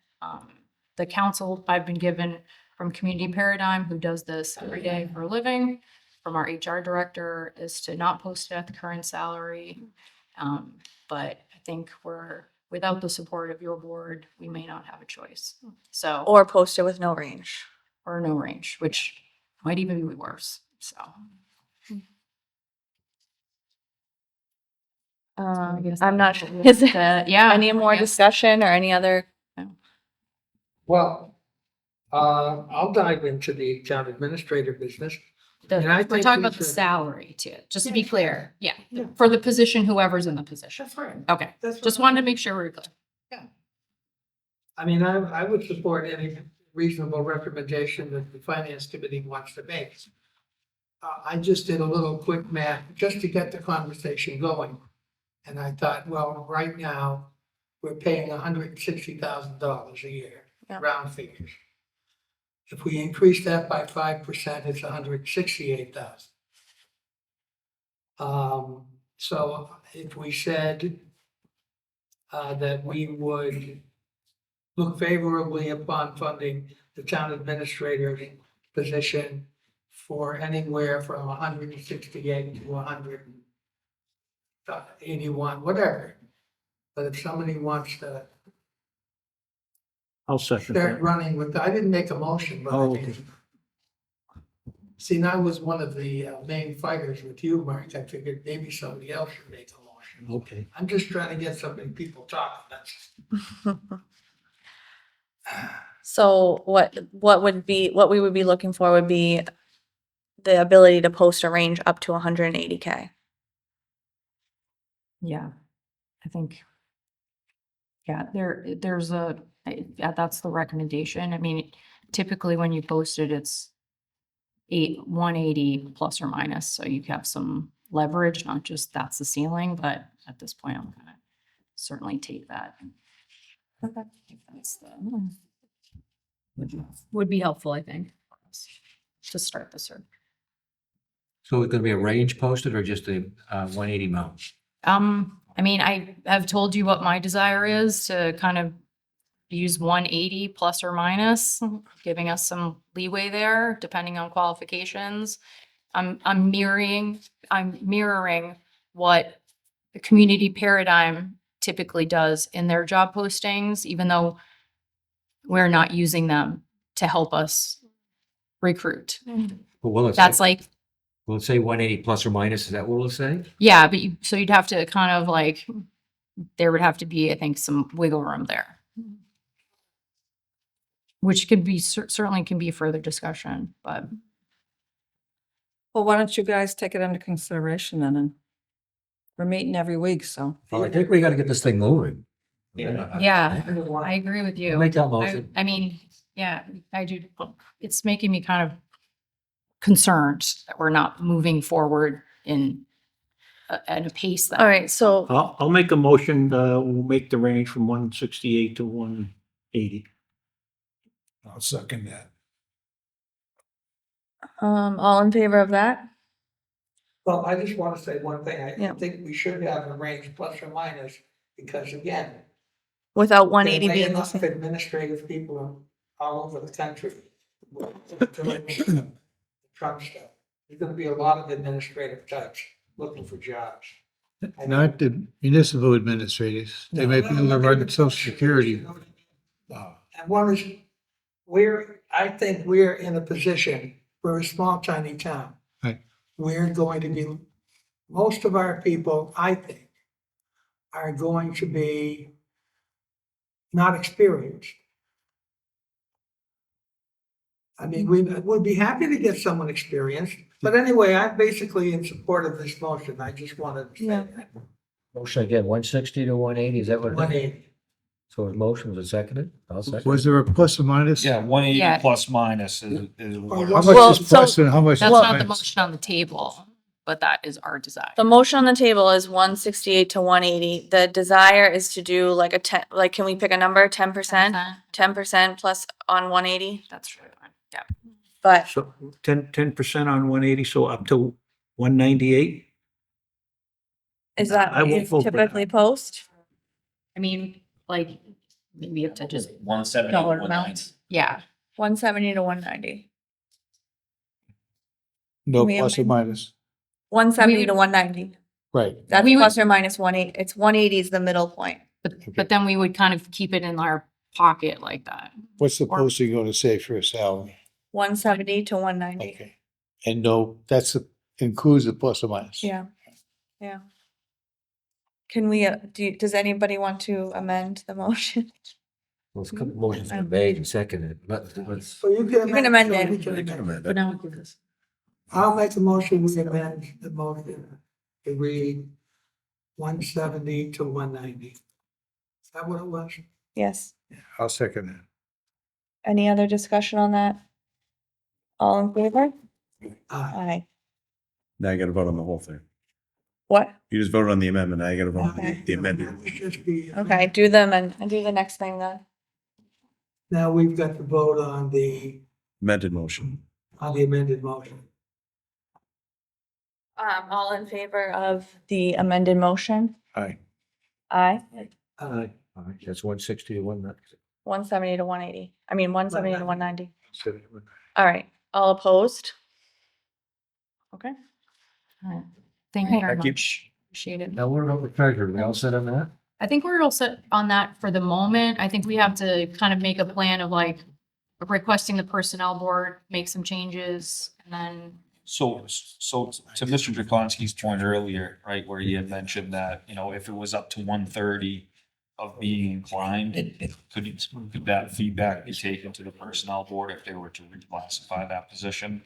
the counsel I've been given from Community Paradigm, who does this every day for a living, from our HR director, is to not post it at the current salary. But I think without the support of your board, we may not have a choice. So, Or post it with no range? or no range, which might even be worse, so. I guess I'm not that's sure. what we Is have there to- Yeah. any more I guess. discussion or any other? Well, I'll dive into the town administrator business. And I We're think talking we about the should- salary too, just to be Yeah. clear. Yeah, Yeah. for the position, whoever's in the position. That's right. Okay, That's just what wanted to make sure we're clear. I mean, I would support any reasonable recommendation that the finance committee wants to make. I just did a little quick math just to get the conversation going. And I thought, well, right now, we're paying $160,000 a year, Yeah. round figures. If we increase that by 5%, it's $168,000. So if we said that we would look favorably upon funding the town administrator's position for anywhere from 168 to 181, whatever. But if somebody wants to I'll second start that. running with, I didn't make a motion, but I Oh, mean, okay. see, and I was one of the main fighters with you, Mark. I figured maybe somebody else should make a motion. Okay. I'm just trying to get some people talking, that's. So what we would be looking for would be the ability to post a range up to 180K. Yeah, I think. Yeah, that's the recommendation. I mean, typically when you post it, it's 180 plus or minus, so you have some leverage, not just that's the ceiling, but at this point, I'm gonna certainly take that. If that's would be helpful, I think, to start the search. So it's gonna be a range posted or just a 180 mount? I mean, I have told you what my desire is to kind of use 180 plus or minus, giving us some leeway there, depending on qualifications. I'm mirroring what the Community Paradigm typically does in their job postings, even though we're not using them to help us recruit. But will it That's say, like, will it say 180 plus or minus? Is that what it'll say? yeah, but so you'd have to kind of like, there would have to be, I think, some wiggle room there. Which could be, certainly can be further discussion, but Well, why don't you guys take it under consideration then? And we're meeting every week, so. Well, I think we gotta get this thing moving. yeah, I agree with you. Make that I, motion. I mean, yeah, I do. It's making me kind of concerned that we're not moving forward at a pace that. All right, so I'll make a motion, we'll make the range from 168 to 180. I'll second that. all in favor of that? Well, I just want to say one thing. I Yeah. think we should have a range plus or minus, because again, Without there 180 may being the enough same. administrative people all over the country. Trump stuff. There's gonna be a lot of administrative types looking for jobs. Not the municipal administrators. They may be able to run social security. And one is, I think we're in a position, we're a small, tiny town. Right. We're going to be, most of our people, I think, are going to be not experienced. I mean, we'd be happy to get someone experienced, but anyway, I'm basically in support of this motion. I just wanted to say Yeah. that. Motion again, 160 to 180, is that what? it is? 180. So his motion was seconded? I'll second. Was there a plus or minus? Yeah, 180 Yeah. plus minus is. Or How what- much Well, is plus and how much is That's not the minus? motion on the table, but that is our desire. The motion on the table is 168 to 180. The desire is to do like a 10, like, can we pick a number, 10%? 10% plus on 180, That's right. Yeah. but So 10% on 180, so up to 198? is that I what won't you vote for that. typically post? I mean, like, maybe up to just 170, dollar 190. amounts. Yeah. 170 to 190. No We plus or amend- minus. 170 We to would- 190. Right. That's We would- plus or minus 180. It's 180 is the middle point. But then we would kind of keep it in our pocket like that. What's the Or- posting going to say for a salary? 170 to 190. Okay. And no, includes the plus or minus. Yeah, yeah. Can we, does anybody want to amend the motion? Well, it's a couple motions been made and seconded, let's, So you can You can amend so it. we can amend. But now we do this. I'll make the motion, we amend the motion to read 170 to 190. Is that what it was? Yes. I'll second that. Any other discussion on that? All in favor? Aye. Now you gotta vote on the whole thing. What? You just voted on the amendment, now you gotta vote on Okay. the amendment. Just be- Okay, do them and do the next thing then. Now we've got to vote on the Amended motion. amended motion. All in favor of the amended motion? Aye. Aye. Uh, all right, that's 160 to 190. 170 to 180. I mean, 170 to 190. All right, all opposed? Okay. All right. Thank you very Thank you. much. Appreciate it. Now, what about the treasurer? We all set on that? I think we're all set on that for the moment. I think we have to kind of make a plan of like requesting the personnel board, make some changes, and then So to Mr. Drakonski's point earlier, right, where he had mentioned that, you know, if it was up to 130 of being inclined, could that feedback be taken to the personnel board if they were to reclassify that position?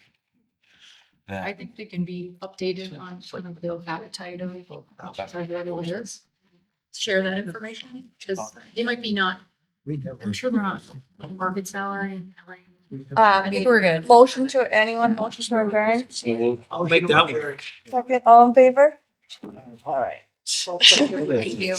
I Then, think they can be updated on sort of the appetite of share that information, because they might be not, I'm sure they're not market salary. I think we're good. Motion to, anyone motion to adjourn? I'll make that one. Second, all in favor? All right. Thank you.